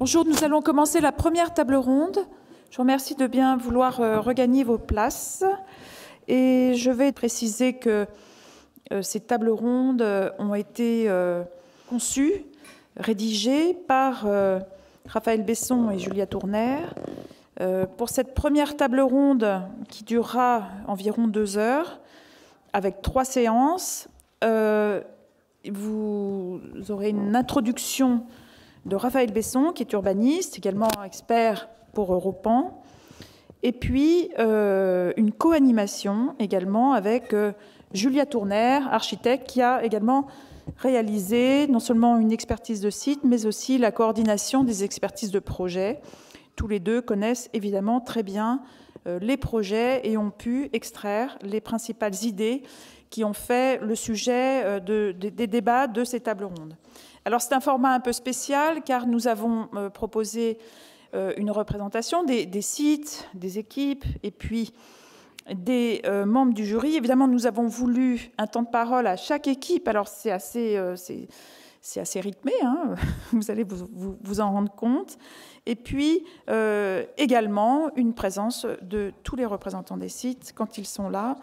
Bonjour, nous allons commencer la première table ronde. Je vous remercie de bien vouloir regagner vos places. Et je vais préciser que ces tables rondes ont été conçues, rédigées par Raphaël Besson et Julia Tourner. Pour cette première table ronde qui durera environ 2 heures, avec 3 séances, vous aurez une introduction de Raphaël Besson, qui est urbaniste, également expert pour Europan, et puis une co-animation également avec Julia Tourner, architecte, qui a également réalisé non seulement une expertise de site, mais aussi la coordination des expertises de projet. Tous les deux connaissent évidemment très bien les projets et ont pu extraire les principales idées qui ont fait le sujet des débats de ces tables rondes. Alors c'est un format un peu spécial car nous avons proposé une représentation des sites, des équipes et puis des membres du jury. Évidemment, nous avons voulu un temps de parole à chaque équipe. Alors c'est assez rythmé, hein, vous allez vous en rendre compte. Et puis également une présence de tous les représentants des sites quand ils sont là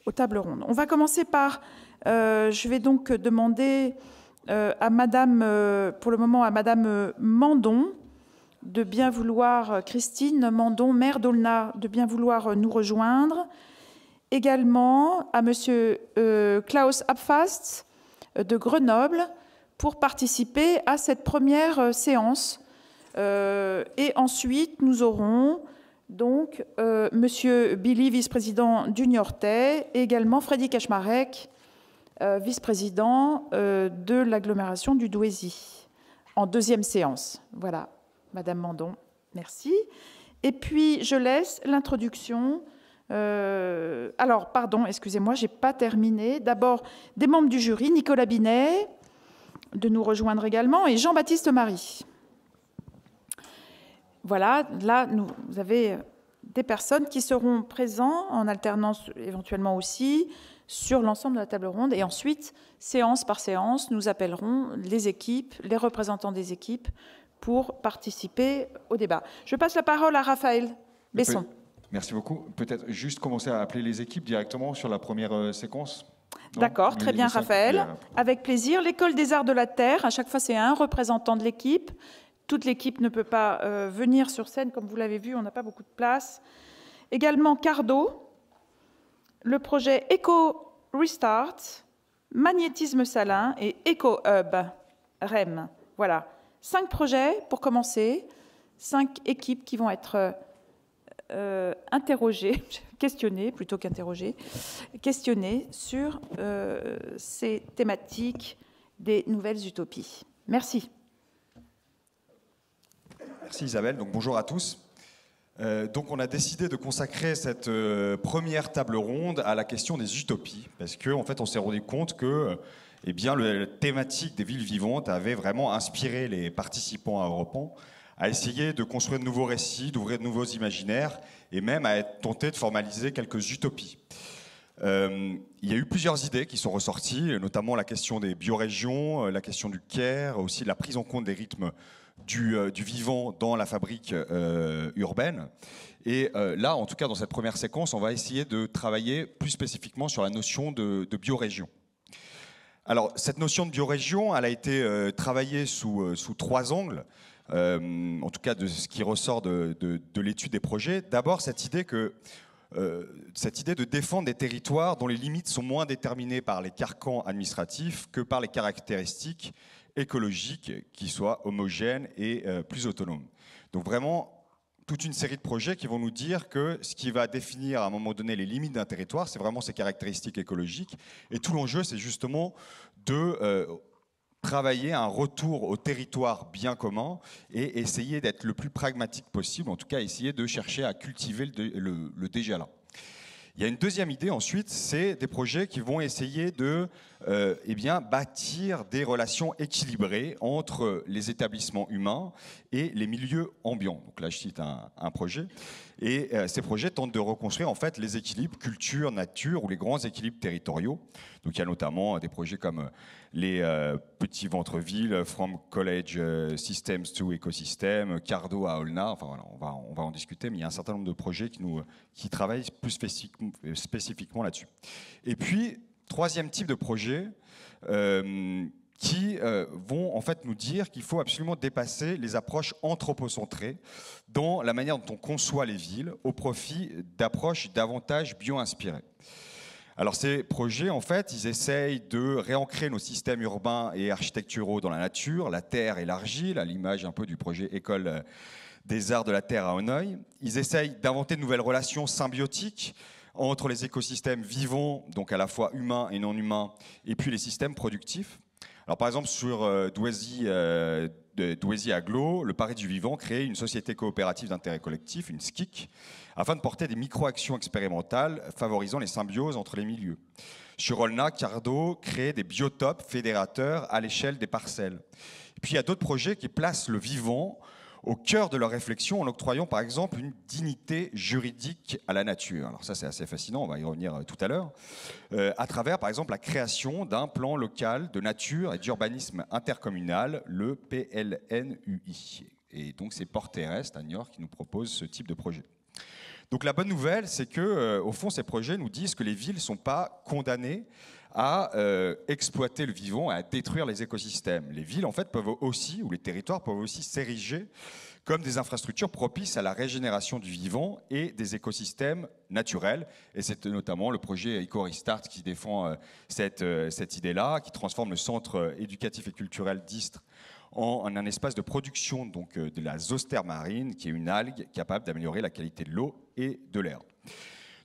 aux tables rondes. On va commencer par, je vais donc demander à Madame, pour le moment à Madame Mandon, de bien vouloir, Christine Mandon, maire d'Aulnat, de bien vouloir nous rejoindre. Également à Monsieur Klaus Abfast de Grenoble pour participer à cette première séance. Et ensuite, nous aurons donc Monsieur Billy, vice-président du Niortais, et également Freddy Kaczmarek, vice-président de l'agglomération du Douaisis, en deuxième séance. Voilà, Madame Mandon, merci. Et puis, je laisse l'introduction. Alors, pardon, excusez-moi, je n'ai pas terminé. D'abord, des membres du jury, Nicolas Binet, de nous rejoindre également, et Jean-Baptiste Marie. Voilà, là, vous avez des personnes qui seront présentes en alternance éventuellement aussi sur l'ensemble de la table ronde. Et ensuite, séance par séance, nous appellerons les équipes, les représentants des équipes pour participer au débat. Je passe la parole à Raphaël Besson. Merci beaucoup. Peut-être juste commencer à appeler les équipes directement sur la première séquence. D'accord, très bien Raphaël. Avec plaisir. L'École des Arts de la Terre, à chaque fois c'est un représentant de l'équipe. Toute l'équipe ne peut pas venir sur scène, comme vous l'avez vu, on n'a pas beaucoup de place. Également Cardo, le projet Eco Restart, Magnétisme Salin et Eco Hub, REM. Voilà, 5 projets pour commencer, 5 équipes qui vont être interrogées, questionnées plutôt qu'interrogées, questionnées sur ces thématiques des nouvelles utopies. Merci. Merci Isabelle, donc bonjour à tous. Donc on a décidé de consacrer cette première table ronde à la question des utopies, parce qu'en fait on s'est rendu compte que la thématique des villes vivantes avait vraiment inspiré les participants à Europan à essayer de construire de nouveaux récits, d'ouvrir de nouveaux imaginaires, et même à tenter de formaliser quelques utopies. Il y a eu plusieurs idées qui sont ressorties, notamment la question des biorégions, la question du care, aussi la prise en compte des rythmes du vivant dans la fabrique urbaine. Et là, en tout cas, dans cette première séquence, on va essayer de travailler plus spécifiquement sur la notion de biorégion. Alors, cette notion de biorégion, elle a été travaillée sous 3 angles, en tout cas de ce qui ressort de l'étude des projets. D'abord, cette idée de défendre des territoires dont les limites sont moins déterminées par les carcans administratifs que par les caractéristiques écologiques qui soient homogènes et plus autonomes. Donc vraiment, toute une série de projets qui vont nous dire que ce qui va définir à un moment donné les limites d'un territoire, c'est vraiment ses caractéristiques écologiques. Et tout l'enjeu, c'est justement de travailler un retour au territoire bien commun et essayer d'être le plus pragmatique possible, en tout cas essayer de chercher à cultiver le déjà là. Il y a une deuxième idée ensuite, c'est des projets qui vont essayer de bâtir des relations équilibrées entre les établissements humains et les milieux ambiants. Donc là, je cite un projet. Et ces projets tentent de reconstruire en fait les équilibres culture-nature ou les grands équilibres territoriaux. Donc il y a notamment des projets comme les petits ventres-villes, From College Systems to Ecosystem, Cardo à Olna. Enfin voilà, on va en discuter, mais il y a un certain nombre de projets qui travaillent plus spécifiquement là-dessus. Et puis, troisième type de projet, qui vont en fait nous dire qu'il faut absolument dépasser les approches anthropocentrées dans la manière dont on conçoit les villes au profit d'approches davantage bio-inspirées. Alors ces projets, en fait, ils essayent de réancrer nos systèmes urbains et architecturaux dans la nature, la terre et l'argile, à l'image un peu du projet École des arts de la terre à Hanoï. Ils essayent d'inventer de nouvelles relations symbiotiques entre les écosystèmes vivants, donc à la fois humains et non humains, et puis les systèmes productifs. Alors par exemple, sur Douaisis Aglo, le Paris du Vivant crée une société coopérative d'intérêt collectif, une SCIC, afin de porter des micro-actions expérimentales favorisant les symbioses entre les milieux. Sur Olna, Cardo crée des biotopes fédérateurs à l'échelle des parcelles. Et puis il y a d'autres projets qui placent le vivant au cœur de leur réflexion en octroyant par exemple une dignité juridique à la nature. Alors ça c'est assez fascinant, on va y revenir tout à l'heure, à travers par exemple la création d'un plan local de nature et d'urbanisme intercommunal, le PLNUI. Et donc c'est Port Terrestre à Niort qui nous propose ce type de projet. Donc la bonne nouvelle, c'est que au fond ces projets nous disent que les villes ne sont pas condamnées à exploiter le vivant et à détruire les écosystèmes. Les villes, en fait, peuvent aussi, ou les territoires peuvent aussi s'ériger comme des infrastructures propices à la régénération du vivant et des écosystèmes naturels. Et c'est notamment le projet Eco-Restart qui défend cette idée-là, qui transforme le centre éducatif et culturel d'Istres en un espace de production donc, de la zoster marine, qui est une algue capable d'améliorer la qualité de l'eau et de l'air.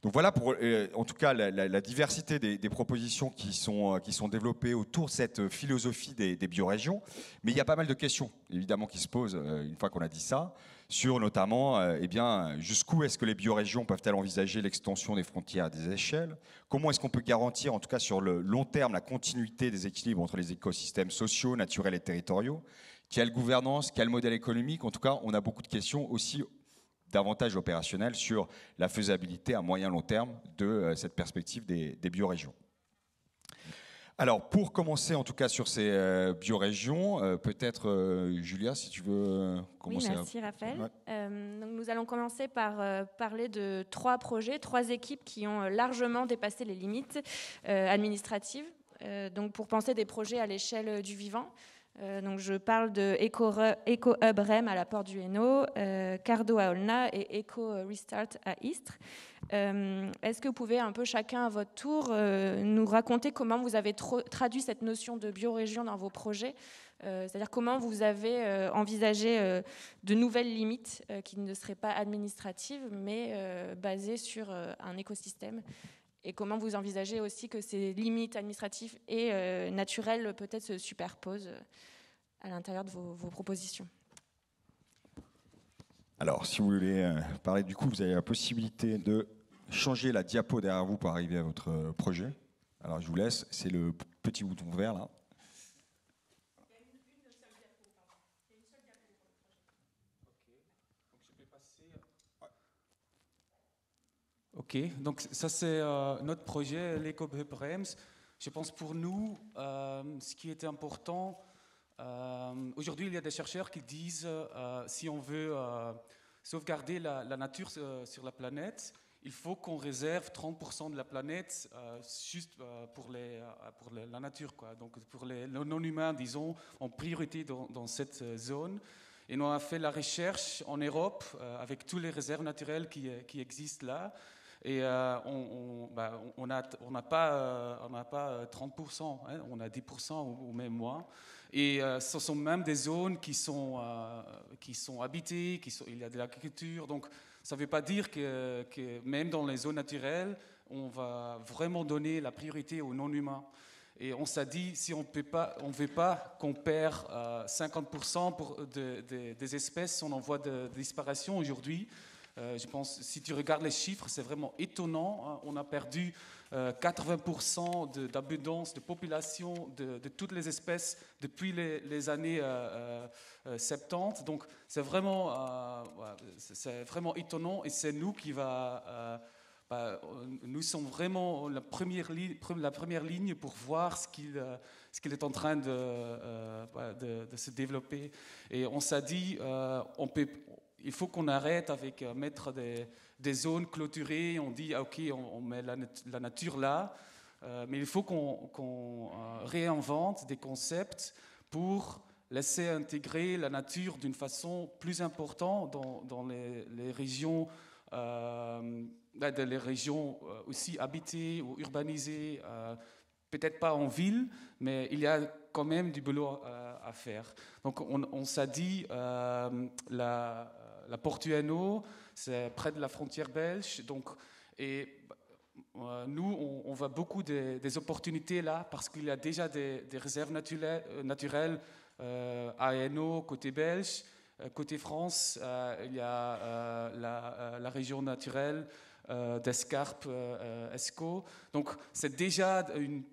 Donc voilà pour, en tout cas, la diversité des propositions qui sont développées autour de cette philosophie des biorégions. Mais il y a pas mal de questions, évidemment, qui se posent une fois qu'on a dit ça, sur notamment, eh bien, jusqu'où est-ce que les biorégions peuvent-elles envisager l'extension des frontières à des échelles? Comment est-ce qu'on peut garantir, en tout cas sur le long terme, la continuité des équilibres entre les écosystèmes sociaux, naturels et territoriaux? Quelle gouvernance? Quel modèle économique? En tout cas, on a beaucoup de questions aussi davantage opérationnel sur la faisabilité à moyen long terme de cette perspective des biorégions. Alors, pour commencer en tout cas sur ces biorégions, peut-être Julia, si tu veux commencer. Oui, merci Raphaël. Ouais. Donc nous allons commencer par parler de 3 projets, 3 équipes qui ont largement dépassé les limites administratives, donc pour penser des projets à l'échelle du vivant. Donc je parle de Eco-Hub REM à la Porte du Hainaut, Cardo à Olna et Eco-Restart à Istres. Est-ce que vous pouvez un peu chacun à votre tour nous raconter comment vous avez traduit cette notion de biorégion dans vos projets, c'est-à-dire comment vous avez envisagé de nouvelles limites qui ne seraient pas administratives mais basées sur un écosystème, et comment vous envisagez aussi que ces limites administratives et naturelles peut-être se superposent à l'intérieur de vos propositions. Alors, si vous voulez parler, du coup, vous avez la possibilité de changer la diapo derrière vous pour arriver à votre projet. Alors, je vous laisse, c'est le petit bouton vert là. Il y a une seule diapo, pardon. Il y a une seule diapo pour le projet. Ok, donc je peux passer. Ouais. Ok, donc ça c'est notre projet, l'Eco-Hub REMS. Je pense pour nous, ce qui était important, aujourd'hui il y a des chercheurs qui disent si on veut sauvegarder la nature sur la planète, il faut qu'on réserve 30% de la planète juste pour la nature, quoi. Donc pour les non-humains, disons, en priorité dans cette zone. Et nous avons fait la recherche en Europe avec toutes les réserves naturelles qui existent là. Et on n'a pas 30%, hein, on a 10% ou même moins. Et ce sont même des zones qui sont habitées, il y a de l'agriculture. Donc ça ne veut pas dire que même dans les zones naturelles, on va vraiment donner la priorité aux non-humains. Et on s'est dit, si on ne veut pas qu'on perd 50% des espèces en voie de disparition aujourd'hui, Je pense, si tu regardes les chiffres, c'est vraiment étonnant, hein. On a perdu 80% d'abondance, de population de toutes les espèces depuis les années 70. Donc c'est vraiment étonnant, et c'est nous qui nous sommes vraiment la première ligne pour voir ce qu'il est en train de se développer. Et on s'est dit, il faut qu'on arrête avec mettre des zones clôturées. On dit, ok, on met la nature là, mais il faut qu'on réinvente des concepts pour laisser intégrer la nature d'une façon plus importante dans les régions, les régions aussi habitées ou urbanisées, peut-être pas en ville, mais il y a quand même du boulot à faire. Donc on s'est dit, la Portuano, c'est près de la frontière belge, nous, on voit beaucoup des opportunités là, parce qu'il y a déjà des réserves naturelles à Hainaut, côté belge. Côté France, il y a la région naturelle d'Escarpe, Escaut. Donc c'est déjà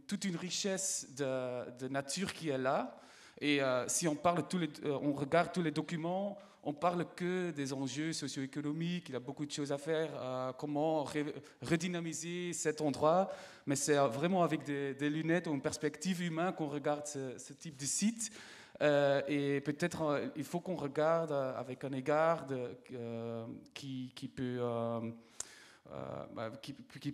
toute une richesse de nature qui est là. Et si on regarde tous les documents, on parle que des enjeux socio-économiques. Il y a beaucoup de choses à faire, comment redynamiser cet endroit. Mais c'est vraiment avec des lunettes ou une perspective humaine qu'on regarde ce type de site. Et peut-être il faut qu'on regarde avec un égard qui peut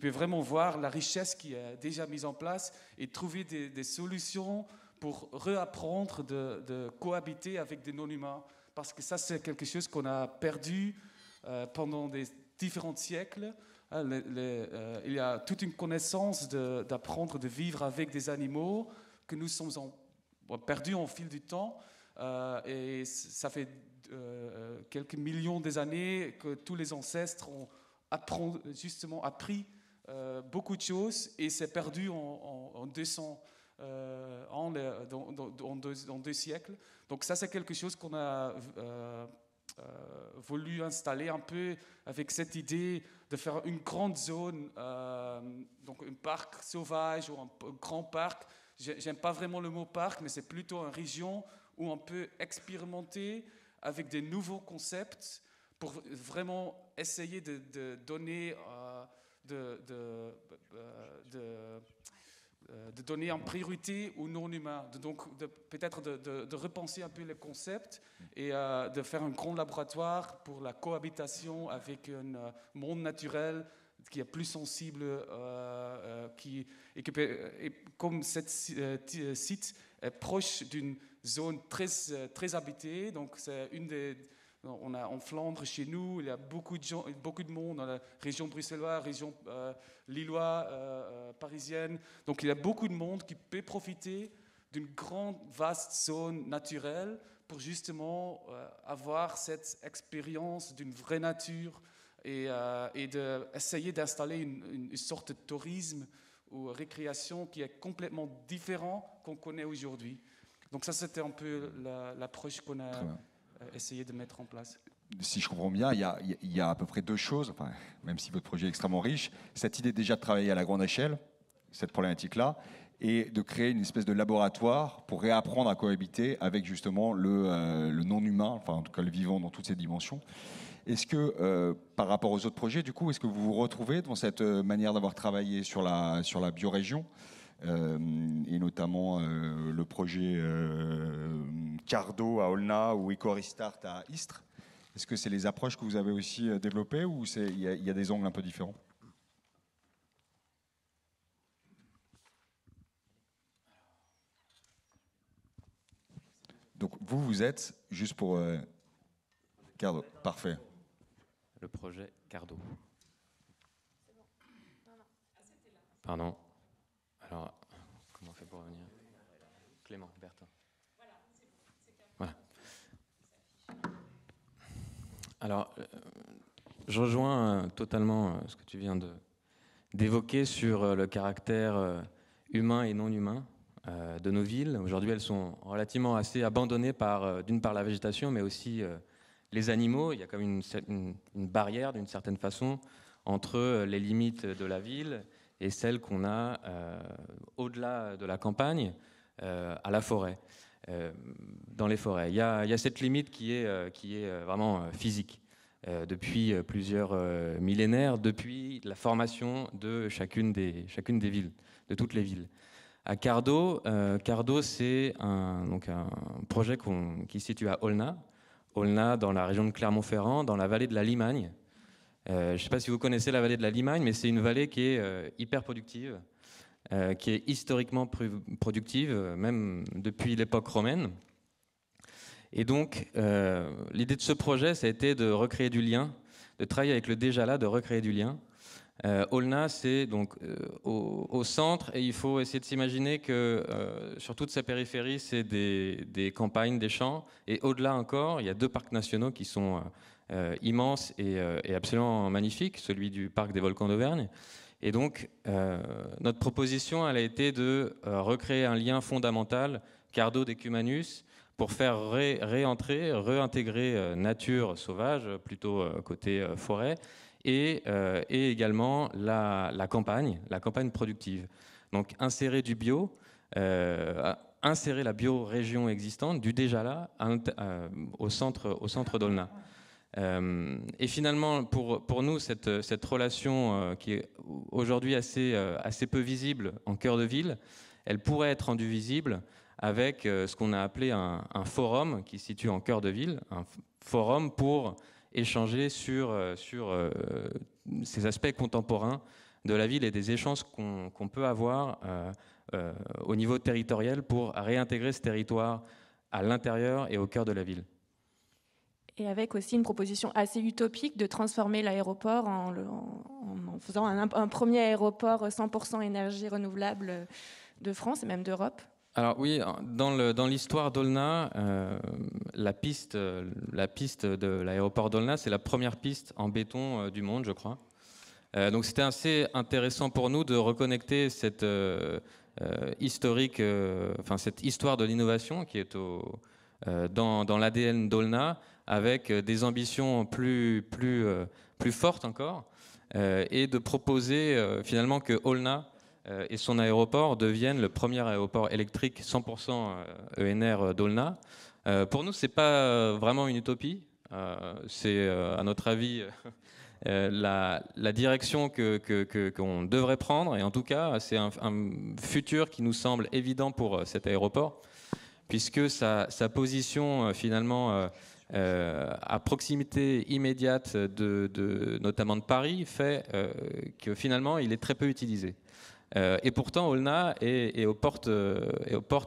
vraiment voir la richesse qui est déjà mise en place et trouver des solutions pour réapprendre de cohabiter avec des non-humains. Parce que ça, c'est quelque chose qu'on a perdu pendant des différents siècles. Il y a toute une connaissance d'apprendre de vivre avec des animaux que nous sommes perdus au fil du temps. Et ça fait quelques millions d'années que tous les ancêtres ont justement appris beaucoup de choses, et c'est perdu en 200 dans 2 siècles. Donc ça, c'est quelque chose qu'on a voulu installer un peu avec cette idée de faire une grande zone, donc un parc sauvage ou un grand parc. J'aime pas vraiment le mot parc, mais c'est plutôt une région où on peut expérimenter avec des nouveaux concepts pour vraiment essayer de donner de donner en priorité aux non-humains, donc peut-être de repenser un peu les concepts et de faire un grand laboratoire pour la cohabitation avec un monde naturel qui est plus sensible, et comme ce site est proche d'une zone très habitée, donc c'est on a en Flandre, chez nous, il y a beaucoup de monde dans la région bruxelloise, région lilloise, parisienne. Donc il y a beaucoup de monde qui peut profiter d'une grande, vaste zone naturelle pour justement avoir cette expérience d'une vraie nature et d'essayer d'installer une sorte de tourisme ou récréation qui est complètement différent qu'on connaît aujourd'hui. Donc ça, c'était un peu l'approche qu'on a essayer de mettre en place. Si je comprends bien, il y a à peu près 2 choses, enfin, même si votre projet est extrêmement riche, cette idée déjà de travailler à la grande échelle, cette problématique-là, et de créer une espèce de laboratoire pour réapprendre à cohabiter avec justement le non-humain, enfin en tout cas le vivant dans toutes ses dimensions. Est-ce que, par rapport aux autres projets, du coup, est-ce que vous vous retrouvez dans cette manière d'avoir travaillé sur la biorégion, et notamment le projet Cardo à Olna ou EcoRestart à Istres? Est-ce que c'est les approches que vous avez aussi développées, ou il y a des angles un peu différents? Donc vous êtes, juste pour Cardo, parfait. Le projet Cardo. Pardon. Alors, comment on fait pour revenir? Clément, Bertin. Voilà. Alors, je rejoins totalement ce que tu viens d'évoquer sur le caractère humain et non humain de nos villes. Aujourd'hui, elles sont relativement assez abandonnées par, d'une part, la végétation, mais aussi les animaux. Il y a comme une barrière, d'une certaine façon, entre les limites de la ville et celles qu'on a au-delà de la campagne, à la forêt, dans les forêts. Il y a cette limite qui est vraiment physique. Depuis plusieurs millénaires, depuis la formation de chacune des villes, de toutes les villes. À Cardo, c'est un projet qui se situe à Olna, dans la région de Clermont-Ferrand, dans la vallée de la Limagne. Je ne sais pas si vous connaissez la vallée de la Limagne, mais c'est une vallée qui est hyper productive, qui est historiquement productive, même depuis l'époque romaine. Et donc, l'idée de ce projet, ça a été de recréer du lien, de travailler avec le déjà là, de recréer du lien. Olna, c'est donc au centre, et il faut essayer de s'imaginer que sur toute sa périphérie, c'est des campagnes, des champs, et au-delà encore, il y a 2 parcs nationaux qui sont immenses et absolument magnifiques, celui du parc des volcans d'Auvergne. Et donc, notre proposition, elle a été de recréer un lien fondamental, Cardo Decumanus, pour faire réintégrer nature sauvage, plutôt côté forêt, et également la campagne productive. Donc insérer du bio, insérer la biorégion existante, du déjà là, au centre d'Olna. Et finalement, pour nous, cette relation qui est aujourd'hui assez peu visible en cœur de ville, elle pourrait être rendue visible avec ce qu'on a appelé un forum qui se situe en cœur de ville, un forum pour échanger sur ces aspects contemporains de la ville et des échanges qu'on peut avoir au niveau territorial pour réintégrer ce territoire à l'intérieur et au cœur de la ville. Et avec aussi une proposition assez utopique de transformer l'aéroport en faisant un premier aéroport 100% énergie renouvelable de France et même d'Europe. Alors oui, dans l'histoire d'Olna, la piste de l'aéroport d'Olna, c'est la première piste en béton du monde, je crois. Donc c'était assez intéressant pour nous de reconnecter cette cette histoire de l'innovation qui est dans l'ADN d'Olna, avec des ambitions plus fortes encore, et de proposer finalement que Olna et son aéroport deviennent le premier aéroport électrique 100% ENR d'Olna. Pour nous, c'est pas vraiment une utopie. C'est, à notre avis, la direction qu'on devrait prendre. Et en tout cas, c'est un futur qui nous semble évident pour cet aéroport, puisque sa position, finalement, à proximité immédiate notamment de Paris, fait que finalement, il est très peu utilisé. Et pourtant, Olna est aux portes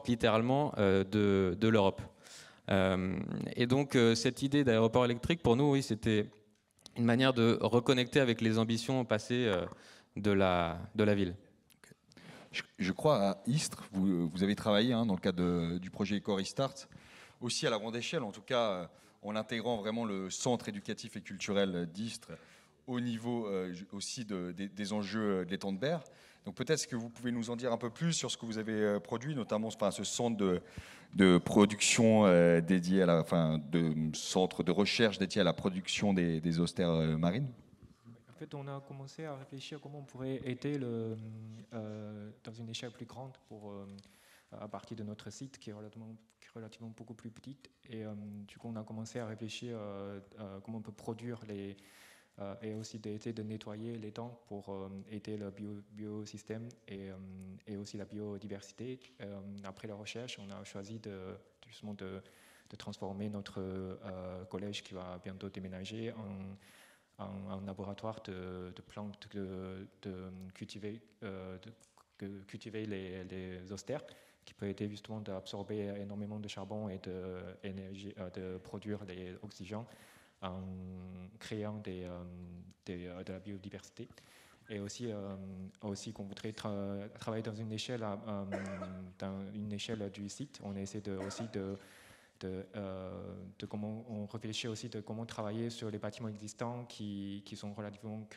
littéralement de l'Europe. Et donc, cette idée d'aéroport électrique, pour nous, oui, c'était une manière de reconnecter avec les ambitions passées de la ville. Je crois à Istres, vous avez travaillé dans le cadre du projet EcoRestart, aussi à la grande échelle, en tout cas en intégrant vraiment le centre éducatif et culturel d'Istres au niveau aussi des enjeux de l'étang de Berre. Donc peut-être que vous pouvez nous en dire un peu plus sur ce que vous avez produit, notamment ce centre de production dédié de centre de recherche dédié à la production des austères marines. En fait, on a commencé à réfléchir à comment on pourrait aider dans une échelle plus grande à partir de notre site qui est relativement beaucoup plus petite. Et du coup, on a commencé à réfléchir comment on peut produire et aussi d'aider de nettoyer les dents pour aider le biosystème et aussi la biodiversité. Après la recherche, on a choisi justement de transformer notre collège qui va bientôt déménager en laboratoire de plantes de cultiver les austères, qui peut aider justement d'absorber énormément de charbon et de produire l'oxygène en créant de la biodiversité. Et aussi qu'on voudrait travailler dans une échelle du site. On essaie comment on réfléchit aussi de comment travailler sur les bâtiments existants qui sont relativement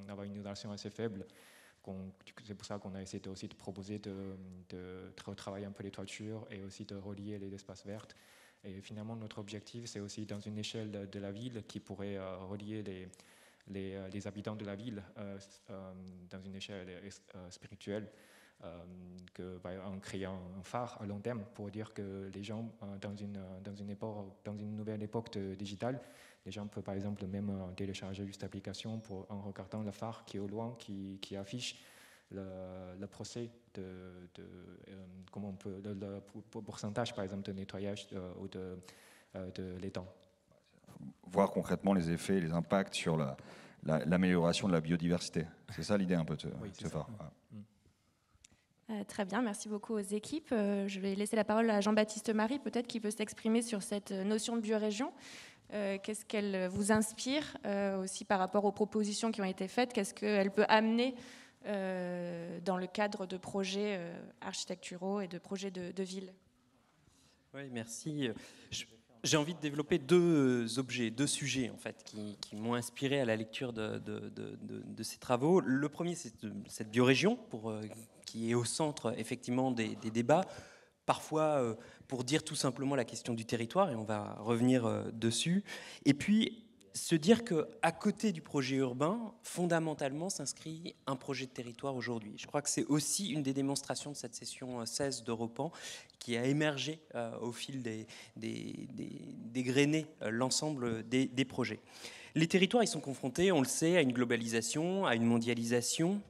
avoir une isolation assez faible. C'est pour ça qu'on a essayé aussi de proposer de retravailler un peu les toitures et aussi de relier les espaces verts Et finalement, notre objectif, c'est aussi dans une échelle de la ville qui pourrait relier les habitants de la ville dans une échelle spirituelle, en créant un phare à long terme pour dire que les gens, dans une nouvelle époque digitale, les gens peuvent par exemple même télécharger juste l'application en regardant le phare qui est au loin, qui affiche le procès comment on peut, le pourcentage par exemple de nettoyage ou de l'étang. Voir concrètement les effets et les impacts sur l'amélioration de la biodiversité. C'est ça l'idée un peu de ce phare. Très bien, merci beaucoup aux équipes. Je vais laisser la parole à Jean-Baptiste Marie, peut-être qui peut s'exprimer sur cette notion de biorégion. Qu'est-ce qu'elle vous inspire aussi par rapport aux propositions qui ont été faites? Qu'est-ce qu'elle peut amener dans le cadre de projets architecturaux et de projets de ville? Oui, merci. J'ai envie de développer deux sujets en fait, qui m'ont inspiré à la lecture de ces travaux. Le premier, c'est cette biorégion qui est au centre effectivement des débats, parfois pour dire tout simplement la question du territoire, et on va revenir dessus. Et puis se dire qu'à côté du projet urbain, fondamentalement s'inscrit un projet de territoire aujourd'hui. Je crois que c'est aussi une des démonstrations de cette session 16 d'Europan qui a émergé au fil d'égrener l'ensemble des projets. Les territoires, ils sont confrontés, on le sait, à une globalisation, à une mondialisation,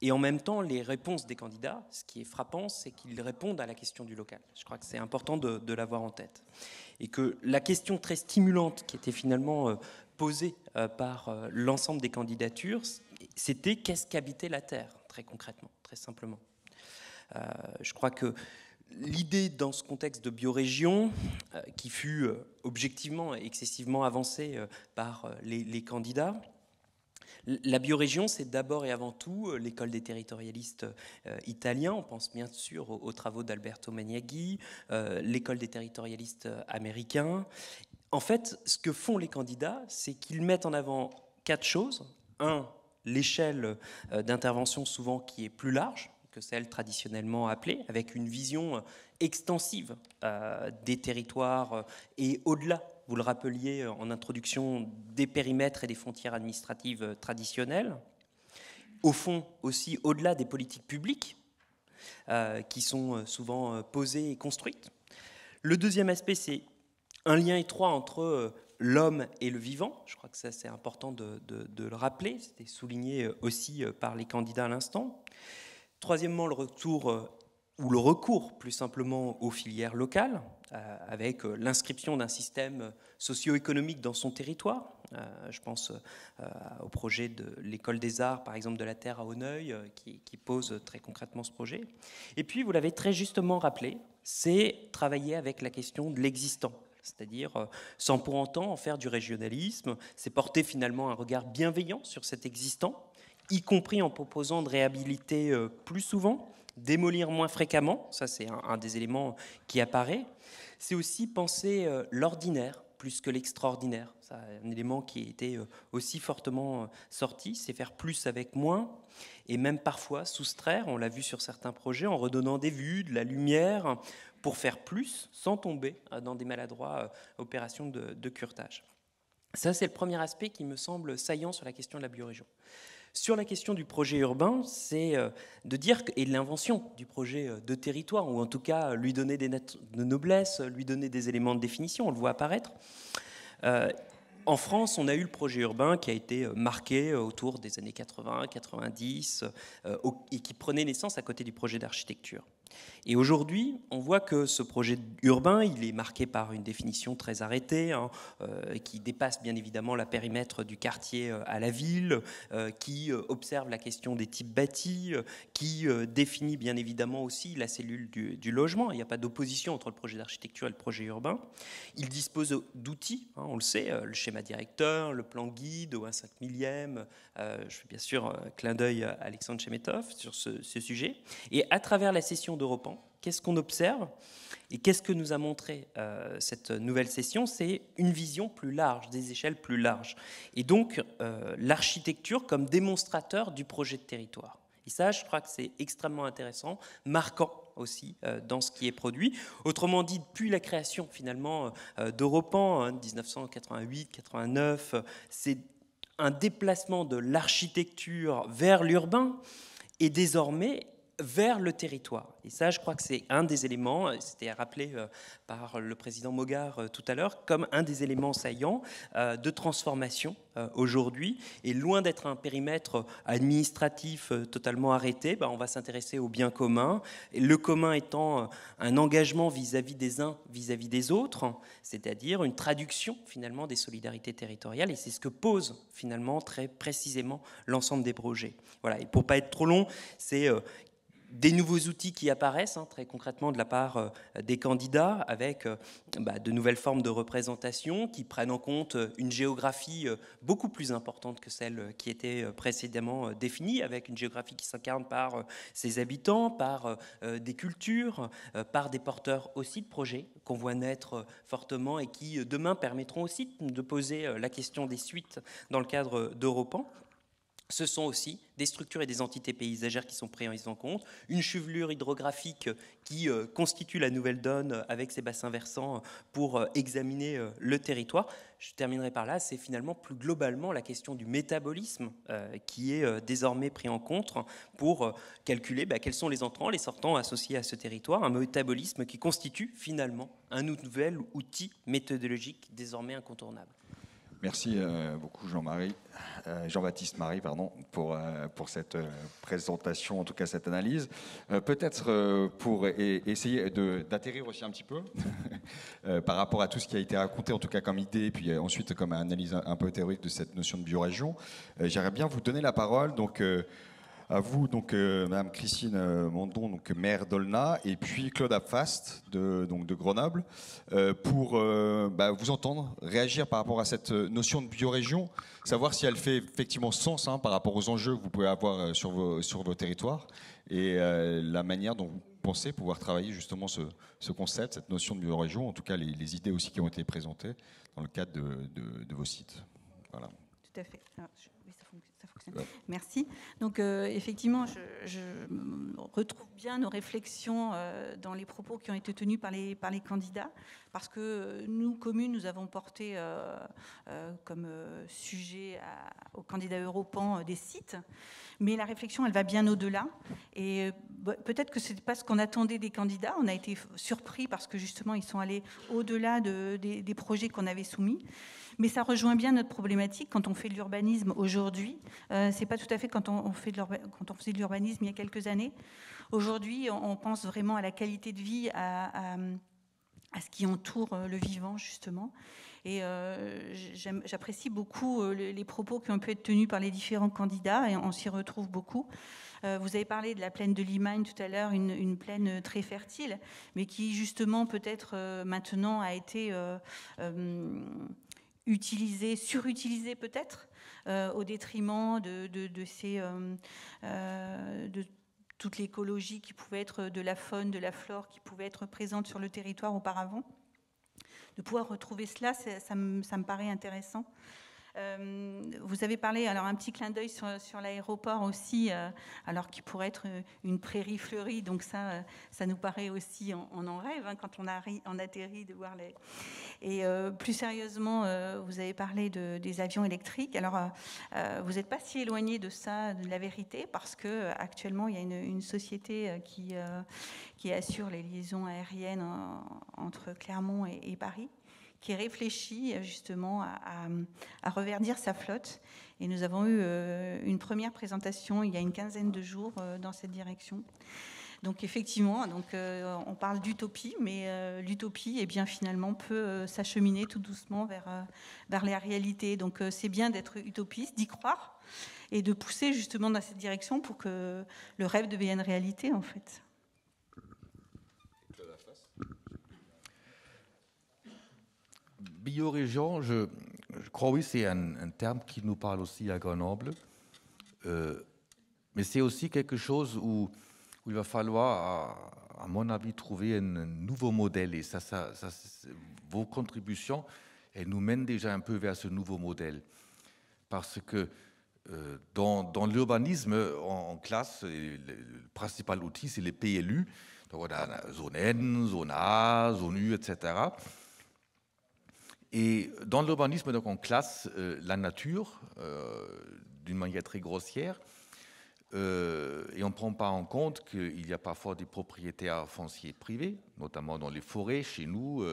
et en même temps, les réponses des candidats, ce qui est frappant, c'est qu'ils répondent à la question du local. Je crois que c'est important de l'avoir en tête. Et que la question très stimulante qui était finalement posée par l'ensemble des candidatures, c'était qu'est-ce qu'habitait la Terre, très concrètement, très simplement. Je crois que l'idée dans ce contexte de biorégion, qui fut objectivement excessivement avancée par les candidats, la biorégion, c'est d'abord et avant tout l'école des territorialistes italiens. On pense bien sûr aux travaux d'Alberto Maniaghi, l'école des territorialistes américains. En fait, ce que font les candidats, c'est qu'ils mettent en avant 4 choses. 1, l'échelle d'intervention souvent qui est plus large que celle traditionnellement appelée, avec une vision extensive des territoires et au-delà, vous le rappeliez en introduction, des périmètres et des frontières administratives traditionnelles. Au fond, aussi au-delà des politiques publiques qui sont souvent posées et construites. Le deuxième aspect, c'est un lien étroit entre l'homme et le vivant. Je crois que ça, c'est important de le rappeler. C'était souligné aussi par les candidats à l'instant. Troisièmement, le recours plus simplement aux filières locales, avec l'inscription d'un système socio-économique dans son territoire. Je pense au projet de l'École des Arts, par exemple de la Terre à Auneuil, qui pose très concrètement ce projet. Et puis, vous l'avez très justement rappelé, c'est travailler avec la question de l'existant. C'est-à-dire, sans pour autant en faire du régionalisme, c'est porter finalement un regard bienveillant sur cet existant, y compris en proposant de réhabiliter plus souvent, démolir moins fréquemment, ça c'est un des éléments qui apparaît. C'est aussi penser l'ordinaire plus que l'extraordinaire. C'est un élément qui a été aussi fortement sorti, c'est faire plus avec moins, et même parfois soustraire, on l'a vu sur certains projets, en redonnant des vues, de la lumière, pour faire plus, sans tomber dans des maladroits opérations de curetage. Ça, c'est le premier aspect qui me semble saillant sur la question de la biorégion. Sur la question du projet urbain, c'est de dire, et de l'invention du projet de territoire, ou en tout cas lui donner des notes de noblesse, lui donner des éléments de définition, on le voit apparaître. En France, on a eu le projet urbain qui a été marqué autour des années 80, 90, et qui prenait naissance à côté du projet d'architecture. Et aujourd'hui, on voit que ce projet urbain, il est marqué par une définition très arrêtée, qui dépasse bien évidemment le périmètre du quartier à la ville, qui observe la question des types bâtis, qui définit bien évidemment aussi la cellule du logement. Il n'y a pas d'opposition entre le projet d'architecture et le projet urbain. Il dispose d'outils, on le sait, le schéma directeur, le plan guide au 1/5 millième. Je fais bien sûr clin d'œil à Alexandre Chemetov sur ce sujet. Et à travers la session d'Europan, qu'est-ce qu'on observe et qu'est-ce que nous a montré cette nouvelle session? C'est une vision plus large, des échelles plus larges. Et donc, l'architecture comme démonstrateur du projet de territoire. Et ça, je crois que c'est extrêmement intéressant, marquant aussi dans ce qui est produit. Autrement dit, depuis la création finalement d'Europan, 1988-89, c'est un déplacement de l'architecture vers l'urbain et désormais vers le territoire. Et ça, je crois que c'est un des éléments, c'était rappelé par le président Mogard tout à l'heure, comme un des éléments saillants de transformation aujourd'hui. Et loin d'être un périmètre administratif totalement arrêté, on va s'intéresser au bien commun. Et le commun étant un engagement vis-à-vis des uns, vis-à-vis des autres, c'est-à-dire une traduction finalement des solidarités territoriales. Et c'est ce que pose finalement très précisément l'ensemble des projets. Voilà. Et pour ne pas être trop long, c'est des nouveaux outils qui apparaissent très concrètement de la part des candidats avec de nouvelles formes de représentation qui prennent en compte une géographie beaucoup plus importante que celle qui était précédemment définie, avec une géographie qui s'incarne par ses habitants, par des cultures, par des porteurs aussi de projets qu'on voit naître fortement et qui demain permettront aussi de poser la question des suites dans le cadre d'Europan. Ce sont aussi des structures et des entités paysagères qui sont prises en compte, une chevelure hydrographique qui constitue la nouvelle donne avec ses bassins versants pour examiner le territoire. Je terminerai par là, c'est finalement plus globalement la question du métabolisme qui est désormais pris en compte pour calculer quels sont les entrants, les sortants associés à ce territoire, un métabolisme qui constitue finalement un nouvel outil méthodologique désormais incontournable. Merci beaucoup Jean-Baptiste Marie, pour cette présentation, en tout cas cette analyse. Peut-être pour essayer d'atterrir aussi un petit peu par rapport à tout ce qui a été raconté, en tout cas comme idée, puis ensuite comme analyse un peu théorique de cette notion de biorégion. J'aimerais bien vous donner la parole. Donc, à vous, Madame Christine Mondon, maire d'Aulnat, et puis Claude Abfast de Grenoble, pour vous entendre, réagir par rapport à cette notion de biorégion, savoir si elle fait effectivement sens par rapport aux enjeux que vous pouvez avoir sur vos territoires, et la manière dont vous pensez pouvoir travailler justement ce concept, cette notion de biorégion, en tout cas les idées aussi qui ont été présentées dans le cadre de vos sites. Voilà. Tout à fait. Alors, oui, ça fonctionne. Ouais. Merci. Donc, effectivement, je retrouve bien nos réflexions dans les propos qui ont été tenus par les candidats, parce que nous, communes, nous avons porté comme sujet aux candidats Europan des sites, mais la réflexion, elle va bien au-delà. Et peut-être que ce n'est pas ce qu'on attendait des candidats. On a été surpris parce que, justement, ils sont allés au-delà des projets qu'on avait soumis. Mais ça rejoint bien notre problématique quand on fait de l'urbanisme aujourd'hui. C'est pas tout à fait quand on faisait de l'urbanisme il y a quelques années. Aujourd'hui, on pense vraiment à la qualité de vie, à ce qui entoure le vivant, justement. Et j'apprécie beaucoup les propos qui ont pu être tenus par les différents candidats, et on s'y retrouve beaucoup. Vous avez parlé de la plaine de Limagne tout à l'heure, une plaine très fertile, mais qui, justement, peut-être maintenant a été surutilisé peut-être, au détriment de toute l'écologie qui pouvait être de la faune, de la flore qui pouvait être présente sur le territoire auparavant. De pouvoir retrouver cela, ça me paraît intéressant. Vous avez parlé, alors un petit clin d'œil sur l'aéroport aussi, alors qui pourrait être une prairie fleurie, donc ça nous paraît aussi, on en rêve quand on atterrit de voir les... Et plus sérieusement, vous avez parlé des avions électriques. Alors, vous n'êtes pas si éloigné de ça, de la vérité, parce que actuellement il y a une société qui assure les liaisons aériennes entre Clermont et Paris, qui réfléchit justement à reverdir sa flotte. Et nous avons eu une première présentation il y a une quinzaine de jours dans cette direction. Donc effectivement, on parle d'utopie, mais l'utopie, finalement, peut s'acheminer tout doucement vers la réalité. Donc c'est bien d'être utopiste, d'y croire, et de pousser justement dans cette direction pour que le rêve devienne réalité, en fait. Biorégion, je crois, oui, c'est un terme qui nous parle aussi à Grenoble. Mais c'est aussi quelque chose où il va falloir, à mon avis, trouver un nouveau modèle. Et vos contributions, elles nous mènent déjà un peu vers ce nouveau modèle. Parce que dans l'urbanisme, en classe, le principal outil, c'est les PLU. Donc on a zone N, zone A, zone U, etc. Et dans l'urbanisme, donc, on classe la nature d'une manière très grossière et on ne prend pas en compte qu'il y a parfois des propriétaires fonciers privés, notamment dans les forêts. Chez nous,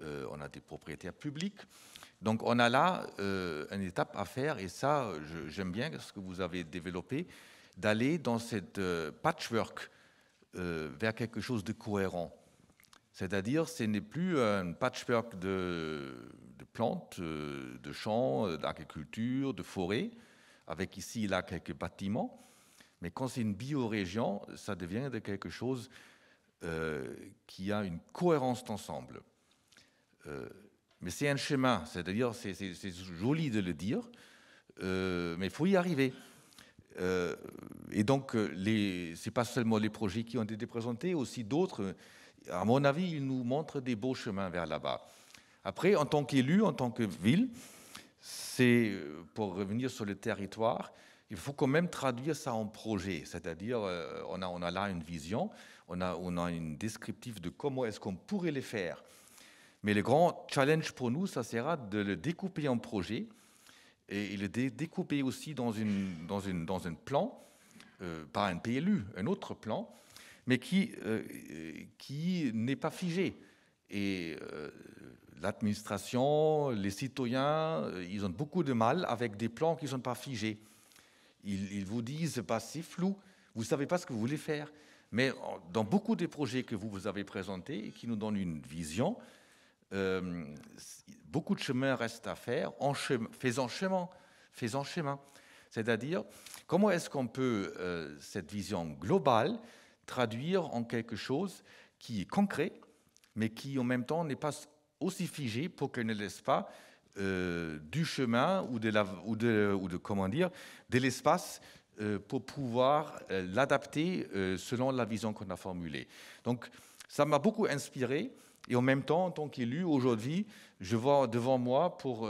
on a des propriétaires publics. Donc on a là une étape à faire, et ça, j'aime bien ce que vous avez développé, d'aller dans cette patchwork vers quelque chose de cohérent. C'est-à-dire, ce n'est plus un patchwork de plantes, de champs, d'agriculture, de forêts, avec ici et là quelques bâtiments. Mais quand c'est une biorégion, ça devient de quelque chose qui a une cohérence d'ensemble. Mais c'est un chemin, c'est-à-dire, c'est joli de le dire, mais il faut y arriver. Et donc, ce n'est pas seulement les projets qui ont été présentés, aussi d'autres. À mon avis, ils nous montrent des beaux chemins vers là-bas. Après, en tant qu'élu, en tant que ville, c'est, pour revenir sur le territoire, il faut quand même traduire ça en projet. C'est-à-dire, on a là une vision, on a une descriptif de comment est-ce qu'on pourrait les faire. Mais le grand challenge pour nous, ça sera de le découper en projet et le découper aussi dans un plan, pas un PLU, un autre plan, mais qui n'est pas figé. Et l'administration, les citoyens, ils ont beaucoup de mal avec des plans qui ne sont pas figés. Ils vous disent, bah, c'est flou, vous ne savez pas ce que vous voulez faire. Mais dans beaucoup des projets que vous avez présentés et qui nous donnent une vision, beaucoup de chemin reste à faire, faisant chemin. C'est-à-dire, comment est-ce qu'on peut, cette vision globale, traduire en quelque chose qui est concret, mais qui en même temps n'est pas aussi figé pour qu'elle ne laisse pas du chemin ou de l'espace pour pouvoir l'adapter selon la vision qu'on a formulée. Donc, ça m'a beaucoup inspiré. Et en même temps, en tant qu'élu, aujourd'hui, je vois devant moi, pour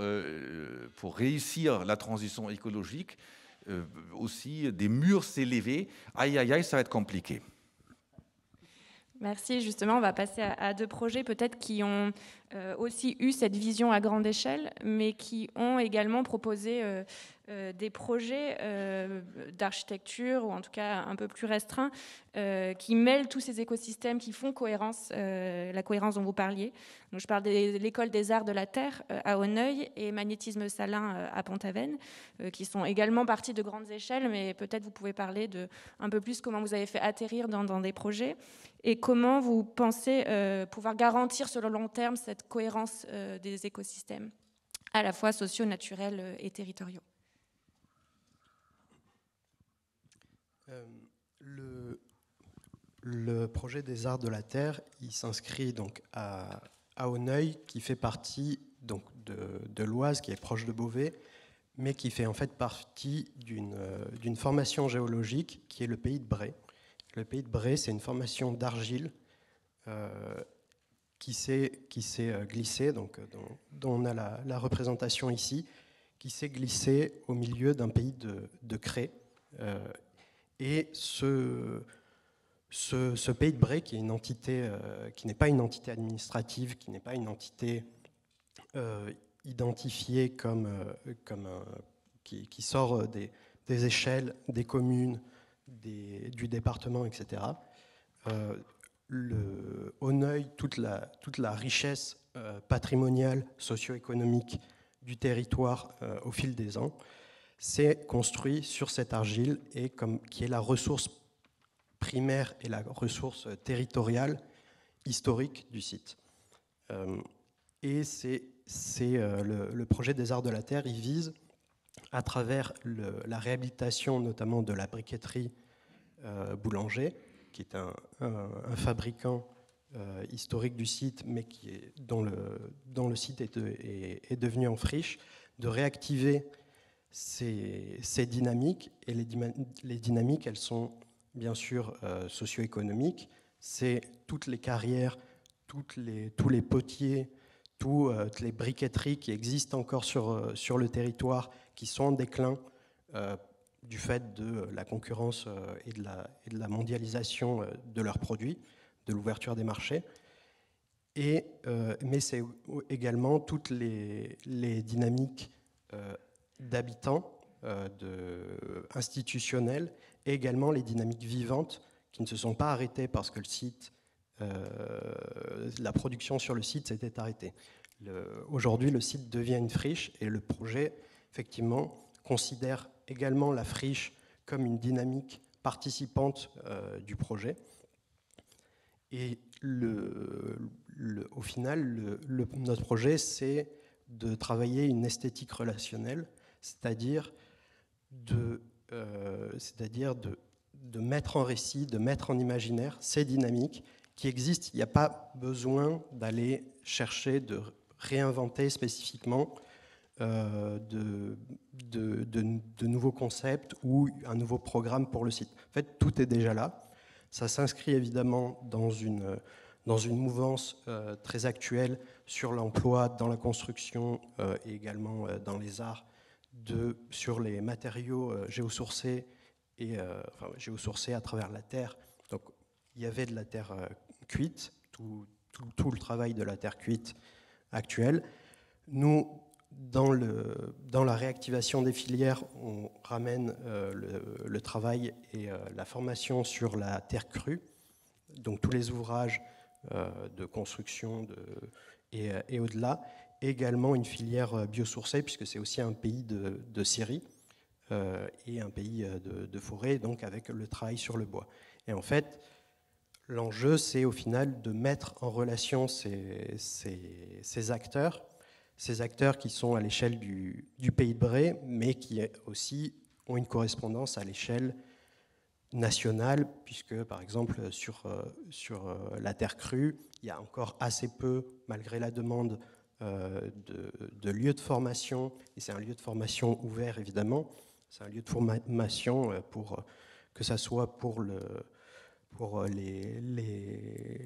réussir la transition écologique, aussi des murs s'élever. Aïe, aïe, aïe, ça va être compliqué. Merci. Justement, on va passer à deux projets peut-être qui ont aussi eu cette vision à grande échelle, mais qui ont également proposé des projets d'architecture, ou en tout cas un peu plus restreints, qui mêlent tous ces écosystèmes, qui font cohérence, la cohérence dont vous parliez. Donc, je parle de l'École des Arts de la Terre à Auneuil et Magnétisme Salin à Pont-Aven, qui sont également partis de grandes échelles, mais peut-être vous pouvez parler un peu plus comment vous avez fait atterrir dans des projets et comment vous pensez pouvoir garantir sur le long terme cette cohérence des écosystèmes, à la fois sociaux, naturels et territoriaux. Le projet des Arts de la Terre, il s'inscrit donc à Auneuil, qui fait partie donc de l'Oise, qui est proche de Beauvais, mais qui fait en fait partie d'une formation géologique qui est le pays de Bray. Le pays de Bray, c'est une formation d'argile qui s'est glissée, donc dont on a la représentation ici, qui s'est glissée au milieu d'un pays de craie. Et ce pays de Bray, qui est une entité, qui n'est pas une entité administrative, qui n'est pas une entité identifiée qui sort des échelles, des communes, du département, etc. Auneuil, toute la richesse patrimoniale, socio-économique du territoire au fil des ans, s'est construit sur cette argile qui est la ressource primaire et la ressource territoriale historique du site. Et le projet des Arts de la Terre, il vise, à travers la réhabilitation notamment de la briqueterie Boulanger, qui est un fabricant historique du site, mais dont le site est devenu en friche, de réactiver ces dynamiques. Et les dynamiques, elles sont bien sûr socio-économiques. C'est toutes les carrières, tous les potiers, toutes les briqueteries qui existent encore sur le territoire, qui sont en déclin, du fait de la concurrence et de la mondialisation de leurs produits, de l'ouverture des marchés. Mais c'est également toutes les dynamiques d'habitants, institutionnelles, et également les dynamiques vivantes qui ne se sont pas arrêtées parce que le site, la production sur le site s'était arrêtée. Aujourd'hui, le site devient une friche et le projet, effectivement, considère également la friche comme une dynamique participante du projet. Et au final, notre projet, c'est de travailler une esthétique relationnelle, c'est-à-dire de mettre en récit, de mettre en imaginaire ces dynamiques qui existent. Il n'y a pas besoin d'aller chercher, de réinventer spécifiquement de nouveaux concepts ou un nouveau programme pour le site. En fait, tout est déjà là. Ça s'inscrit évidemment dans une mouvance très actuelle sur l'emploi dans la construction et également dans les arts, sur les matériaux géosourcés géosourcés à travers la terre. Donc, il y avait de la terre cuite, tout le travail de la terre cuite actuelle. Nous, dans la réactivation des filières, on ramène le travail et la formation sur la terre crue, donc tous les ouvrages de construction et au-delà, et également une filière biosourcée, puisque c'est aussi un pays de scierie et un pays de forêt, donc avec le travail sur le bois. Et en fait, l'enjeu, c'est au final de mettre en relation ces acteurs qui sont à l'échelle du Pays de Bray, mais qui aussi ont une correspondance à l'échelle nationale, puisque par exemple sur la terre crue, il y a encore assez peu, malgré la demande, de lieux de formation, et c'est un lieu de formation ouvert évidemment, c'est un lieu de formation que ça soit pour les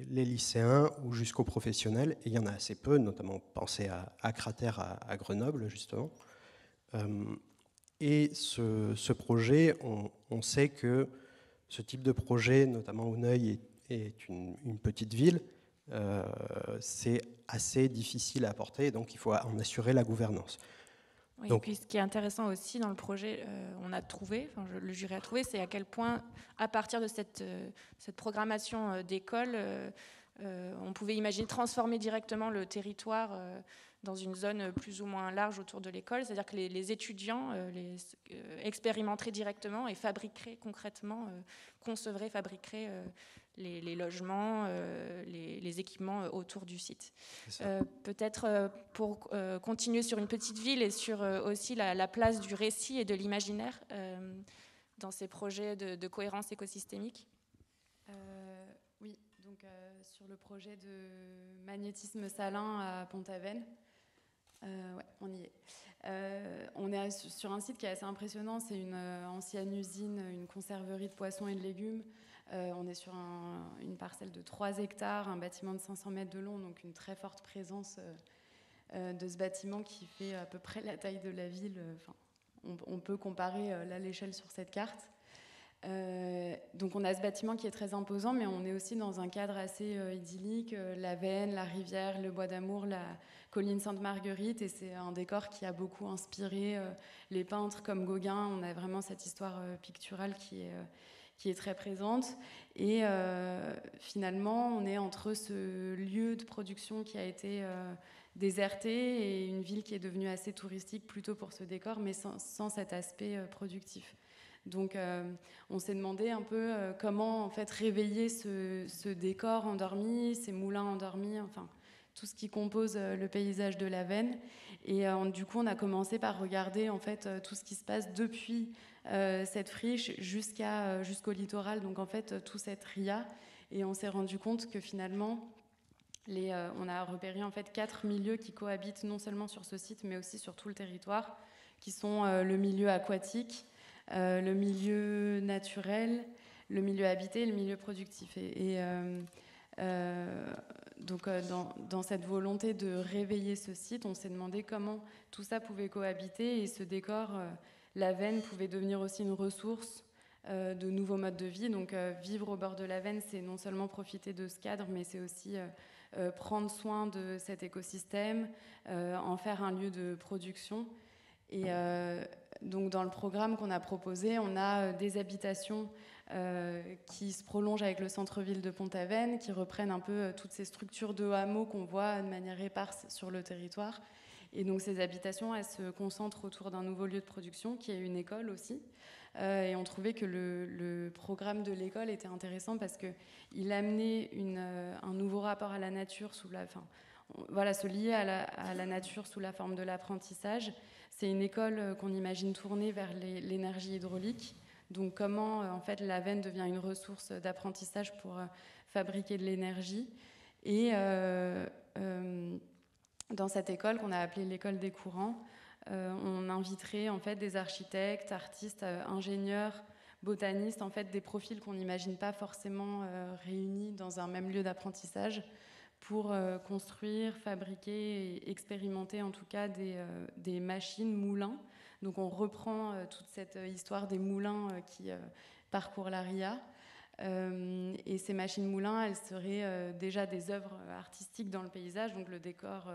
lycéens ou jusqu'aux professionnels, et il y en a assez peu, notamment pensez à Cratère à Grenoble justement. Et ce projet, on sait que ce type de projet, notamment Auneuil est une petite ville, c'est assez difficile à porter, donc il faut en assurer la gouvernance. Oui, donc, et puis ce qui est intéressant aussi dans le projet, le jury a trouvé, c'est à quel point, à partir de cette programmation d'école, on pouvait imaginer transformer directement le territoire dans une zone plus ou moins large autour de l'école, c'est-à-dire que les étudiants expérimenteraient directement et fabriqueraient concrètement, fabriqueraient les logements, les équipements autour du site. Peut-être pour continuer sur une petite ville et sur aussi la place du récit et de l'imaginaire dans ces projets de cohérence écosystémique. Oui, donc sur le projet de magnétisme salin à Pont-Aven, ouais, on y est. On est sur un site qui est assez impressionnant, c'est une ancienne usine, une conserverie de poissons et de légumes. On est sur une parcelle de 3 hectares, un bâtiment de 500 mètres de long, donc une très forte présence de ce bâtiment qui fait à peu près la taille de la ville. On peut comparer l'échelle sur cette carte. Donc on a ce bâtiment qui est très imposant, mais on est aussi dans un cadre assez idyllique, la Veine, la rivière, le bois d'amour, la colline Sainte-Marguerite, et c'est un décor qui a beaucoup inspiré les peintres comme Gauguin. On a vraiment cette histoire picturale qui est très présente, et finalement on est entre ce lieu de production qui a été déserté et une ville qui est devenue assez touristique plutôt pour ce décor, mais sans cet aspect productif. Donc on s'est demandé un peu comment en fait réveiller ce décor endormi, ces moulins endormis, enfin tout ce qui compose le paysage de la Veine. Et du coup on a commencé par regarder en fait tout ce qui se passe depuis cette friche jusqu'au littoral, donc en fait tout cette ria, et on s'est rendu compte que finalement on a repéré en fait 4 milieux qui cohabitent non seulement sur ce site mais aussi sur tout le territoire, qui sont le milieu aquatique, le milieu naturel, le milieu habité et le milieu productif. Donc dans cette volonté de réveiller ce site, on s'est demandé comment tout ça pouvait cohabiter, et ce décor la Veine pouvait devenir aussi une ressource de nouveaux modes de vie. Donc vivre au bord de la Veine, c'est non seulement profiter de ce cadre, mais c'est aussi prendre soin de cet écosystème, en faire un lieu de production. Et donc dans le programme qu'on a proposé, on a des habitations qui se prolongent avec le centre-ville de Pont-Aven, qui reprennent un peu toutes ces structures de hameaux qu'on voit de manière éparse sur le territoire. Et donc ces habitations, elles se concentrent autour d'un nouveau lieu de production qui est une école aussi. Et on trouvait que le programme de l'école était intéressant parce qu'il amenait un nouveau rapport à la nature se lier à la nature sous la forme de l'apprentissage. C'est une école qu'on imagine tournée vers l'énergie hydraulique. Donc comment en fait la Veine devient une ressource d'apprentissage pour fabriquer de l'énergie. Et dans cette école qu'on a appelée l'école des courants, on inviterait en fait des architectes, artistes, ingénieurs, botanistes, en fait des profils qu'on n'imagine pas forcément réunis dans un même lieu d'apprentissage pour construire, fabriquer et expérimenter en tout cas des machines moulins. Donc on reprend toute cette histoire des moulins qui parcourent la RIA. Et ces machines moulins, elles seraient déjà des œuvres artistiques dans le paysage, donc le décor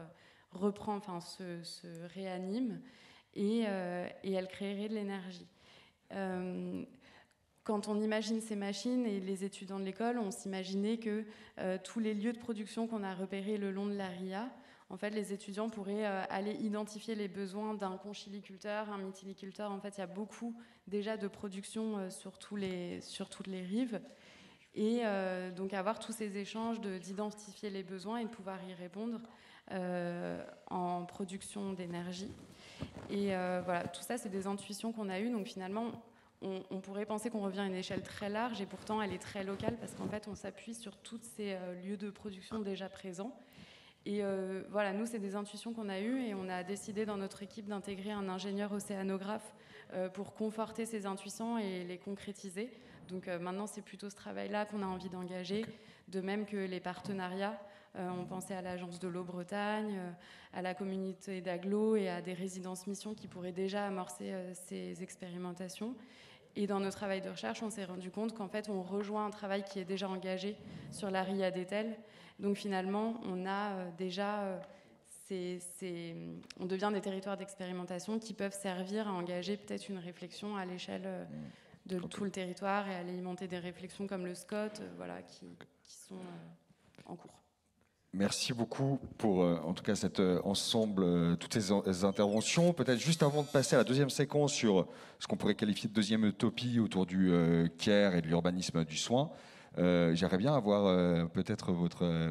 reprend, se réanime et elles créeraient de l'énergie. Quand on imagine ces machines, et les étudiants de l'école, on s'imaginait que tous les lieux de production qu'on a repérés le long de la RIA, en fait, les étudiants pourraient aller identifier les besoins d'un conchiliculteur, un mytiliculteur. En fait, il y a beaucoup déjà de production sur toutes les rives. Et donc avoir tous ces échanges d'identifier les besoins et de pouvoir y répondre en production d'énergie. Et voilà, tout ça, c'est des intuitions qu'on a eues. Donc finalement, on pourrait penser qu'on revient à une échelle très large et pourtant elle est très locale parce qu'en fait, on s'appuie sur tous ces lieux de production déjà présents. Et voilà, nous, c'est des intuitions qu'on a eues et on a décidé dans notre équipe d'intégrer un ingénieur océanographe pour conforter ces intuitions et les concrétiser. Donc maintenant, c'est plutôt ce travail-là qu'on a envie d'engager, de même que les partenariats. On pensait à l'Agence de l'eau Bretagne, à la communauté d'agglo et à des résidences missions qui pourraient déjà amorcer ces expérimentations. Et dans nos travaux de recherche, on s'est rendu compte qu'en fait, on rejoint un travail qui est déjà engagé sur la RIA d'Etel. Donc finalement, on a déjà... on devient des territoires d'expérimentation qui peuvent servir à engager peut-être une réflexion à l'échelle de tout le territoire et à alimenter des réflexions comme le SCOT, voilà, qui sont en cours. Merci beaucoup pour, en tout cas, cet ensemble, toutes ces interventions. Peut-être juste avant de passer à la deuxième séquence sur ce qu'on pourrait qualifier de deuxième utopie autour du care et de l'urbanisme du soin, j'aimerais bien avoir peut-être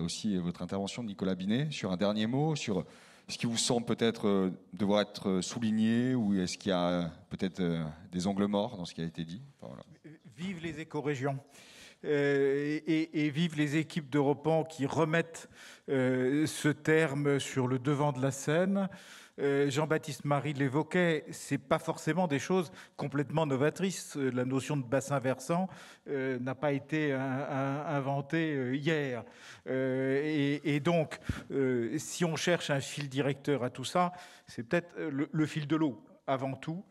aussi votre intervention, Nicolas Binet, sur un dernier mot, sur ce qui vous semble peut-être devoir être souligné, ou est-ce qu'il y a peut-être des angles morts dans ce qui a été dit. Enfin, voilà. Vive les écorégions. Et vive les équipes d'Europan qui remettent ce terme sur le devant de la scène. Jean-Baptiste Marie l'évoquait, c'est pas forcément des choses complètement novatrices. La notion de bassin versant n'a pas été inventée hier. Et donc, si on cherche un fil directeur à tout ça, c'est peut-être le fil de l'eau avant tout.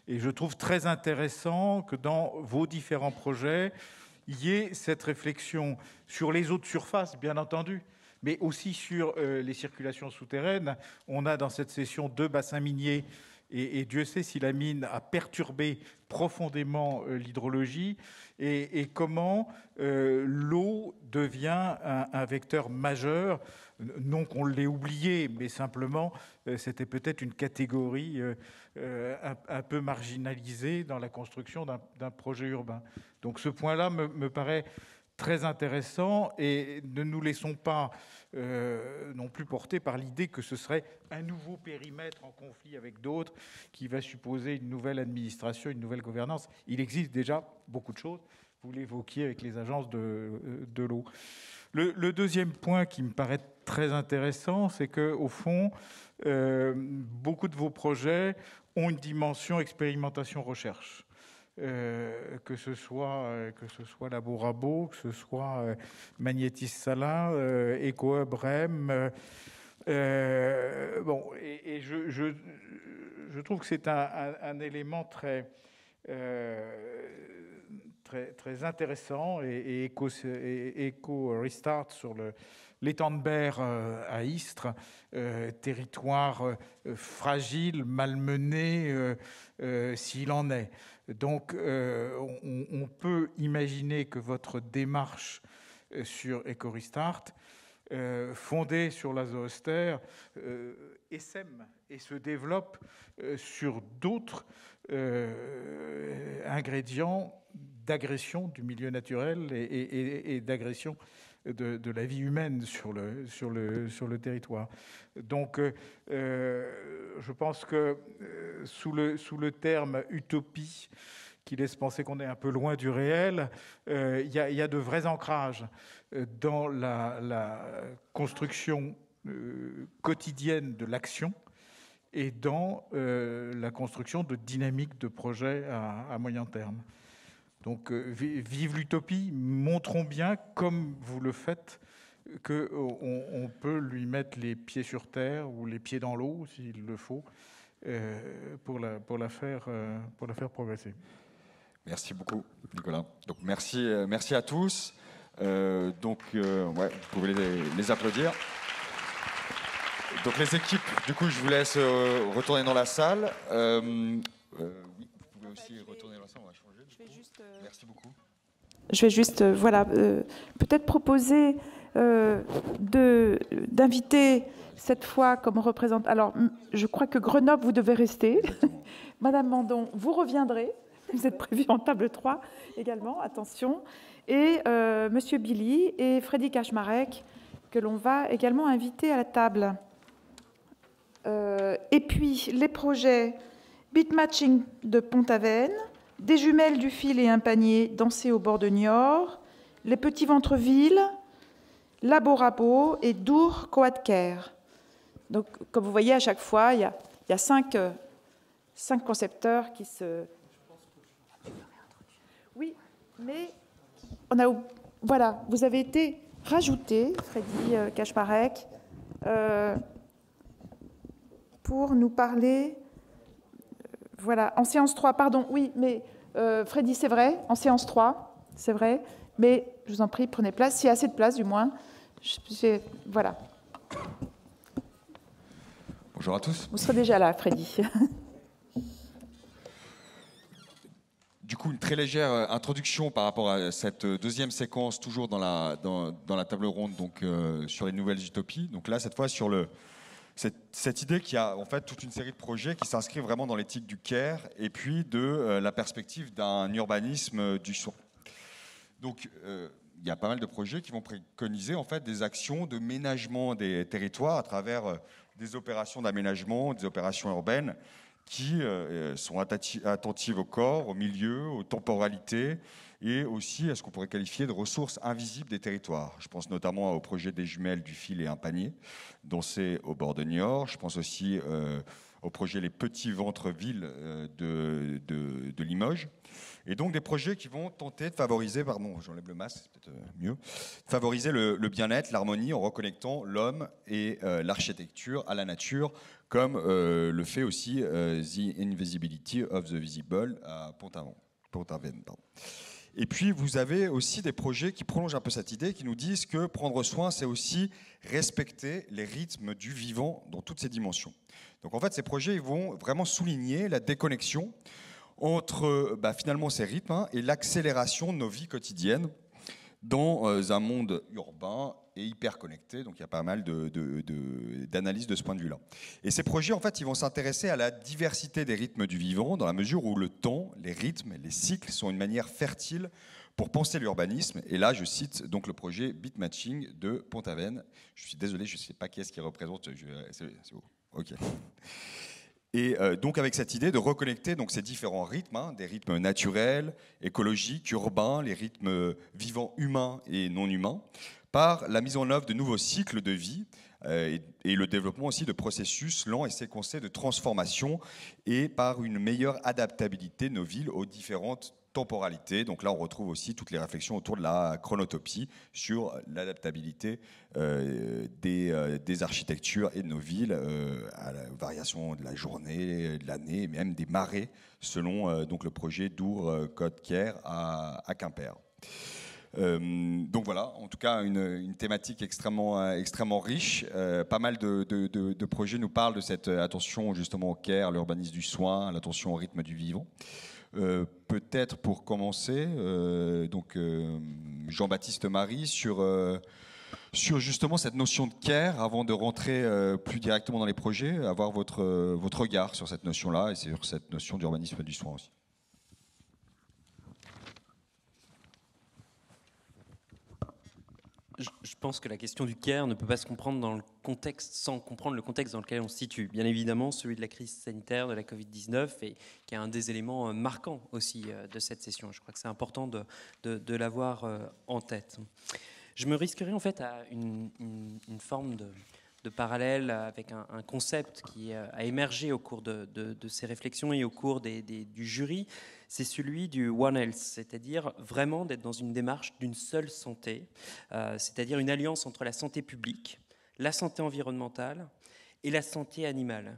Et je trouve très intéressant que dans vos différents projets, il y ait cette réflexion sur les eaux de surface, bien entendu, mais aussi sur les circulations souterraines. On a dans cette session 2 bassins miniers, et Dieu sait si la mine a perturbé profondément l'hydrologie, et comment l'eau devient un vecteur majeur. Non qu'on l'ait oublié, mais simplement, c'était peut-être une catégorie un peu marginalisée dans la construction d'un projet urbain. Donc ce point-là me paraît très intéressant, et ne nous laissons pas non plus porter par l'idée que ce serait un nouveau périmètre en conflit avec d'autres qui va supposer une nouvelle administration, une nouvelle gouvernance. Il existe déjà beaucoup de choses. Vous l'évoquiez avec les agences de l'eau. Le deuxième point qui me paraît très intéressant, c'est qu'au fond, beaucoup de vos projets ont une dimension expérimentation-recherche. Que ce soit Laborabo, que ce soit Magnétis Salin, EcoHub, REM, Bon, et je trouve que c'est un élément très intéressant et éco-restart sur l'étang de Berre à Istres, territoire fragile, malmené, s'il en est. Donc, on peut imaginer que votre démarche sur Eco-Restart, fondée sur la zoostère, essaime et se développe sur d'autres ingrédients d'agression du milieu naturel et d'agression de la vie humaine sur le territoire. Donc, je pense que sous le terme utopie, qui laisse penser qu'on est un peu loin du réel, il y a de vrais ancrages dans la construction quotidienne de l'action et dans la construction de dynamiques de projets à moyen terme. Donc, vive l'utopie, montrons bien, comme vous le faites, qu'on peut lui mettre les pieds sur terre ou les pieds dans l'eau, s'il le faut, pour la faire progresser. Merci beaucoup, Nicolas. Donc, merci à tous. Ouais, vous pouvez les applaudir. Donc, les équipes, du coup, je vous laisse retourner dans la salle. Oui, vous pouvez aussi retourner dans la salle, on va changer. Merci beaucoup. Je vais juste, peut-être proposer d'inviter cette fois comme représentante. Alors, je crois que Grenoble, vous devez rester. Madame Mandon, vous reviendrez. Vous êtes prévu en table 3 également, attention. Et Monsieur Billy et Freddy Kaczmarek, que l'on va également inviter à la table. Et puis, les projets Bitmatching de Pont-Aven, des jumelles du fil et un panier dansé au bord de Niort, les petits ventres-villes, Labo-Rabo et Dour Coadker. Donc, comme vous voyez, à chaque fois, il y a 5 concepteurs qui se... Oui, mais voilà, vous avez été rajouté, Freddy Kaczmarek, pour nous parler... Voilà, en séance 3, pardon, oui, mais Freddy, c'est vrai, en séance 3, c'est vrai, mais je vous en prie, prenez place, s'il y a assez de place du moins. Voilà. Bonjour à tous. Vous serez déjà là, Freddy. Du coup, une très légère introduction par rapport à cette deuxième séquence, toujours dans la table ronde, donc sur les nouvelles utopies. Donc là, cette fois, sur cette idée qu'il y a en fait toute une série de projets qui s'inscrivent vraiment dans l'éthique du care et puis de la perspective d'un urbanisme du soin. Donc, il y a pas mal de projets qui vont préconiser en fait des actions de ménagement des territoires à travers des opérations d'aménagement, des opérations urbaines qui sont attentives au corps, au milieu, aux temporalités et aussi à ce qu'on pourrait qualifier de ressources invisibles des territoires. Je pense notamment au projet des jumelles du fil et un panier, dont c'est au bord de Niort. Je pense aussi au projet Les Petits Ventres-Villes de Limoges. Et donc des projets qui vont tenter de favoriser, pardon, j'enlève le masque, c'est peut-être mieux, favoriser le bien-être, l'harmonie en reconnectant l'homme et l'architecture à la nature, comme le fait aussi The Invisibility of the Visible à Pont-Aven. Et puis, vous avez aussi des projets qui prolongent un peu cette idée, qui nous disent que prendre soin, c'est aussi respecter les rythmes du vivant dans toutes ses dimensions. Donc, en fait, ces projets ils vont vraiment souligner la déconnexion entre finalement ces rythmes et l'accélération de nos vies quotidiennes dans un monde urbain et hyper connecté. Donc, il y a pas mal d'analyses de ce point de vue-là. Et ces projets, en fait, ils vont s'intéresser à la diversité des rythmes du vivant, dans la mesure où le temps, les rythmes, les cycles sont une manière fertile pour penser l'urbanisme. Et là, je cite donc le projet Bitmatching de Pont-Aven. Je suis désolé, je ne sais pas qui est-ce qui représente. C'est vous. OK. Et donc avec cette idée de reconnecter donc, ces différents rythmes, des rythmes naturels, écologiques, urbains, les rythmes vivants humains et non humains, par la mise en œuvre de nouveaux cycles de vie et le développement aussi de processus lents et séquencés de transformation et par une meilleure adaptabilité de nos villes aux différentes temporalité. Donc là, on retrouve aussi toutes les réflexions autour de la chronotopie sur l'adaptabilité des architectures et de nos villes à la variation de la journée, de l'année, et même des marées, selon donc le projet Dour-Côte-Quière à Quimper. Donc voilà, en tout cas une thématique extrêmement riche. Pas mal de projets nous parlent de cette attention justement au care, l'urbanisme du soin, l'attention au rythme du vivant. Peut-être pour commencer, donc Jean-Baptiste Marie sur justement cette notion de care, avant de rentrer plus directement dans les projets, avoir votre regard sur cette notion-là et sur cette notion d'urbanisme du soin aussi. Je pense que la question du care ne peut pas se comprendre dans le contexte sans comprendre le contexte dans lequel on se situe. Bien évidemment, celui de la crise sanitaire, de la Covid-19, et qui est un des éléments marquants aussi de cette session. Je crois que c'est important de l'avoir en tête. Je me risquerais en fait à une forme de parallèle avec un concept qui a émergé au cours de ces réflexions et au cours du jury. C'est celui du One Health, c'est-à-dire vraiment d'être dans une démarche d'une seule santé, c'est-à-dire une alliance entre la santé publique, la santé environnementale et la santé animale.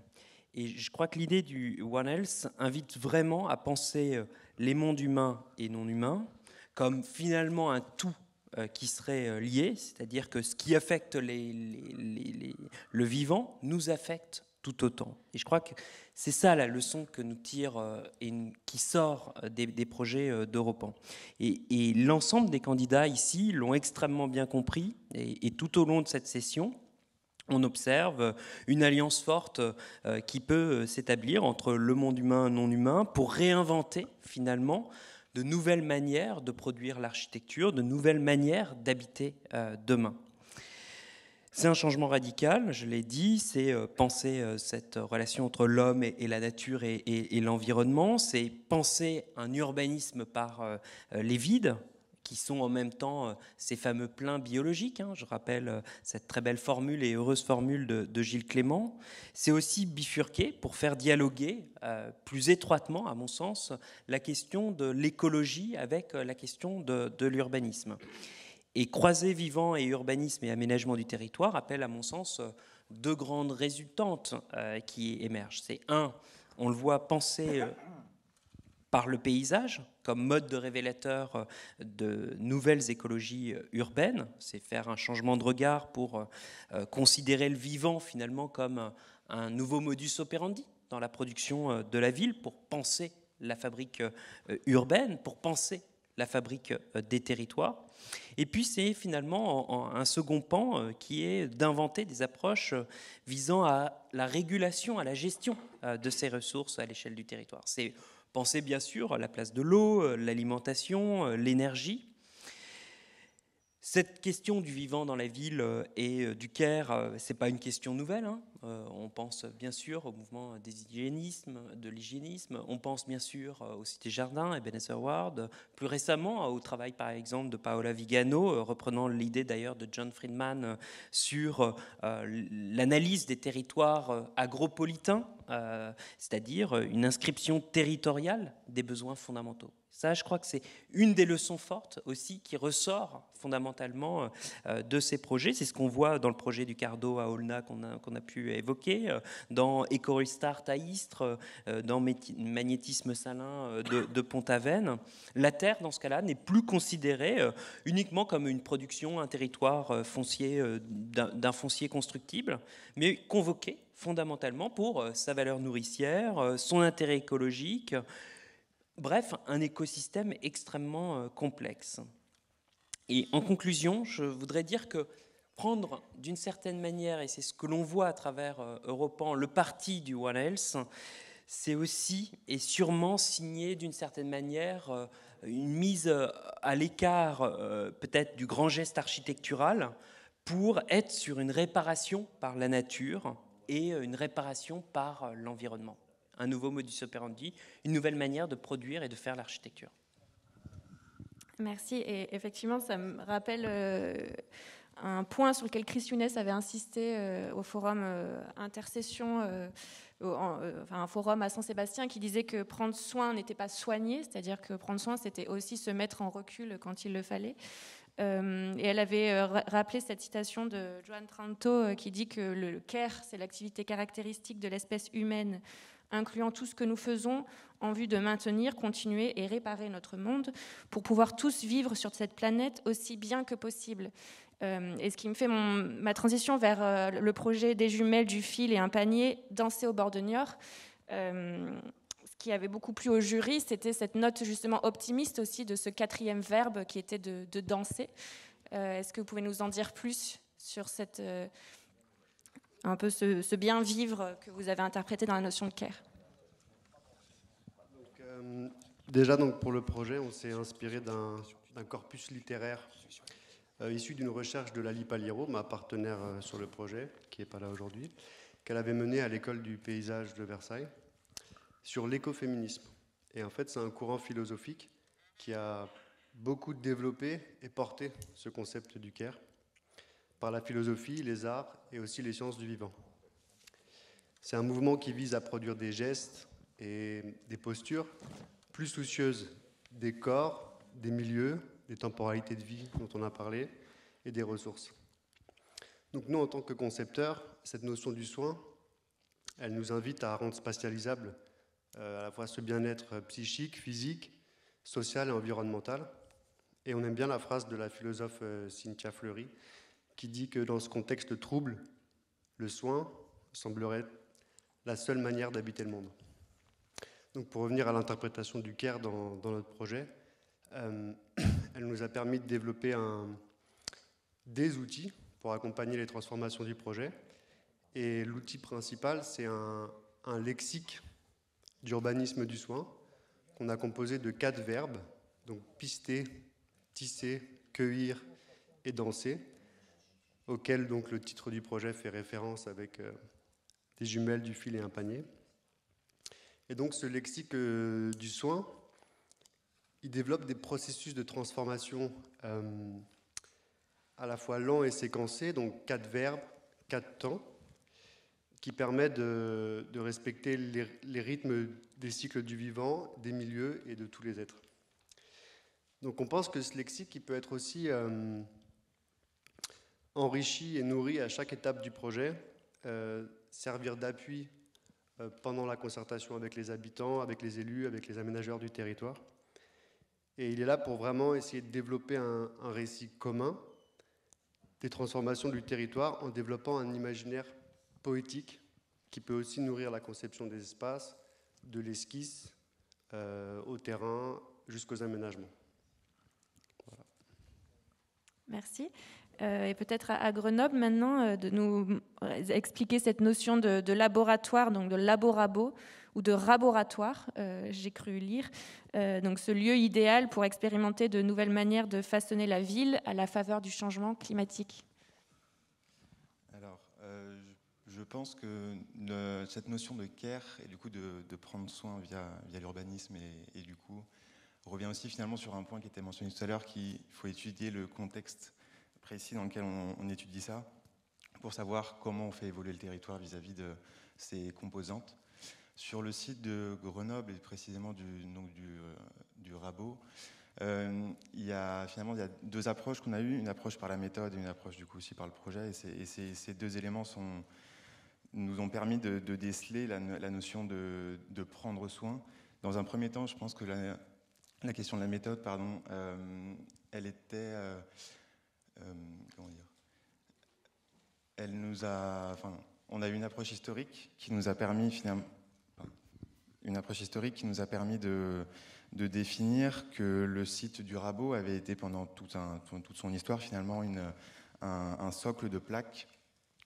Et je crois que l'idée du One Health invite vraiment à penser les mondes humains et non humains comme finalement un tout qui serait lié, c'est-à-dire que ce qui affecte le vivant nous affecte tout autant. Et je crois que c'est ça la leçon que nous tire et qui sort des projets d'Europan. Et l'ensemble des candidats ici l'ont extrêmement bien compris. Et tout au long de cette session, on observe une alliance forte qui peut s'établir entre le monde humain et non humain pour réinventer finalement de nouvelles manières de produire l'architecture, de nouvelles manières d'habiter demain. C'est un changement radical, je l'ai dit, c'est penser cette relation entre l'homme et la nature et l'environnement, c'est penser un urbanisme par les vides, qui sont en même temps ces fameux pleins biologiques. Je rappelle cette très belle formule et heureuse formule de Gilles Clément. C'est aussi bifurquer pour faire dialoguer plus étroitement, à mon sens, la question de l'écologie avec la question de l'urbanisme. Et croiser vivant et urbanisme et aménagement du territoire appelle, à mon sens, deux grandes résultantes qui émergent. C'est on le voit penser par le paysage comme mode de révélateur de nouvelles écologies urbaines. C'est faire un changement de regard pour considérer le vivant finalement comme un nouveau modus operandi dans la production de la ville, pour penser la fabrique urbaine, pour penser la fabrique des territoires. Et puis c'est finalement un second pan qui est d'inventer des approches visant à la régulation, à la gestion de ces ressources à l'échelle du territoire. C'est penser bien sûr à la place de l'eau, l'alimentation, l'énergie. Cette question du vivant dans la ville et du care, ce n'est pas une question nouvelle. On pense bien sûr au mouvement de l'hygiénisme. On pense bien sûr aux cités-jardins et Ebenezer Ward. Plus récemment, au travail par exemple de Paola Vigano, reprenant l'idée d'ailleurs de John Friedman sur l'analyse des territoires agropolitains, c'est-à-dire une inscription territoriale des besoins fondamentaux. Ça, je crois que c'est une des leçons fortes aussi qui ressort fondamentalement de ces projets. C'est ce qu'on voit dans le projet du Cardo à Aulnat qu'on a pu évoquer, dans Eco-Restart à Istres, dans Magnétisme Salin de Pont-Aven. La terre, dans ce cas-là, n'est plus considérée uniquement comme une production, un territoire foncier, d'un foncier constructible, mais convoquée fondamentalement pour sa valeur nourricière, son intérêt écologique. Bref, un écosystème extrêmement complexe. Et en conclusion, je voudrais dire que prendre d'une certaine manière, et c'est ce que l'on voit à travers Europan, le parti du One Health, c'est aussi et sûrement signer d'une certaine manière une mise à l'écart peut-être du grand geste architectural pour être sur une réparation par la nature et une réparation par l'environnement. Un nouveau modus operandi, une nouvelle manière de produire et de faire l'architecture. Merci. Et effectivement, ça me rappelle un point sur lequel Chris Younes avait insisté au forum Intercession, un forum à Saint-Sébastien, qui disait que prendre soin n'était pas soigner, c'est-à-dire que prendre soin, c'était aussi se mettre en recul quand il le fallait. Et elle avait rappelé cette citation de Joan Tranto qui dit que le care, c'est l'activité caractéristique de l'espèce humaine, incluant tout ce que nous faisons en vue de maintenir, continuer et réparer notre monde pour pouvoir tous vivre sur cette planète aussi bien que possible. Et ce qui me fait ma transition vers le projet des jumelles, du fil et un panier, danser au bord de Niort. Ce qui avait beaucoup plu au jury, c'était cette note justement optimiste aussi de ce 4e verbe qui était de danser. Est-ce que vous pouvez nous en dire plus sur cette, un peu ce bien vivre que vous avez interprété dans la notion de care? Déjà, pour le projet, on s'est inspiré d'un corpus littéraire issu d'une recherche de Lali Paliero, ma partenaire sur le projet, qui n'est pas là aujourd'hui, qu'elle avait menée à l'école du paysage de Versailles, sur l'écoféminisme. Et en fait, c'est un courant philosophique qui a beaucoup développé et porté ce concept du care par la philosophie, les arts et aussi les sciences du vivant. C'est un mouvement qui vise à produire des gestes et des postures plus soucieuses des corps, des milieux, des temporalités de vie dont on a parlé et des ressources. Donc nous, en tant que concepteurs, cette notion du soin, elle nous invite à rendre spatialisable à la fois ce bien-être psychique, physique, social et environnemental. Et on aime bien la phrase de la philosophe Cynthia Fleury qui dit que dans ce contexte trouble, le soin semblerait la seule manière d'habiter le monde. Donc pour revenir à l'interprétation du care dans notre projet, elle nous a permis de développer des outils pour accompagner les transformations du projet. Et l'outil principal, c'est un lexique d'urbanisme du soin qu'on a composé de 4 verbes, donc pister, tisser, cueillir et danser, auquel donc le titre du projet fait référence avec des jumelles, du fil et un panier. Et donc ce lexique du soin, il développe des processus de transformation à la fois lents et séquencés, donc 4 verbes, 4 temps, qui permettent de respecter les rythmes des cycles du vivant, des milieux et de tous les êtres. Donc on pense que ce lexique il peut être aussi enrichi et nourri à chaque étape du projet, servir d'appui pendant la concertation avec les habitants, avec les élus, avec les aménageurs du territoire. Et il est là pour vraiment essayer de développer un récit commun des transformations du territoire en développant un imaginaire poétique qui peut aussi nourrir la conception des espaces, de l'esquisse au terrain jusqu'aux aménagements. Voilà. Merci. Et peut-être à Grenoble maintenant de nous expliquer cette notion de laboratoire, donc de laborabo ou de raboratoire, j'ai cru lire, donc ce lieu idéal pour expérimenter de nouvelles manières de façonner la ville à la faveur du changement climatique. Alors, je pense que cette notion de care et du coup de prendre soin via l'urbanisme et du coup revient aussi finalement sur un point qui était mentionné tout à l'heure, qu'il faut étudier le contexte précis dans lequel on étudie ça pour savoir comment on fait évoluer le territoire vis-à-vis de ses composantes. Sur le site de Grenoble et précisément du Rabot, il y a 2 approches qu'on a eues, une approche par la méthode et une approche du coup aussi par le projet. Et ces 2 éléments nous ont permis de déceler la notion de prendre soin. Dans un premier temps, je pense que la question de la méthode, elle était... comment dire ? On a eu une approche historique qui nous a permis finalement... Une approche historique qui nous a permis de définir que le site du Rabot avait été pendant toute son histoire finalement un socle de plaques,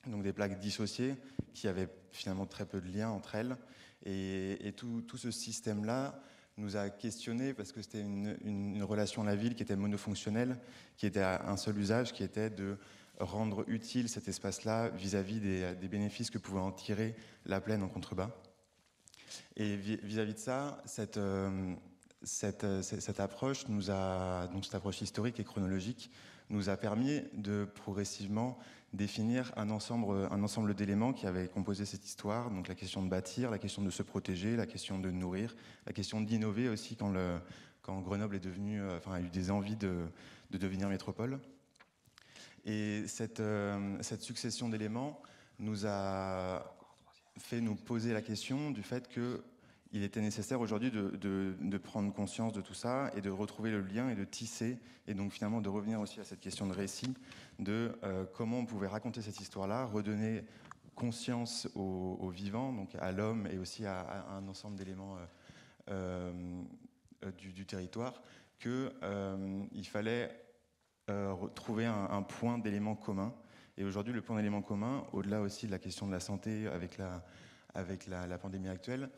donc des plaques dissociées qui avaient finalement très peu de liens entre elles. Et tout ce système-là nous a questionné parce que c'était une relation à la ville qui était monofonctionnelle, qui était à un seul usage, qui était de rendre utile cet espace-là vis-à-vis des bénéfices que pouvait en tirer la plaine en contrebas. Et vis-à-vis de ça, cette approche cette approche historique et chronologique nous a permis de progressivement définir un ensemble d'éléments qui avaient composé cette histoire, donc la question de bâtir, la question de se protéger, la question de nourrir, la question d'innover aussi quand Grenoble est devenu, a eu des envies de devenir métropole. Et cette succession d'éléments nous a fait nous poser la question du fait qu'il était nécessaire aujourd'hui de prendre conscience de tout ça et de retrouver le lien et de tisser, et donc finalement de revenir aussi à cette question de récit, de comment on pouvait raconter cette histoire-là, redonner conscience aux vivants, donc à l'homme et aussi à un ensemble d'éléments du territoire, qu'il fallait trouver un point d'élément commun. Et aujourd'hui, le point d'élément commun, au-delà aussi de la question de la santé avec la pandémie actuelle,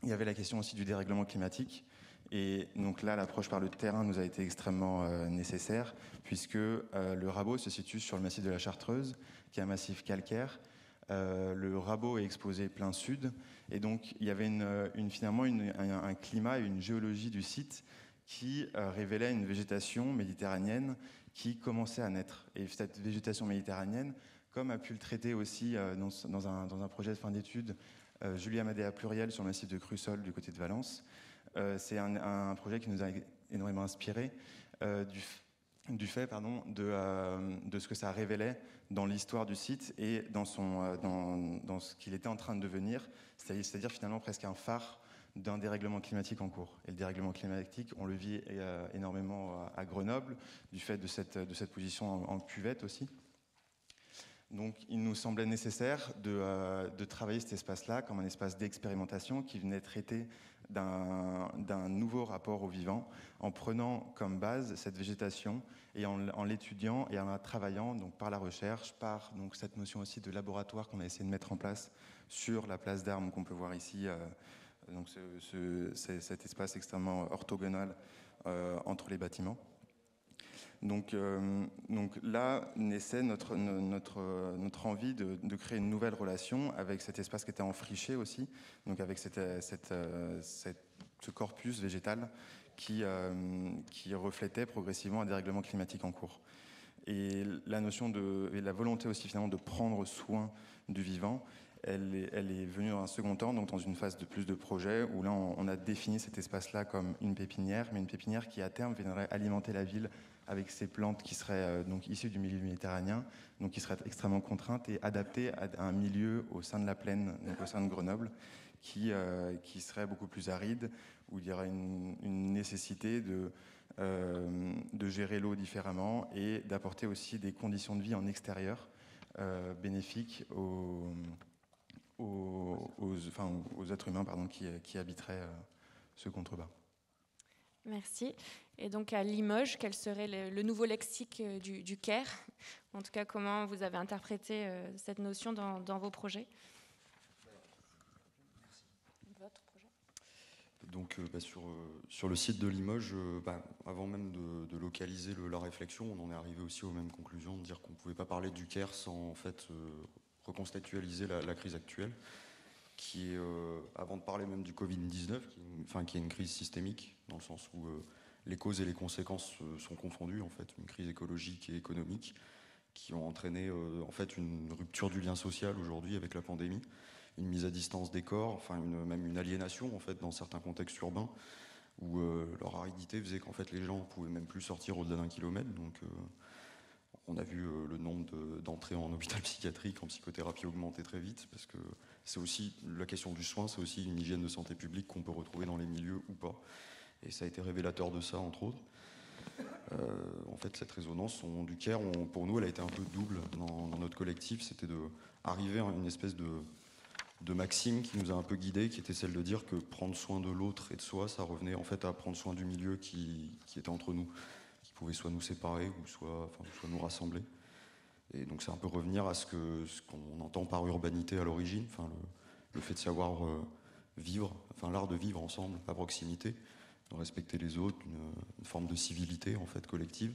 il y avait la question aussi du dérèglement climatique. Et donc là, l'approche par le terrain nous a été extrêmement nécessaire, puisque le Rabot se situe sur le massif de la Chartreuse, qui est un massif calcaire. Le Rabot est exposé plein sud, et donc il y avait finalement un climat et une géologie du site qui révélait une végétation méditerranéenne qui commençait à naître. Et cette végétation méditerranéenne, comme a pu le traiter aussi dans un projet de fin d'études, Julie Amadea Pluriel sur le massif de Crussol du côté de Valence, c'est un projet qui nous a énormément inspiré du fait de ce que ça révélait dans l'histoire du site et dans ce qu'il était en train de devenir, c'est-à-dire finalement presque un phare d'un dérèglement climatique en cours. Et le dérèglement climatique, on le vit énormément à Grenoble, du fait de cette position en cuvette aussi. Donc il nous semblait nécessaire de travailler cet espace-là comme un espace d'expérimentation qui venait traiter d'un nouveau rapport au vivant, en prenant comme base cette végétation et en l'étudiant et en la travaillant donc, par la recherche, par donc, cette notion aussi de laboratoire qu'on a essayé de mettre en place sur la place d'Armes qu'on peut voir ici, donc cet espace extrêmement orthogonal entre les bâtiments. Donc là naissait notre envie de créer une nouvelle relation avec cet espace qui était enfriché aussi, donc avec ce corpus végétal qui reflétait progressivement un dérèglement climatique en cours. Et la notion et la volonté aussi finalement de prendre soin du vivant, elle est venue dans un second temps, donc dans une phase de plus de projet, où là on a défini cet espace-là comme une pépinière, mais une pépinière qui à terme viendrait alimenter la ville avec ces plantes qui seraient donc issues du milieu méditerranéen, donc qui seraient extrêmement contraintes et adaptées à un milieu au sein de la plaine, donc au sein de Grenoble, qui serait beaucoup plus aride, où il y aurait une nécessité de gérer l'eau différemment et d'apporter aussi des conditions de vie en extérieur bénéfiques aux êtres humains qui habiteraient ce contrebas. Merci. Et donc à Limoges, quel serait le nouveau lexique du Caire? En tout cas, comment vous avez interprété cette notion dans vos projets? Votre projet? Donc sur le site de Limoges, avant même de localiser la réflexion, on en est arrivé aussi aux mêmes conclusions, de dire qu'on ne pouvait pas parler du Caire sans en fait recontextualiser la crise actuelle, qui est, avant de parler même du Covid-19, qui est une crise systémique, dans le sens où les causes et les conséquences sont confondues, en fait, une crise écologique et économique, qui ont entraîné en fait une rupture du lien social aujourd'hui avec la pandémie, une mise à distance des corps, même une aliénation en fait dans certains contextes urbains, où leur aridité faisait qu'en fait les gens ne pouvaient même plus sortir au-delà d'1 kilomètre. Donc on a vu le nombre d'entrées en hôpital psychiatrique, en psychothérapie augmenter très vite, parce que c'est aussi la question du soin, c'est aussi une hygiène de santé publique qu'on peut retrouver dans les milieux ou pas. Et ça a été révélateur de ça, entre autres. En fait, cette résonance du Caire, pour nous, elle a été un peu double dans notre collectif. C'était d'arriver à une espèce de maxime qui nous a un peu guidés, qui était celle de dire que prendre soin de l'autre et de soi, ça revenait en fait à prendre soin du milieu qui était entre nous, qui pouvait soit nous séparer ou soit nous rassembler. Et donc c'est un peu revenir à ce qu'on entend par urbanité à l'origine, le fait de savoir vivre, l'art de vivre ensemble, à proximité, de respecter les autres, une forme de civilité en fait collective.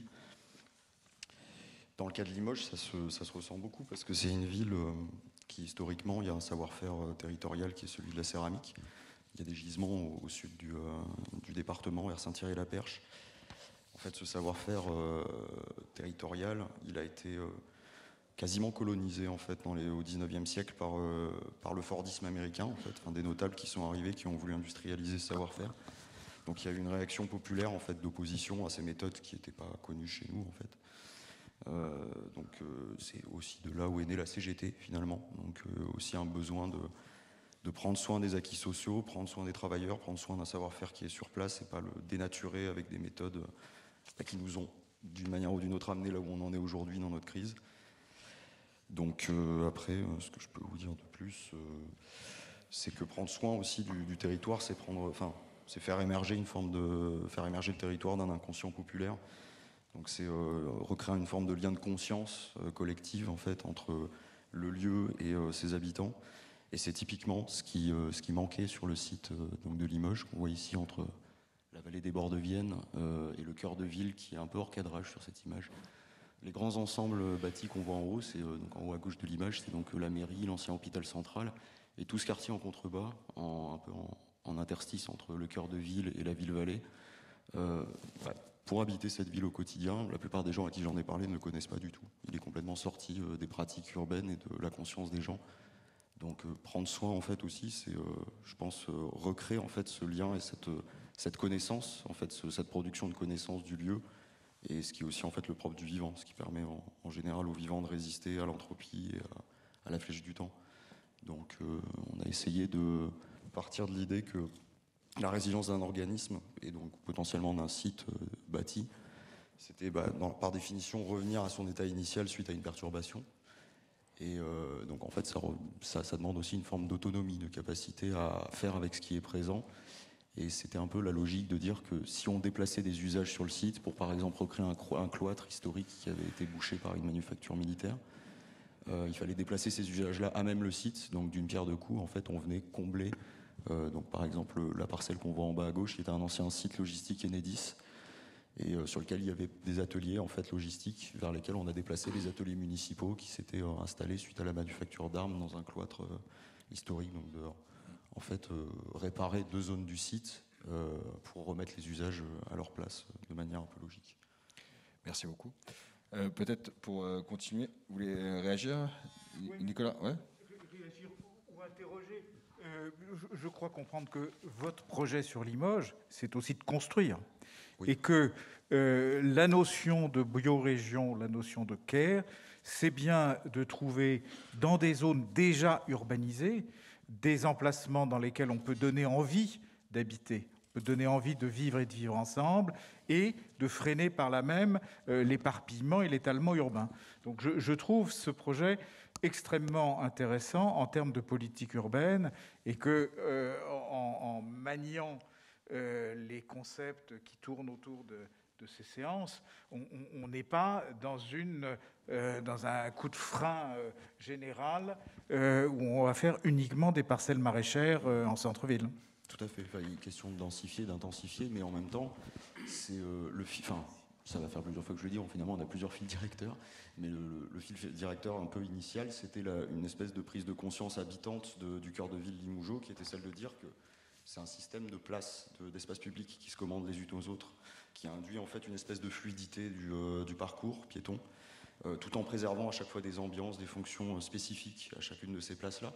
Dans le cas de Limoges, ça se ressent beaucoup parce que c'est une ville qui historiquement, il y a un savoir-faire territorial qui est celui de la céramique. Il y a des gisements au sud du département, vers Saint-Thierry-la-Perche. En fait, ce savoir-faire territorial, il a été quasiment colonisé en fait, au XIXe siècle par le Fordisme américain, en fait, des notables qui sont arrivés, qui ont voulu industrialiser ce savoir-faire. Donc il y a eu une réaction populaire en fait, d'opposition à ces méthodes qui n'étaient pas connues chez nous. En fait. C'est aussi de là où est née la CGT finalement. Donc aussi un besoin de prendre soin des acquis sociaux, prendre soin des travailleurs, prendre soin d'un savoir-faire qui est sur place et pas le dénaturer avec des méthodes qui nous ont d'une manière ou d'une autre amené là où on en est aujourd'hui dans notre crise. Donc après, ce que je peux vous dire de plus, c'est que prendre soin aussi du territoire, c'est faire émerger le territoire d'un inconscient populaire. Donc c'est recréer une forme de lien de conscience collective en fait entre le lieu et ses habitants. Et c'est typiquement ce qui manquait sur le site donc de Limoges, qu'on voit ici entre la vallée des Bords de Vienne et le cœur de ville qui est un peu hors cadrage sur cette image. Les grands ensembles bâtis qu'on voit en haut, c'est donc en haut à gauche de l'image, c'est donc la mairie, l'ancien hôpital central, et tout ce quartier en contrebas, un peu en interstice entre le cœur de ville et la ville-vallée. Pour habiter cette ville au quotidien, la plupart des gens à qui j'en ai parlé ne le connaissent pas du tout. Il est complètement sorti des pratiques urbaines et de la conscience des gens. Donc prendre soin en fait aussi, c'est, je pense, recréer en fait ce lien et cette connaissance, en fait, cette production de connaissance du lieu. Et ce qui est aussi en fait le propre du vivant, ce qui permet en général au vivant de résister à l'entropie et à la flèche du temps. Donc on a essayé de partir de l'idée que la résilience d'un organisme et donc potentiellement d'un site bâti, c'était par définition revenir à son état initial suite à une perturbation. Et donc en fait ça demande aussi une forme d'autonomie, de capacité à faire avec ce qui est présent. Et c'était un peu la logique de dire que si on déplaçait des usages sur le site pour par exemple recréer un cloître historique qui avait été bouché par une manufacture militaire, il fallait déplacer ces usages-là à même le site, donc d'une pierre deux coups, en fait on venait combler, donc par exemple la parcelle qu'on voit en bas à gauche qui était un ancien site logistique Enedis, et sur lequel il y avait des ateliers en fait logistiques vers lesquels on a déplacé les ateliers municipaux qui s'étaient installés suite à la manufacture d'armes dans un cloître historique, donc dehors. En fait, réparer deux zones du site pour remettre les usages à leur place de manière un peu logique. Merci beaucoup. Peut-être pour continuer, vous voulez réagir, oui. Nicolas, ouais. Réagir ou interroger. Je crois comprendre que votre projet sur Limoges, c'est aussi de construire. Oui. Et que la notion de biorégion, la notion de care, c'est bien de trouver dans des zones déjà urbanisées des emplacements dans lesquels on peut donner envie d'habiter, on peut donner envie de vivre et de vivre ensemble, et de freiner par là même l'éparpillement et l'étalement urbain. Donc je trouve ce projet extrêmement intéressant en termes de politique urbaine, et que en maniant les concepts qui tournent autour de ces séances, on n'est pas dans un coup de frein général où on va faire uniquement des parcelles maraîchères en centre-ville. Tout à fait. Enfin, il y a une question de densifier, d'intensifier, mais en même temps, c'est ça va faire plusieurs fois que je le dis, finalement on a plusieurs fils directeurs, mais le fil directeur un peu initial, c'était une espèce de prise de conscience habitante du cœur de ville Limougeot, qui était celle de dire que c'est un système de places, d'espaces publics qui se commandent les unes aux autres, qui induit en fait une espèce de fluidité du parcours piéton, tout en préservant à chaque fois des ambiances, des fonctions spécifiques à chacune de ces places-là.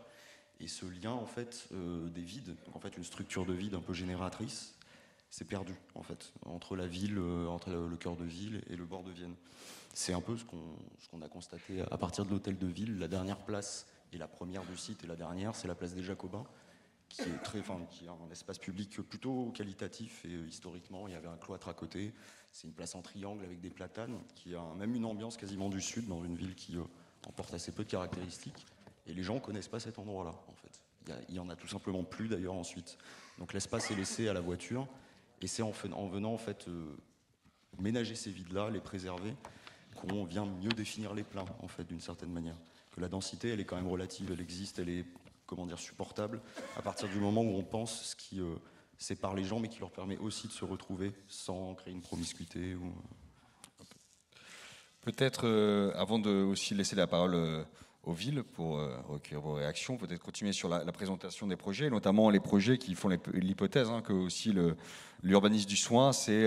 Et ce lien en fait des vides, donc en fait une structure de vide un peu génératrice, s'est perdu en fait entre la ville, entre le cœur de ville et le bord de Vienne. C'est un peu ce qu'on a constaté à partir de l'hôtel de ville. La dernière place et la première du site et la dernière, c'est la place des Jacobins, qui est un espace public plutôt qualitatif, et historiquement il y avait un cloître à côté. C'est une place en triangle avec des platanes qui a même une ambiance quasiment du sud dans une ville qui emporte assez peu de caractéristiques, et les gens ne connaissent pas cet endroit là en fait. Il y en a tout simplement plus d'ailleurs ensuite, donc l'espace est laissé à la voiture, et c'est en venant en fait ménager ces vides là, les préserver, qu'on vient mieux définir les pleins en fait d'une certaine manière, que la densité elle est quand même relative, elle existe, elle est supportable à partir du moment où on pense ce qui sépare les gens, mais qui leur permet aussi de se retrouver sans créer une promiscuité. Ou... Peut-être, avant de aussi laisser la parole aux villes pour recueillir vos réactions, peut-être continuer sur la présentation des projets, notamment les projets qui font l'hypothèse que aussi l'urbanisme du soin, c'est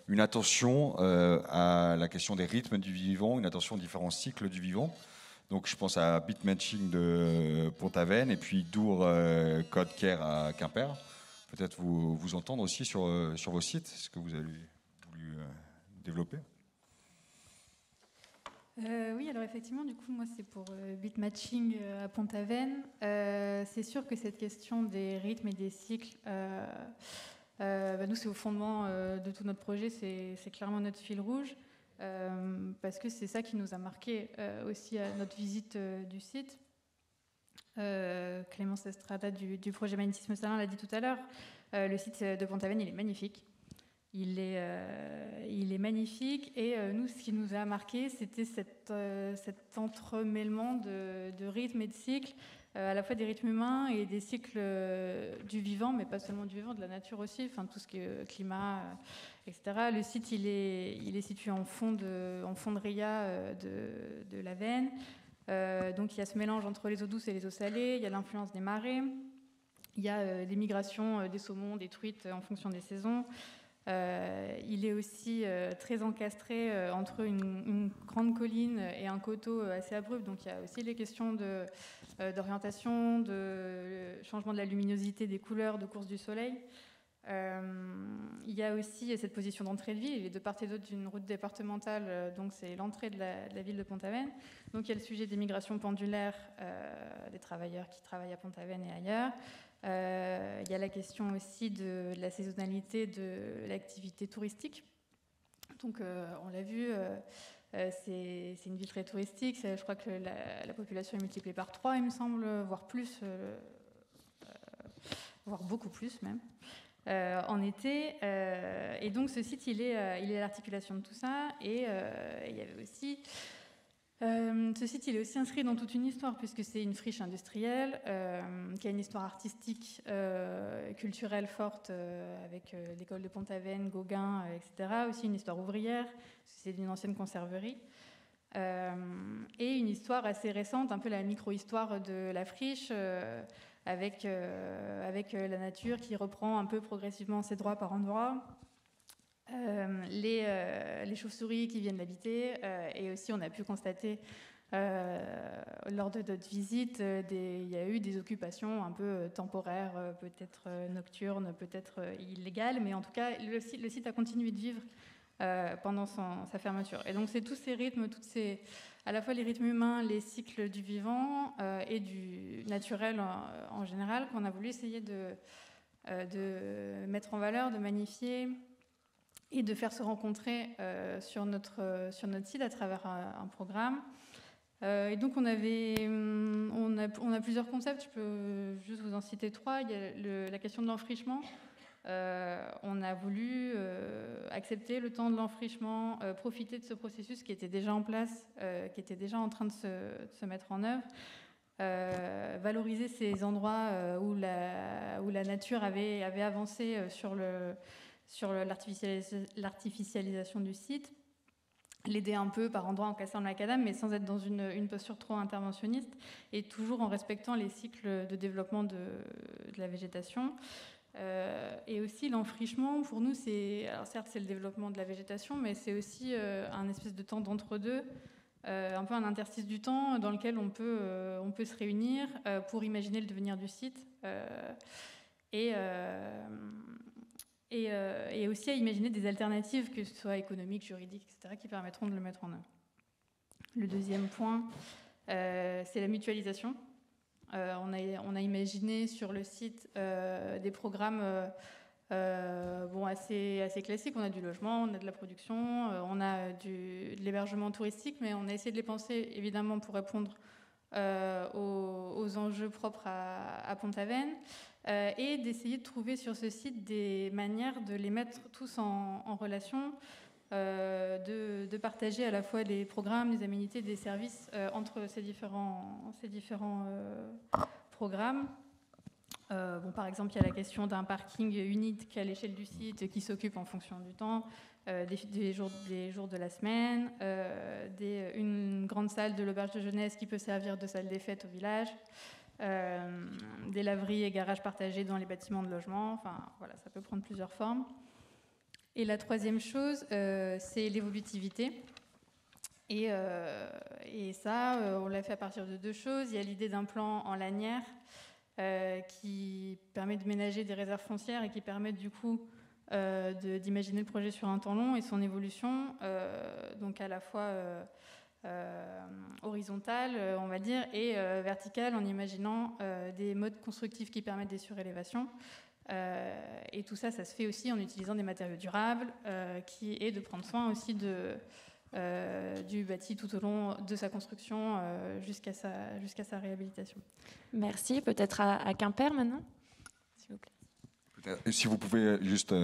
une attention à la question des rythmes du vivant, une attention aux différents cycles du vivant. Donc je pense à Bitmatching de Pont-Aven et puis Dour Code Care à Quimper. Peut-être vous entendre aussi sur vos sites, ce que vous avez voulu développer. Oui, alors effectivement, du coup, moi, c'est pour Bitmatching à Pont-Aven. C'est sûr que cette question des rythmes et des cycles, nous, c'est au fondement de tout notre projet, c'est clairement notre fil rouge, parce que c'est ça qui nous a marqué aussi à notre visite du site. Clémence Estrada du projet Magnétisme Salin l'a dit tout à l'heure, le site de Pont-Aven, il est magnifique. Il est magnifique et nous, ce qui nous a marqué, c'était cet entremêlement de rythmes et de cycles, à la fois des rythmes humains et des cycles du vivant, mais pas seulement du vivant, de la nature aussi, enfin tout ce qui est climat, etc. Le site, il est situé en fond de ria de la Veine. Donc il y a ce mélange entre les eaux douces et les eaux salées, il y a l'influence des marées, il y a des migrations des saumons, des truites en fonction des saisons. Il est aussi très encastré entre une grande colline et un coteau assez abrupt, donc il y a aussi les questions d'orientation, de changement de la luminosité, des couleurs, de course du soleil. Il y a aussi cette position d'entrée de ville, il est de part et d'autre d'une route départementale, donc c'est l'entrée de la ville de Pont-Aven. Donc il y a le sujet des migrations pendulaires, des travailleurs qui travaillent à Pont-Aven et ailleurs. Il y a la question aussi de la saisonnalité de l'activité touristique. Donc on l'a vu, c'est une ville très touristique. Je crois que la population est multipliée par 3, il me semble, voire plus, voire beaucoup plus même, en été. Et donc ce site, il est à l'articulation de tout ça. Et il y avait aussi... ce site, il est aussi inscrit dans toute une histoire, puisque c'est une friche industrielle qui a une histoire artistique, culturelle forte, avec l'école de Pont-Aven, Gauguin, etc. Aussi une histoire ouvrière, c'est d'une ancienne conserverie. Et une histoire assez récente, un peu la micro-histoire de la friche, avec la nature qui reprend un peu progressivement ses droits par endroits. Les chauves-souris qui viennent l'habiter, et aussi on a pu constater lors de notre visite il y a eu des occupations un peu temporaires, peut-être nocturnes, peut-être illégales, mais en tout cas le site a continué de vivre pendant sa fermeture. Et donc c'est tous ces rythmes, à la fois les rythmes humains, les cycles du vivant et du naturel en général, qu'on a voulu essayer de mettre en valeur, de magnifier et de faire se rencontrer sur notre site à travers un programme. Et donc on a plusieurs concepts, je peux juste vous en citer 3. Il y a la question de l'enfrichement. On a voulu accepter le temps de l'enfrichement, profiter de ce processus qui était déjà en place, qui était déjà en train de se mettre en œuvre, valoriser ces endroits où la nature avait avancé sur l'artificialisation du site, l'aider un peu par endroits en cassant le macadam, mais sans être dans une posture trop interventionniste, et toujours en respectant les cycles de développement de la végétation. Et aussi l'enfrichement, pour nous, alors certes c'est le développement de la végétation, mais c'est aussi un espèce de temps d'entre-deux, un peu un interstice du temps dans lequel on peut se réunir pour imaginer le devenir du site, et aussi à imaginer des alternatives, que ce soit économiques, juridiques, etc., qui permettront de le mettre en œuvre. Le deuxième point, c'est la mutualisation. On a imaginé sur le site des programmes assez classiques. On a du logement, on a de la production, on a de l'hébergement touristique, mais on a essayé de les penser évidemment pour répondre aux enjeux propres à Pont-Aven, et d'essayer de trouver sur ce site des manières de les mettre tous en relation, de partager à la fois des programmes, des aménités, des services entre ces différents programmes. Par exemple, il y a la question d'un parking unique à l'échelle du site qui s'occupe en fonction du temps. des jours de la semaine, une grande salle de l'auberge de jeunesse qui peut servir de salle des fêtes au village, des laveries et garages partagés dans les bâtiments de logement. Enfin, voilà, ça peut prendre plusieurs formes. Et la troisième chose, c'est l'évolutivité. Et ça, on l'a fait à partir de deux choses. Il y a l'idée d'un plan en lanière qui permet de ménager des réserves foncières et qui permet du coup d'imaginer le projet sur un temps long et son évolution, donc à la fois horizontale, on va dire, et verticale en imaginant des modes constructifs qui permettent des surélévations. Et tout ça, ça se fait aussi en utilisant des matériaux durables, qui est de prendre soin aussi du bâti tout au long de sa construction jusqu'à sa réhabilitation. Merci. Peut-être à Quimper maintenant, s'il vous plaît. Si vous pouvez juste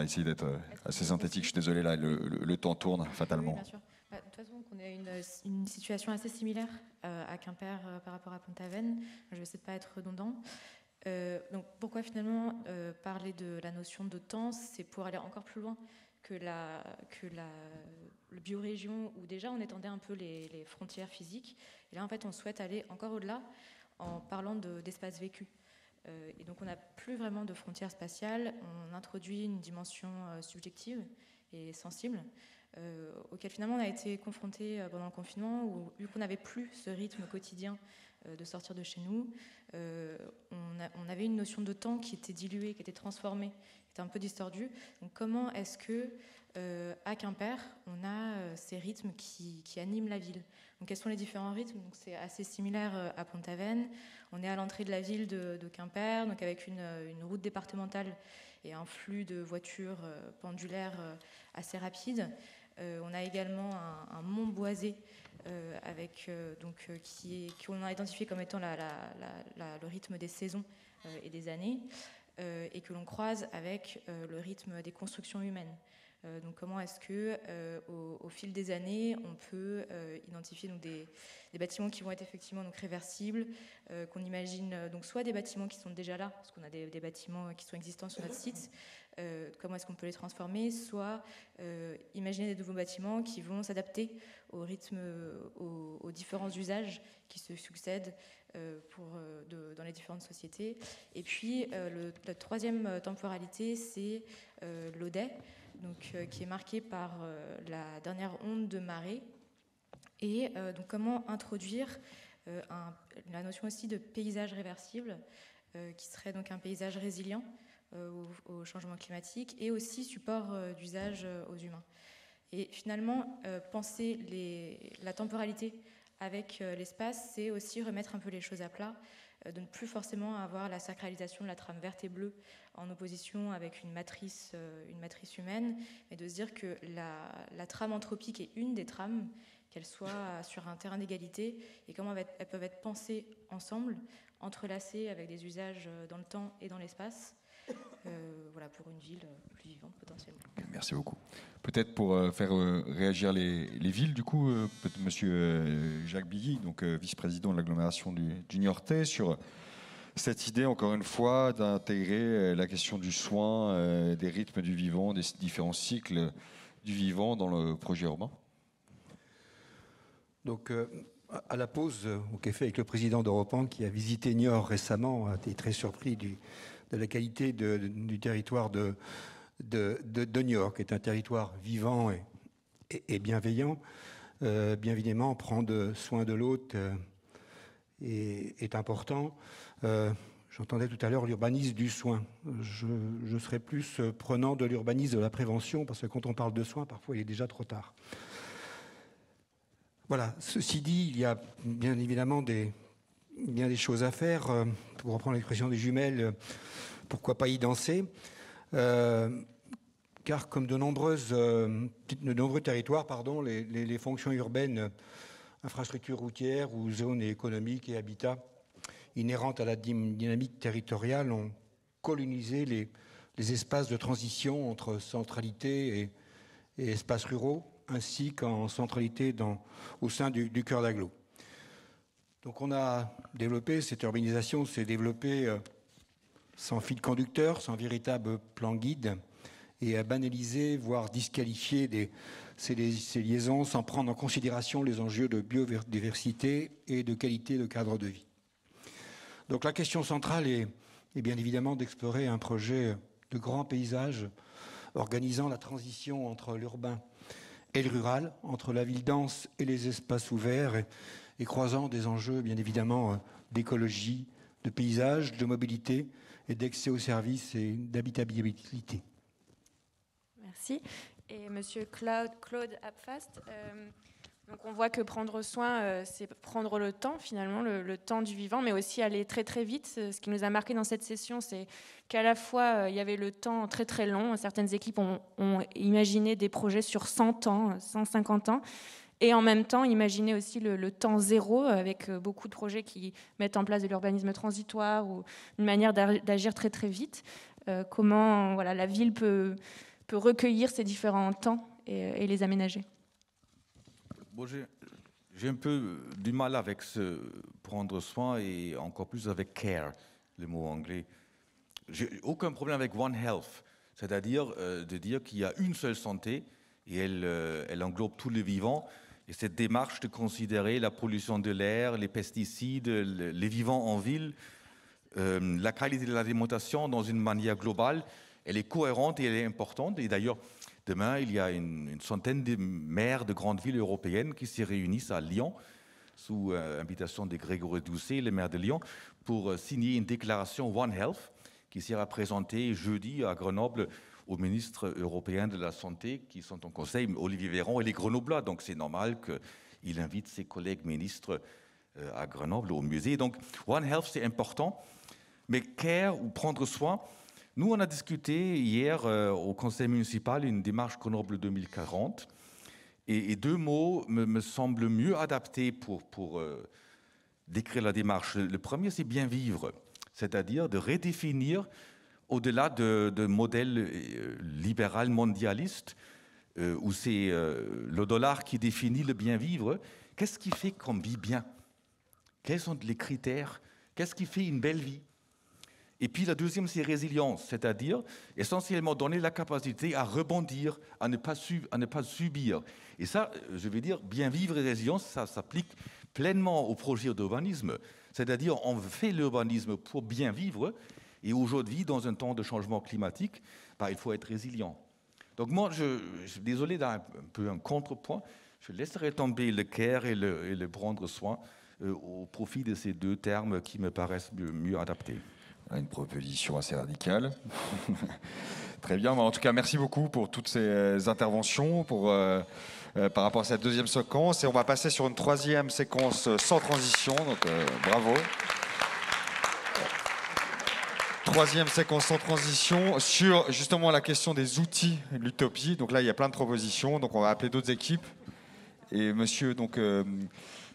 essayer d'être assez synthétique, je suis désolé, là, le temps tourne fatalement. Oui, bien sûr. De toute façon, on a une situation assez similaire à Quimper par rapport à Pont-Aven. Je vais essayer de ne pas être redondant. Donc, pourquoi finalement parler de la notion de temps? C'est pour aller encore plus loin que le biorégion, où déjà on étendait un peu les frontières physiques. Et là, en fait, on souhaite aller encore au-delà en parlant d'espace vécu. Et donc, on n'a plus vraiment de frontières spatiales. On introduit une dimension subjective et sensible, auquel finalement on a été confronté pendant le confinement, où vu qu'on n'avait plus ce rythme quotidien de sortir de chez nous, on avait une notion de temps qui était diluée, qui était transformée, qui était un peu distordue. Donc comment est-ce que à Quimper, on a ces rythmes qui animent la ville? Donc quels sont les différents rythmes? Donc c'est assez similaire à Pont-Aven. On est à l'entrée de la ville de Quimper, donc avec une route départementale et un flux de voitures pendulaires assez rapide. On a également un mont boisé qu'on a identifié comme étant le rythme des saisons et des années, et que l'on croise avec le rythme des constructions humaines. Donc comment est-ce que au fil des années on peut identifier donc des bâtiments qui vont être effectivement donc réversibles, qu'on imagine donc soit des bâtiments qui sont déjà là, parce qu'on a des bâtiments qui sont existants sur notre site, comment est-ce qu'on peut les transformer, soit imaginer des nouveaux bâtiments qui vont s'adapter au rythme, aux différents usages qui se succèdent dans les différentes sociétés. Et puis la troisième temporalité, c'est l'Audet, donc, qui est marquée par la dernière onde de marée. Et donc comment introduire la notion aussi de paysage réversible, qui serait donc un paysage résilient au changement climatique et aussi support d'usage aux humains. Et finalement, penser la temporalité avec l'espace, c'est aussi remettre un peu les choses à plat, de ne plus forcément avoir la sacralisation de la trame verte et bleue en opposition avec une matrice humaine, mais de se dire que la trame anthropique est une des trames, qu'elle soit sur un terrain d'égalité, et comment elles peuvent être pensées ensemble, entrelacées avec des usages dans le temps et dans l'espace, voilà, pour une ville plus vivante potentiellement. Merci beaucoup. Peut-être pour faire réagir les villes, du coup, Monsieur Jacques Billy, donc vice-président de l'agglomération du Niortais, sur cette idée, encore une fois, d'intégrer la question du soin, des rythmes du vivant, des différents cycles du vivant dans le projet urbain. Donc, à la pause au café avec le président d'Europan, qui a visité Niort récemment, a été très surpris de la qualité du territoire de Niort, qui est un territoire vivant et bienveillant. Bien évidemment, prendre soin de l'autre est important. J'entendais tout à l'heure l'urbanisme du soin. Je serais plus prenant de l'urbanisme de la prévention, parce que quand on parle de soin, parfois il est déjà trop tard. Voilà, ceci dit, il y a bien évidemment bien des choses à faire. Pour reprendre l'expression des jumelles, pourquoi pas y danser, car comme de nombreux territoires, les fonctions urbaines, infrastructures routières ou zones économiques et habitats inhérentes à la dynamique territoriale ont colonisé les espaces de transition entre centralité et espaces ruraux, ainsi qu'en centralité au sein du cœur d'agglo. Donc on a développé, cette urbanisation s'est développée sans fil conducteur, sans véritable plan guide, et à banaliser, voire disqualifier ces liaisons sans prendre en considération les enjeux de biodiversité et de qualité de cadre de vie. Donc la question centrale est bien évidemment d'explorer un projet de grand paysage organisant la transition entre l'urbain et le rural, entre la ville dense et les espaces ouverts, et croisant des enjeux bien évidemment d'écologie, de paysage, de mobilité et d'accès aux services et d'habitabilité. Merci. Et Monsieur Claude Apfast, donc on voit que prendre soin, c'est prendre le temps finalement, le temps du vivant, mais aussi aller très très vite. Ce qui nous a marqué dans cette session, c'est qu'à la fois il y avait le temps très très long. Certaines équipes ont imaginé des projets sur 100 ans, 150 ans, et en même temps imaginer aussi le temps zéro, avec beaucoup de projets qui mettent en place de l'urbanisme transitoire ou une manière d'agir très très vite. Comment voilà, la ville peut recueillir ces différents temps et les aménager. Bon, j'ai un peu du mal avec ce prendre soin et encore plus avec care, le mot anglais. J'ai aucun problème avec One Health, c'est-à-dire de dire qu'il y a une seule santé et elle englobe tous les vivants. Et cette démarche de considérer la pollution de l'air, les pesticides, les vivants en ville, la qualité de l'alimentation dans une manière globale, elle est cohérente et elle est importante. Et d'ailleurs, demain, il y a une centaine de maires de grandes villes européennes qui se réunissent à Lyon, sous invitation de Grégory Doucet, le maire de Lyon, pour signer une déclaration One Health qui sera présentée jeudi à Grenoble aux ministres européens de la Santé qui sont en conseil, Olivier Véran et les Grenoblois. Donc c'est normal qu'il invite ses collègues ministres à Grenoble, au musée. Donc One Health, c'est important. Mais care ou prendre soin, nous, on a discuté hier au conseil municipal une démarche Grenoble 2040. Et deux mots me semblent mieux adaptés pour décrire la démarche. Le premier, c'est bien vivre, c'est-à-dire de redéfinir au-delà de modèles libéral mondialistes où c'est le dollar qui définit le bien vivre. Qu'est-ce qui fait qu'on vit bien? Quels sont les critères? Qu'est-ce qui fait une belle vie? Et puis la deuxième, c'est résilience, c'est-à-dire essentiellement donner la capacité à rebondir, à ne pas subir. Et ça, je vais dire, bien vivre et résilience, ça s'applique pleinement au projet d'urbanisme. C'est-à-dire, on fait l'urbanisme pour bien vivre. Et aujourd'hui, dans un temps de changement climatique, il faut être résilient. Donc moi, je suis désolé d'un peu un contrepoint. Je laisserai tomber le care et le prendre soin au profit de ces deux termes qui me paraissent mieux adaptés. Une proposition assez radicale. Très bien. En tout cas, merci beaucoup pour toutes ces interventions par rapport à cette deuxième séquence. Et on va passer sur une troisième séquence sans transition. Donc, bravo. Troisième séquence sans transition sur justement la question des outils de l'utopie. Donc là, il y a plein de propositions. Donc on va appeler d'autres équipes. Et monsieur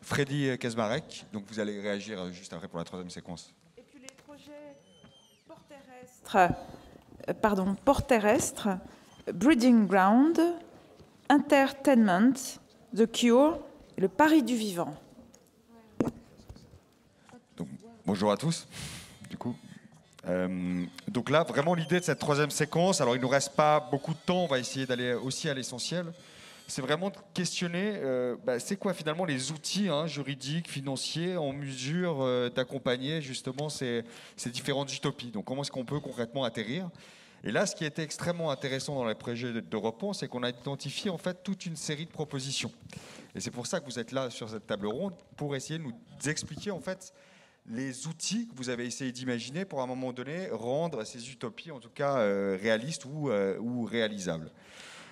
Freddy Kaczmarek, donc vous allez réagir juste après pour la troisième séquence. Et puis les projets port terrestre, Breeding Ground, Entertainment, The Cure et le Paris du vivant. Donc, bonjour à tous, du coup. Donc là, vraiment l'idée de cette troisième séquence, alors il ne nous reste pas beaucoup de temps, on va essayer d'aller aussi à l'essentiel, c'est vraiment de questionner c'est quoi finalement les outils juridiques, financiers en mesure d'accompagner justement ces différentes utopies. Donc comment est-ce qu'on peut concrètement atterrir? Et là, ce qui était extrêmement intéressant dans les projets d'Europan, c'est qu'on a identifié en fait toute une série de propositions. Et c'est pour ça que vous êtes là sur cette table ronde, pour essayer de nous expliquer en fait les outils que vous avez essayé d'imaginer pour à un moment donné rendre ces utopies en tout cas réalistes ou réalisables.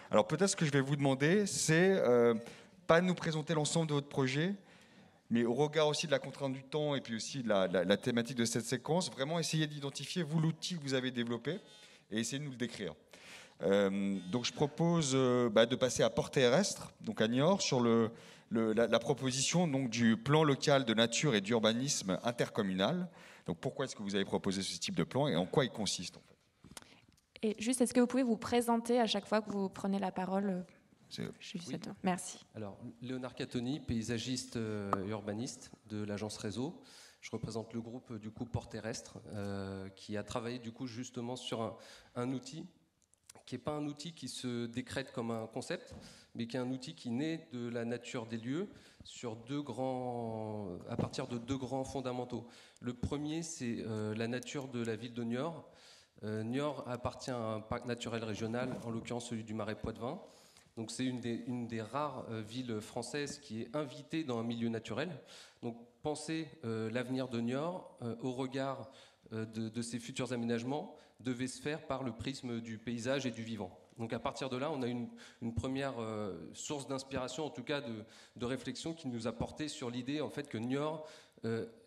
Alors peut-être ce que je vais vous demander, c'est pas de nous présenter l'ensemble de votre projet, mais au regard aussi de la contrainte du temps et puis aussi de la thématique de cette séquence, vraiment essayer d'identifier vous l'outil que vous avez développé et essayer de nous le décrire. Donc je propose de passer à port terrestre, donc à Niort, sur la proposition donc, du plan local de nature et d'urbanisme intercommunal. Donc pourquoi est-ce que vous avez proposé ce type de plan et en quoi il consiste en fait? Et juste, est-ce que vous pouvez vous présenter à chaque fois que vous prenez la parole? Oui. Merci. Alors, Léonard Catoni, paysagiste urbaniste de l'agence Réseau. Je représente le groupe du coup Port Terrestre qui a travaillé du coup justement sur un outil qui n'est pas un outil qui se décrète comme un concept, mais qui est un outil qui naît de la nature des lieux à partir de 2 grands fondamentaux. Le premier, c'est la nature de la ville de Niort. Niort appartient à un parc naturel régional, en l'occurrence celui du Marais Poitevin. Donc c'est une des rares villes françaises qui est invitée dans un milieu naturel. Donc penser l'avenir de Niort au regard de ses futurs aménagements devait se faire par le prisme du paysage et du vivant. Donc à partir de là, on a une première source d'inspiration, en tout cas de réflexion, qui nous a porté sur l'idée en fait que Niort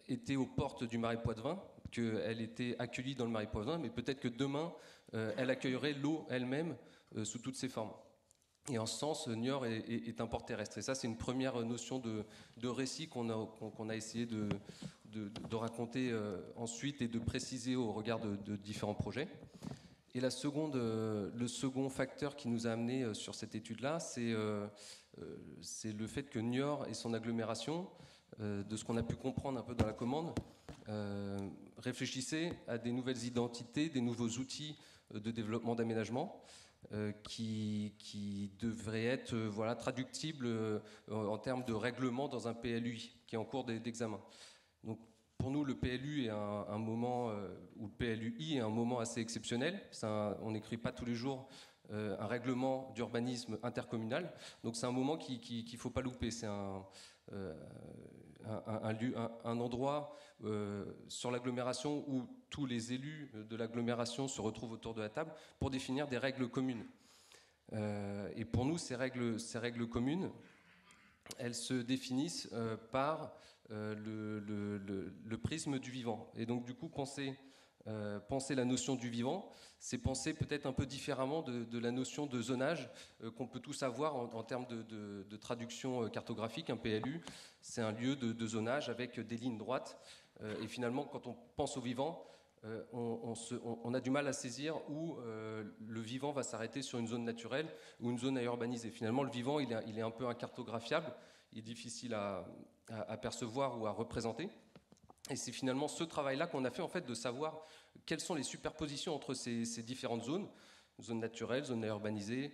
était aux portes du Marais Poitevin, qu'elle était accueillie dans le Marais Poitevin, mais peut-être que demain, elle accueillerait l'eau elle-même sous toutes ses formes. Et en ce sens, Niort est un port terrestre. Et ça, c'est une première notion de récit qu'on a essayé de raconter ensuite et de préciser au regard de différents projets. Et le second facteur qui nous a amené sur cette étude-là, c'est le fait que Niort et son agglomération, de ce qu'on a pu comprendre un peu dans la commande, réfléchissait à des nouvelles identités, des nouveaux outils de développement d'aménagement qui devraient être traductibles en termes de règlement dans un PLUI qui est en cours d'examen. Donc pour nous, le PLU est un moment, ou le PLUI est un moment assez exceptionnel. On n'écrit pas tous les jours un règlement d'urbanisme intercommunal. Donc c'est un moment qu'il ne faut pas louper. C'est un endroit sur l'agglomération où tous les élus de l'agglomération se retrouvent autour de la table pour définir des règles communes. Et pour nous, ces règles communes, elles se définissent par le prisme du vivant. Et donc du coup, penser la notion du vivant, c'est penser peut-être un peu différemment de la notion de zonage qu'on peut tous avoir en termes de traduction cartographique. Un PLU, c'est un lieu de zonage avec des lignes droites. Et finalement, quand on pense au vivant, on a du mal à saisir où le vivant va s'arrêter sur une zone naturelle ou une zone à urbaniser. Finalement, le vivant, il est un peu incartographiable, il est difficile à percevoir ou à représenter. Et c'est finalement ce travail-là qu'on a fait, en fait, de savoir quelles sont les superpositions entre ces différentes zones naturelles, zones à urbaniser.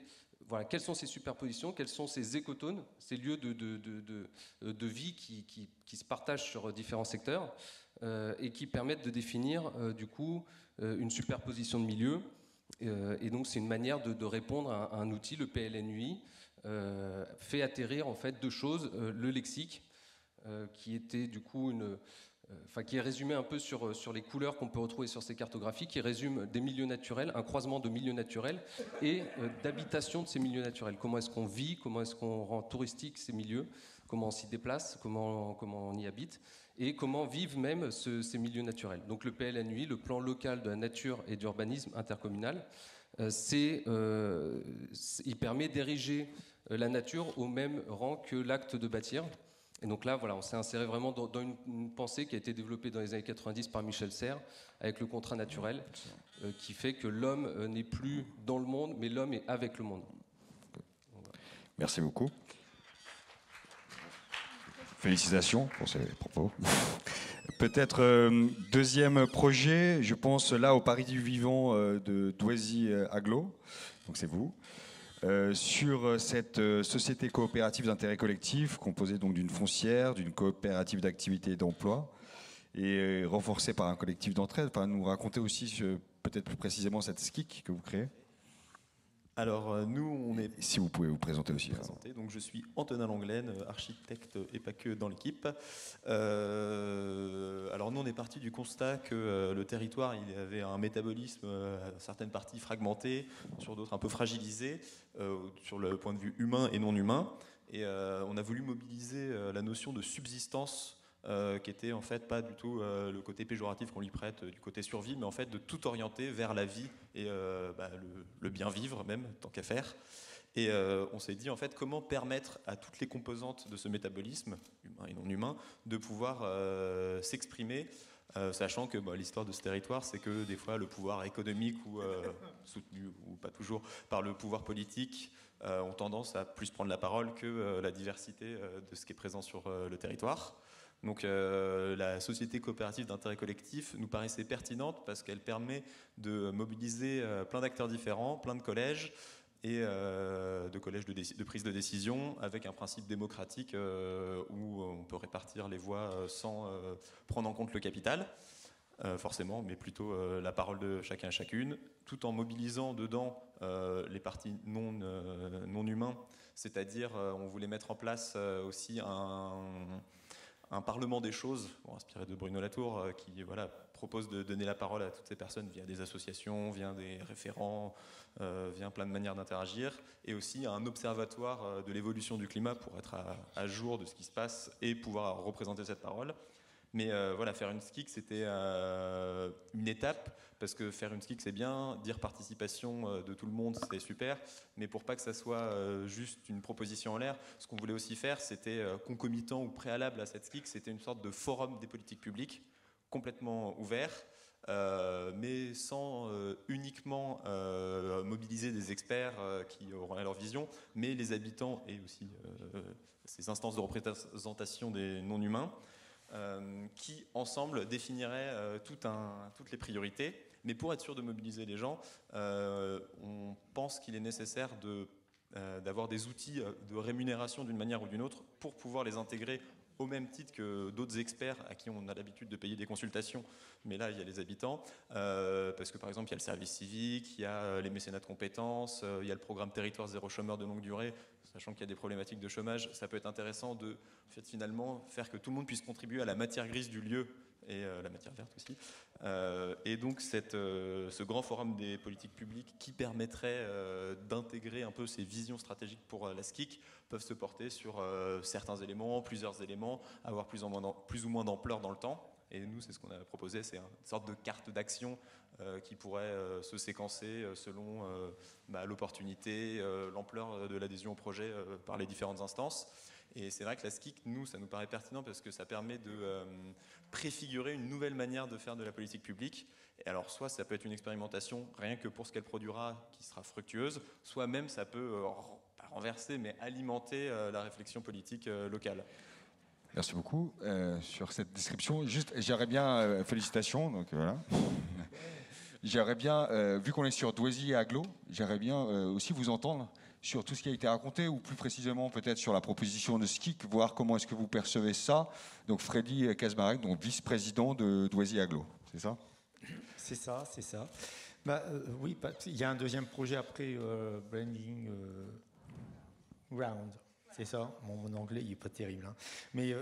Voilà, quelles sont ces superpositions, quels sont ces écotones, ces lieux de vie qui se partagent sur différents secteurs et qui permettent de définir du coup une superposition de milieux. Et donc c'est une manière de répondre à un outil, le PLNUI, fait atterrir en fait 2 choses, le lexique qui était du coup qui est résumé un peu sur les couleurs qu'on peut retrouver sur ces cartographies, qui résume des milieux naturels, un croisement de milieux naturels et d'habitation de ces milieux naturels. Comment est-ce qu'on vit, comment est-ce qu'on rend touristique ces milieux, comment on s'y déplace, comment on y habite, et comment vivent même ces milieux naturels. Donc le PLNUI, le plan local de la nature et d'urbanisme intercommunal, il permet d'ériger la nature au même rang que l'acte de bâtir. Et donc là, voilà, on s'est inséré vraiment dans une pensée qui a été développée dans les années 90 par Michel Serres, avec le contrat naturel, qui fait que l'homme n'est plus dans le monde, mais l'homme est avec le monde. Merci beaucoup. Félicitations pour ces propos. Peut-être deuxième projet, je pense là au Paris du Vivant de Douaisis Agglo, donc c'est vous. Sur cette société coopérative d'intérêt collectif, composée donc d'une foncière, d'une coopérative d'activité et d'emploi, et renforcée par un collectif d'entraide. Enfin, nous raconter aussi peut-être plus précisément cette SKIC que vous créez. Alors nous, on est... Si vous pouvez vous présenter aussi. Donc je suis Antonin Langlaine, architecte et pas que dans l'équipe. Alors nous, on est parti du constat que le territoire, il avait un métabolisme à certaines parties fragmenté, sur d'autres un peu fragilisé, sur le point de vue humain et non humain. Et on a voulu mobiliser la notion de subsistance qui était en fait pas du tout le côté péjoratif qu'on lui prête du côté survie, mais en fait de tout orienter vers la vie et le bien vivre même, tant qu'à faire. Et on s'est dit en fait comment permettre à toutes les composantes de ce métabolisme, humain et non humain, de pouvoir s'exprimer, sachant que l'histoire de ce territoire, c'est que des fois le pouvoir économique ou soutenu, ou pas toujours, par le pouvoir politique, ont tendance à plus prendre la parole que la diversité de ce qui est présent sur le territoire. Donc la société coopérative d'intérêt collectif nous paraissait pertinente parce qu'elle permet de mobiliser plein d'acteurs différents, plein de collèges, et de collèges de prise de décision avec un principe démocratique où on peut répartir les voix sans prendre en compte le capital, forcément, mais plutôt la parole de chacun et chacune, tout en mobilisant dedans les partis non humains, c'est-à-dire on voulait mettre en place aussi un parlement des choses, inspiré de Bruno Latour, qui propose de donner la parole à toutes ces personnes via des associations, via des référents, via plein de manières d'interagir, et aussi un observatoire de l'évolution du climat pour être à jour de ce qui se passe et pouvoir représenter cette parole. Mais faire une SCIC, c'était une étape, parce que faire une SCIC, c'est bien, dire participation de tout le monde, c'est super, mais pour pas que ça soit juste une proposition en l'air, ce qu'on voulait aussi faire, c'était concomitant ou préalable à cette SCIC, c'était une sorte de forum des politiques publiques, complètement ouvert, mais sans uniquement mobiliser des experts qui auront leur vision, mais les habitants et aussi ces instances de représentation des non-humains, qui ensemble définiraient toutes les priorités. Mais pour être sûr de mobiliser les gens, on pense qu'il est nécessaire d'avoir des outils de rémunération d'une manière ou d'une autre pour pouvoir les intégrer au même titre que d'autres experts à qui on a l'habitude de payer des consultations, mais là il y a les habitants, parce que par exemple il y a le service civique, il y a les mécénats de compétences, il y a le programme Territoire Zéro Chômeur de longue durée, sachant qu'il y a des problématiques de chômage, ça peut être intéressant de finalement faire que tout le monde puisse contribuer à la matière grise du lieu et la matière verte aussi. Et donc ce grand forum des politiques publiques qui permettrait d'intégrer un peu ces visions stratégiques pour la SCIC peuvent se porter sur certains éléments, plusieurs éléments, avoir plus ou moins d'ampleur dans le temps. Et nous, c'est ce qu'on a proposé, c'est une sorte de carte d'action qui pourrait se séquencer selon l'opportunité, l'ampleur de l'adhésion au projet par les différentes instances. Et c'est vrai que la SCIC, nous, ça nous paraît pertinent parce que ça permet de préfigurer une nouvelle manière de faire de la politique publique. Et alors, soit ça peut être une expérimentation rien que pour ce qu'elle produira, qui sera fructueuse, soit même ça peut, pas renverser, mais alimenter la réflexion politique locale. Merci beaucoup sur cette description. Juste, j'aimerais bien, félicitations, donc voilà. J'aimerais bien, vu qu'on est sur Douaisis et Aglo, j'aimerais bien aussi vous entendre sur tout ce qui a été raconté, ou plus précisément peut-être sur la proposition de SCIC, voir comment est-ce que vous percevez ça. Donc Freddy Kazmarek, donc vice-président de Douaisis et Aglo, c'est ça ? C'est ça, c'est ça. Oui, il y a un deuxième projet après, Branding Round, c'est ça. Mon anglais, il n'est pas terrible. Hein. Mais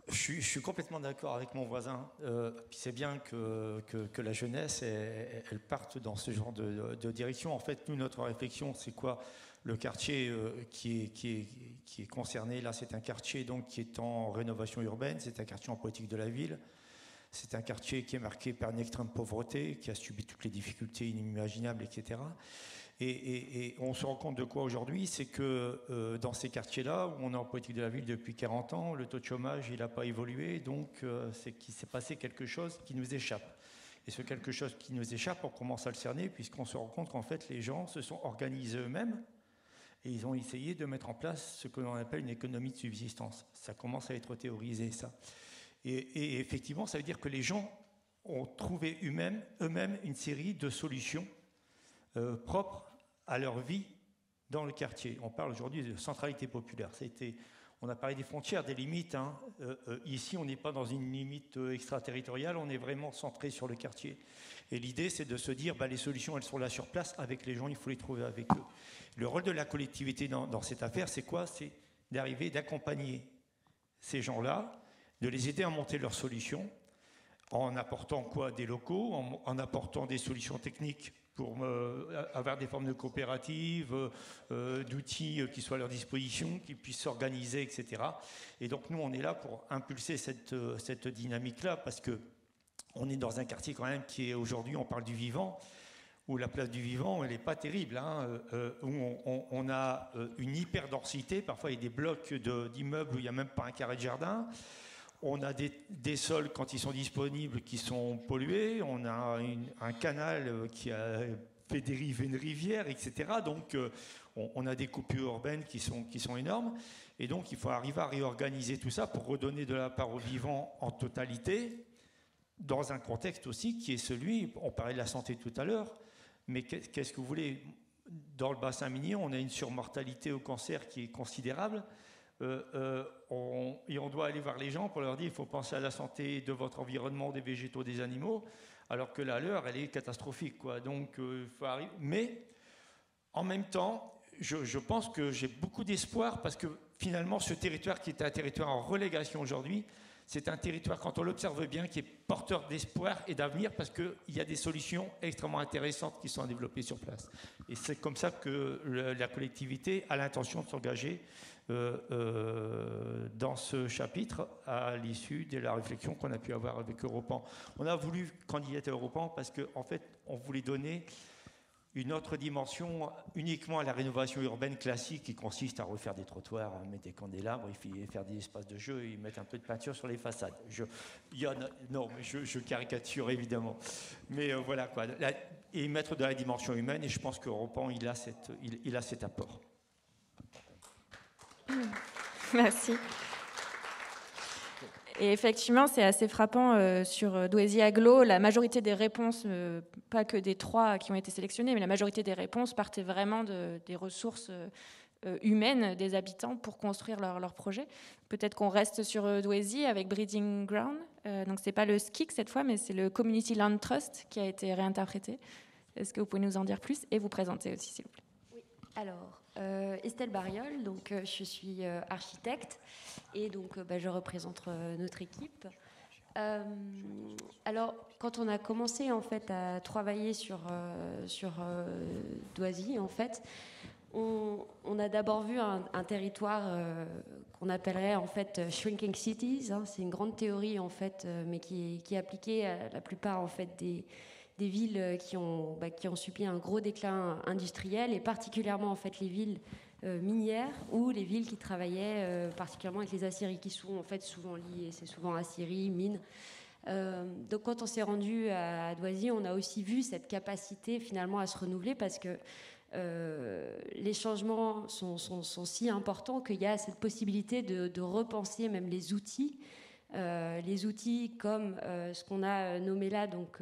je suis complètement d'accord avec mon voisin. Puis c'est bien que la jeunesse, elle parte dans ce genre de direction. En fait, nous, notre réflexion, c'est quoi ? Le quartier qui est concerné, là, c'est un quartier donc, qui est en rénovation urbaine, c'est un quartier en politique de la ville. C'est un quartier qui est marqué par une extrême pauvreté, qui a subi toutes les difficultés inimaginables, etc. Et on se rend compte de quoi aujourd'hui ? C'est que dans ces quartiers-là, où on est en politique de la ville depuis 40 ans, le taux de chômage, il n'a pas évolué, donc c'est qu'il s'est passé quelque chose qui nous échappe. Et ce quelque chose qui nous échappe, on commence à le cerner, puisqu'on se rend compte qu'en fait, les gens se sont organisés eux-mêmes, et ils ont essayé de mettre en place ce que l'on appelle une économie de subsistance. Ça commence à être théorisé, ça. Et effectivement, ça veut dire que les gens ont trouvé eux-mêmes une série de solutions propres à leur vie dans le quartier. On parle aujourd'hui de centralité populaire. On a parlé des frontières, des limites. Hein. Ici, on n'est pas dans une limite extraterritoriale, on est vraiment centré sur le quartier. Et l'idée, c'est de se dire, les solutions, elles sont là sur place, avec les gens, il faut les trouver avec eux. Le rôle de la collectivité dans cette affaire, c'est quoi ? C'est d'arriver, d'accompagner ces gens-là, de les aider à monter leurs solutions, en apportant des locaux, en apportant des solutions techniques pour avoir des formes de coopératives, d'outils qui soient à leur disposition, qui puissent s'organiser, etc. Et donc nous, on est là pour impulser cette dynamique-là, parce qu'on est dans un quartier quand même qui est aujourd'hui, on parle du vivant, où la place du vivant, elle n'est pas terrible, hein, où on a une hyper-densité, parfois il y a des blocs d'immeubles où il n'y a même pas un carré de jardin. On a des sols, quand ils sont disponibles, qui sont pollués. On a un canal qui a fait dériver une rivière, etc. Donc, on a des coupures urbaines qui sont énormes. Et donc, il faut arriver à réorganiser tout ça pour redonner de la part aux vivants en totalité, dans un contexte aussi qui est celui, on parlait de la santé tout à l'heure, mais qu'est-ce que vous voulez? Dans le bassin minier, on a une surmortalité au cancer qui est considérable. Et on doit aller voir les gens pour leur dire il faut penser à la santé de votre environnement, des végétaux, des animaux, alors que la leur, elle est catastrophique, quoi. Donc, faut arriver. Mais en même temps, je pense que j'ai beaucoup d'espoir parce que finalement, ce territoire qui est un territoire en relégation aujourd'hui, c'est un territoire, quand on l'observe bien, qui est porteur d'espoir et d'avenir parce qu'il y a des solutions extrêmement intéressantes qui sont développées sur place. Et c'est comme ça que la collectivité a l'intention de s'engager dans ce chapitre à l'issue de la réflexion qu'on a pu avoir avec Europan. On a voulu candidater à Europan parce qu'en fait, on voulait donner une autre dimension uniquement à la rénovation urbaine classique qui consiste à refaire des trottoirs, à mettre des candélabres, et faire des espaces de jeu et mettre un peu de peinture sur les façades. Non, mais je caricature évidemment. Mais voilà quoi. Et mettre de la dimension humaine, et je pense qu'Europan, il a cet apport. Merci. Et effectivement, c'est assez frappant sur Douaisis-Aglo. La majorité des réponses, pas que des 3 qui ont été sélectionnés, mais la majorité des réponses partaient vraiment des ressources humaines des habitants pour construire leur projet. Peut-être qu'on reste sur Douaisis avec Breeding Ground. Donc, ce n'est pas le SCIC cette fois, mais c'est le Community Land Trust qui a été réinterprété. Est-ce que vous pouvez nous en dire plus et vous présenter aussi, s'il vous plaît? Oui, alors... Estelle Bariol, donc je suis architecte et donc je représente notre équipe. Alors, quand on a commencé en fait à travailler sur Douaisis, en fait, on a d'abord vu un territoire qu'on appellerait en fait shrinking cities. Hein, c'est une grande théorie en fait, mais qui est appliquée à la plupart en fait des villes qui ont subi un gros déclin industriel, et particulièrement en fait les villes minières ou les villes qui travaillaient particulièrement avec les aciéries, qui sont en fait souvent liées, c'est souvent aciéries, mines. Donc quand on s'est rendu à Douaisis, on a aussi vu cette capacité finalement à se renouveler parce que les changements sont si importants qu'il y a cette possibilité de repenser même les outils. Les outils comme ce qu'on a nommé là, donc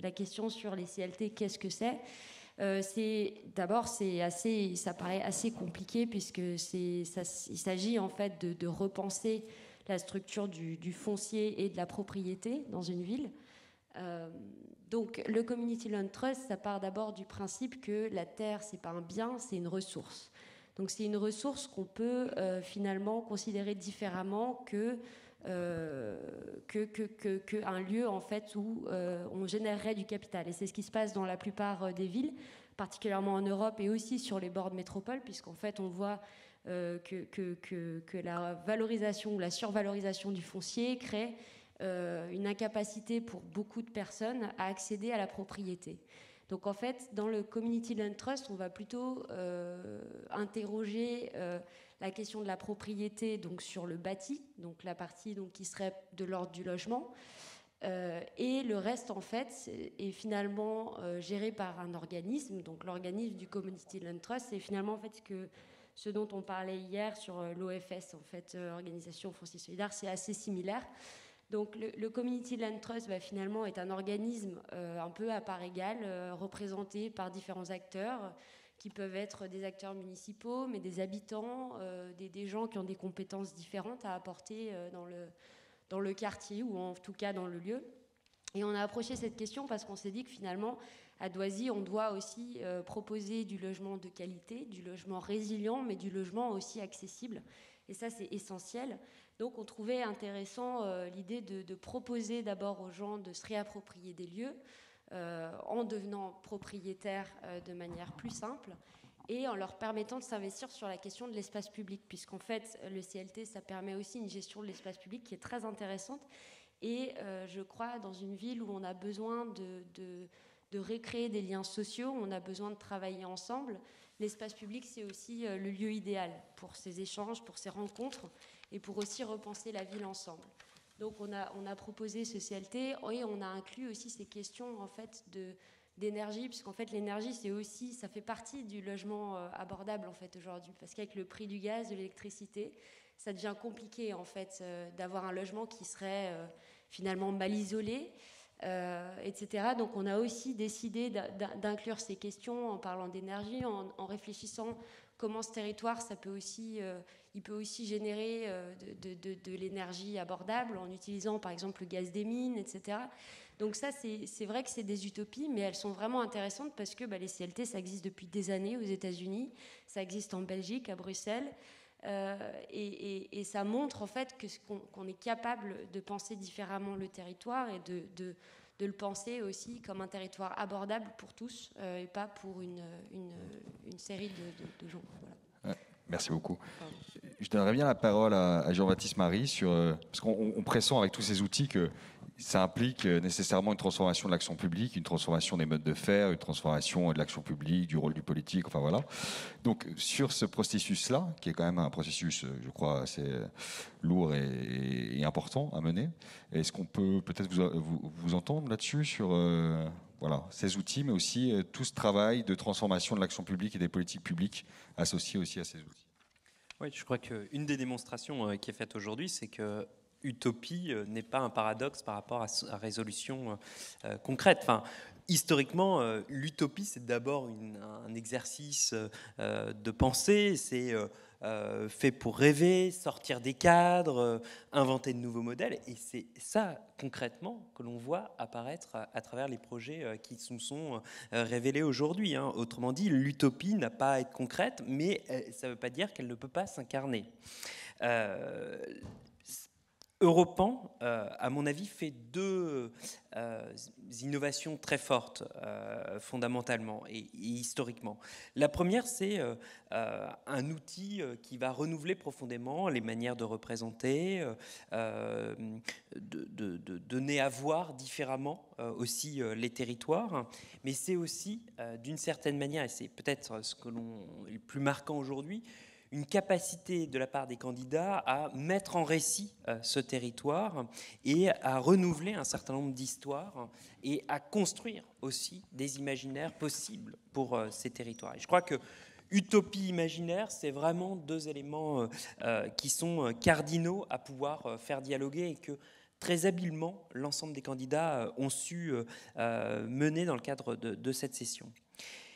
la question sur les CLT, qu'est-ce que c'est? D'abord, ça paraît assez compliqué puisque il s'agit en fait de repenser la structure du foncier et de la propriété dans une ville. Donc, le Community Land Trust, ça part d'abord du principe que la terre, c'est pas un bien, c'est une ressource. Donc, c'est une ressource qu'on peut finalement considérer différemment qu'un lieu en fait où on générerait du capital. Et c'est ce qui se passe dans la plupart des villes, particulièrement en Europe et aussi sur les bords de métropole, puisqu'en fait on voit que la valorisation ou la survalorisation du foncier crée une incapacité pour beaucoup de personnes à accéder à la propriété. Donc en fait, dans le Community Land Trust, on va plutôt interroger la question de la propriété donc sur le bâti, donc la partie donc, qui serait de l'ordre du logement, et le reste en fait est finalement géré par un organisme, donc l'organisme du Community Land Trust, c'est finalement en fait ce dont on parlait hier sur l'OFS, en fait, Organisation Foncier Solidaire, c'est assez similaire. Donc le Community Land Trust finalement est un organisme un peu à part égale, représenté par différents acteurs qui peuvent être des acteurs municipaux, mais des habitants, des gens qui ont des compétences différentes à apporter dans le quartier ou en tout cas dans le lieu. Et on a approché cette question parce qu'on s'est dit que finalement, à Douaisis, on doit aussi proposer du logement de qualité, du logement résilient, mais du logement aussi accessible. Et ça, c'est essentiel. Donc, on trouvait intéressant l'idée de proposer d'abord aux gens de se réapproprier des lieux en devenant propriétaires de manière plus simple et en leur permettant de s'investir sur la question de l'espace public, puisqu'en fait, le CLT, ça permet aussi une gestion de l'espace public qui est très intéressante. Et je crois, dans une ville où on a besoin de recréer des liens sociaux, on a besoin de travailler ensemble, l'espace public, c'est aussi le lieu idéal pour ces échanges, pour ces rencontres et pour aussi repenser la ville ensemble. Donc on a proposé ce CLT et on a inclus aussi ces questions en fait d'énergie, puisqu'en fait l'énergie c'est aussi, ça fait partie du logement abordable en fait aujourd'hui, parce qu'avec le prix du gaz, de l'électricité, ça devient compliqué en fait d'avoir un logement qui serait finalement mal isolé, etc. Donc on a aussi décidé d'inclure ces questions en parlant d'énergie, en réfléchissant comment ce territoire, ça peut aussi, il peut aussi générer de l'énergie abordable en utilisant par exemple le gaz des mines, etc. Donc ça, c'est vrai que c'est des utopies, mais elles sont vraiment intéressantes parce que les CLT, ça existe depuis des années aux États-Unis, ça existe en Belgique, à Bruxelles, et ça montre en fait qu'on est capable de penser différemment le territoire et de le penser aussi comme un territoire abordable pour tous et pas pour une série de gens. Voilà. Merci beaucoup. Je donnerais bien la parole à Jean-Baptiste Marie, parce qu'on pressent avec tous ces outils que ça implique nécessairement une transformation de l'action publique, une transformation des modes de faire, une transformation de l'action publique, du rôle du politique, enfin voilà. Donc sur ce processus-là, qui est quand même un processus, je crois, assez lourd et important à mener, est-ce qu'on peut peut-être vous entendre là-dessus sur voilà, ces outils, mais aussi tout ce travail de transformation de l'action publique et des politiques publiques associées aussi à ces outils? Oui, je crois qu'une des démonstrations qui est faite aujourd'hui, c'est que utopie n'est pas un paradoxe par rapport à résolution concrète. Enfin, historiquement, l'utopie, c'est d'abord un exercice de pensée, c'est fait pour rêver, sortir des cadres, inventer de nouveaux modèles. Et c'est ça, concrètement, que l'on voit apparaître à travers les projets qui nous sont révélés aujourd'hui. Hein. Autrement dit, l'utopie n'a pas à être concrète, mais ça ne veut pas dire qu'elle ne peut pas s'incarner. Europan, à mon avis, fait deux innovations très fortes, fondamentalement et historiquement. La première, c'est un outil qui va renouveler profondément les manières de représenter, de donner à voir différemment aussi les territoires, mais c'est aussi, d'une certaine manière, et c'est peut-être ce que l'on est le plus marquant aujourd'hui, une capacité de la part des candidats à mettre en récit ce territoire et à renouveler un certain nombre d'histoires et à construire aussi des imaginaires possibles pour ces territoires. Et je crois que utopie imaginaire, c'est vraiment deux éléments qui sont cardinaux à pouvoir faire dialoguer et que très habilement l'ensemble des candidats ont su mener dans le cadre de cette session.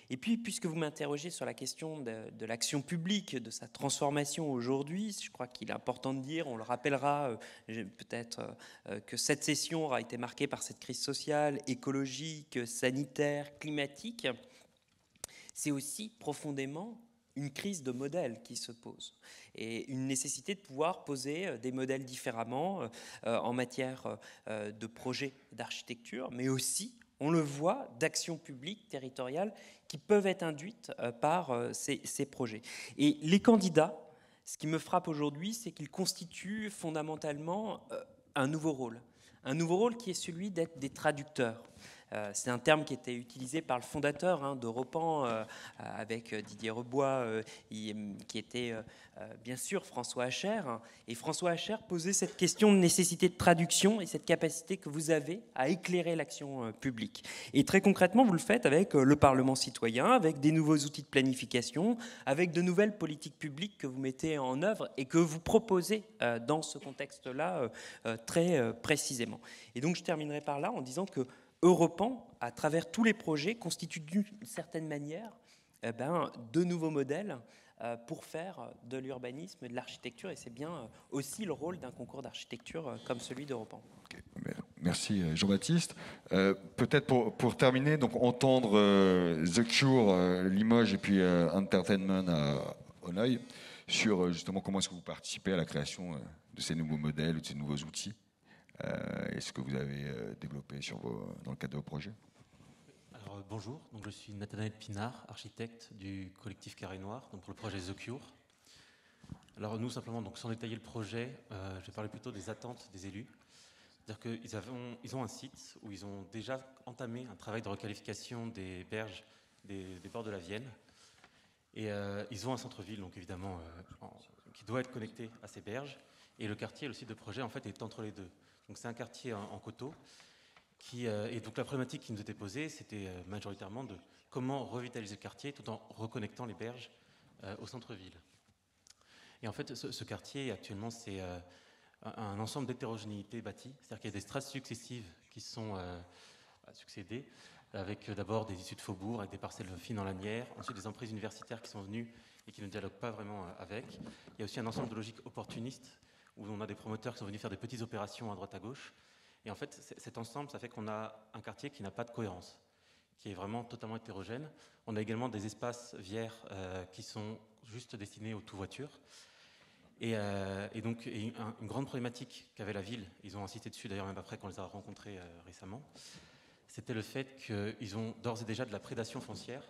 Et puis, puisque vous m'interrogez sur la question de l'action publique, de sa transformation aujourd'hui, je crois qu'il est important de dire, on le rappellera peut-être que cette session aura été marquée par cette crise sociale, écologique, sanitaire, climatique. C'est aussi profondément une crise de modèles qui se pose et une nécessité de pouvoir poser des modèles différemment en matière de projets d'architecture, mais aussi, on le voit, d'actions publiques territoriales qui peuvent être induites par ces projets. Et les candidats, ce qui me frappe aujourd'hui, c'est qu'ils constituent fondamentalement un nouveau rôle qui est celui d'être des traducteurs. C'est un terme qui était utilisé par le fondateur d'Europan avec Didier Rebois, qui était bien sûr François Hacher. Et François Hacher posait cette question de nécessité de traduction et cette capacité que vous avez à éclairer l'action publique. Et très concrètement, vous le faites avec le Parlement citoyen, avec des nouveaux outils de planification, avec de nouvelles politiques publiques que vous mettez en œuvre et que vous proposez dans ce contexte-là très précisément. Et donc je terminerai par là en disant que Europan, à travers tous les projets, constitue d'une certaine manière de nouveaux modèles pour faire de l'urbanisme et de l'architecture. Et c'est bien aussi le rôle d'un concours d'architecture comme celui d'Europan. Okay. Merci Jean-Baptiste. Peut-être pour terminer, donc entendre The Cure, Limoges et puis Entertainment à Honneuil sur justement comment est-ce que vous participez à la création de ces nouveaux modèles ou de ces nouveaux outils. Est-ce que vous avez développé dans le cadre de vos projets? Alors, bonjour, donc, je suis Nathanaël Pinard, architecte du collectif Carré Noir, donc pour le projet The Cure. Alors nous, simplement, donc, sans détailler le projet, je vais parler plutôt des attentes des élus. C'est-à-dire qu'ils ont un site où ils ont déjà entamé un travail de requalification des berges des bords de la Vienne. Et ils ont un centre-ville, donc évidemment, qui doit être connecté à ces berges. Et le quartier, le site de projet, en fait, est entre les deux. Donc c'est un quartier en coteaux Et donc la problématique qui nous était posée, c'était majoritairement de comment revitaliser le quartier tout en reconnectant les berges au centre-ville. Et en fait, ce quartier, actuellement, c'est un ensemble d'hétérogénéité bâtie, c'est-à-dire qu'il y a des strates successives qui sont succédées, avec d'abord des issues de faubourg, avec des parcelles fines en lanière, ensuite des emprises universitaires qui sont venues et qui ne dialoguent pas vraiment avec. Il y a aussi un ensemble de logiques opportunistes, où on a des promoteurs qui sont venus faire des petites opérations à droite à gauche. Et en fait, cet ensemble, ça fait qu'on a un quartier qui n'a pas de cohérence, qui est vraiment totalement hétérogène. On a également des espaces viers qui sont juste destinés aux tout-voitures. Et donc, une grande problématique qu'avait la ville, ils ont insisté dessus d'ailleurs même après qu'on les a rencontrés récemment, c'était le fait qu'ils ont d'ores et déjà de la prédation foncière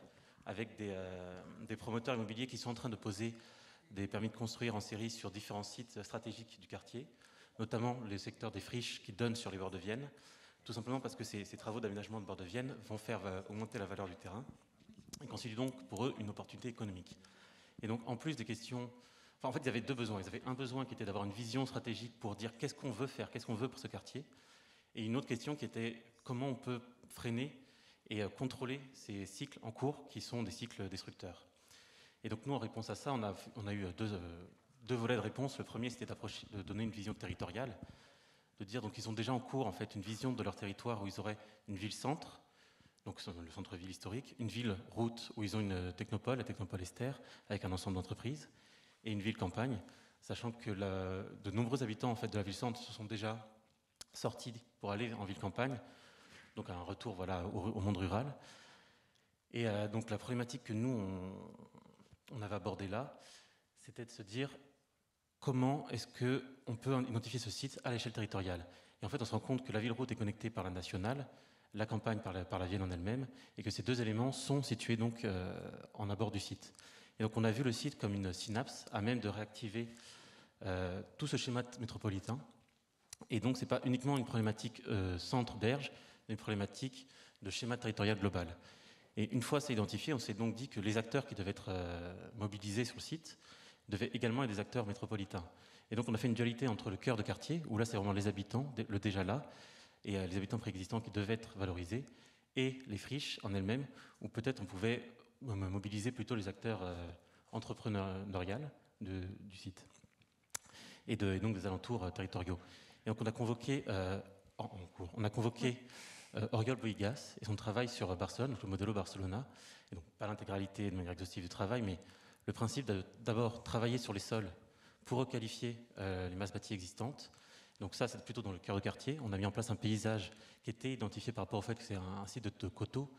avec des promoteurs immobiliers qui sont en train de poser des permis de construire en série sur différents sites stratégiques du quartier, notamment le secteur des friches qui donnent sur les bords de Vienne, tout simplement parce que ces travaux d'aménagement de bords de Vienne vont faire augmenter la valeur du terrain et constituent donc pour eux une opportunité économique. Et donc en plus des questions... Enfin, en fait, ils avaient deux besoins. Ils avaient un besoin qui était d'avoir une vision stratégique pour dire qu'est-ce qu'on veut faire, qu'est-ce qu'on veut pour ce quartier, et une autre question qui était comment on peut freiner et contrôler ces cycles en cours qui sont des cycles destructeurs. Et donc nous, en réponse à ça, on a eu deux volets de réponse. Le premier, c'était de donner une vision territoriale, de dire donc ils ont déjà en cours en fait une vision de leur territoire où ils auraient une ville-centre, donc le centre-ville historique, une ville-route où ils ont une technopole, la technopole Esther, avec un ensemble d'entreprises, et une ville-campagne, sachant que de nombreux habitants en fait, de la ville-centre se sont déjà sortis pour aller en ville-campagne, donc un retour voilà, au monde rural. Et donc la problématique que nous, on avait abordée là, c'était de se dire comment est-ce qu'on peut identifier ce site à l'échelle territoriale. Et en fait, on se rend compte que la ville-route est connectée par la nationale, la campagne par la ville en elle-même, et que ces deux éléments sont situés donc en abord du site. Et donc on a vu le site comme une synapse à même de réactiver tout ce schéma métropolitain. Et donc ce n'est pas uniquement une problématique centre-berge, mais une problématique de schéma territorial global. Et une fois ça identifié, on s'est donc dit que les acteurs qui devaient être mobilisés sur le site devaient également être des acteurs métropolitains. Et donc on a fait une dualité entre le cœur de quartier, où là c'est vraiment les habitants, le déjà là, et les habitants préexistants qui devaient être valorisés, et les friches en elles-mêmes, où peut-être on pouvait mobiliser plutôt les acteurs entrepreneuriaux du site et donc des alentours territoriaux. Et donc on a convoqué, Oriol Boigas et son travail sur Barcelone, donc le Modelo Barcelona, et donc pas l'intégralité de manière exhaustive du travail, mais le principe d'abord travailler sur les sols pour requalifier les masses bâties existantes. Donc ça, c'est plutôt dans le cœur de quartier. On a mis en place un paysage qui était identifié par rapport au fait que c'est un site de coteaux,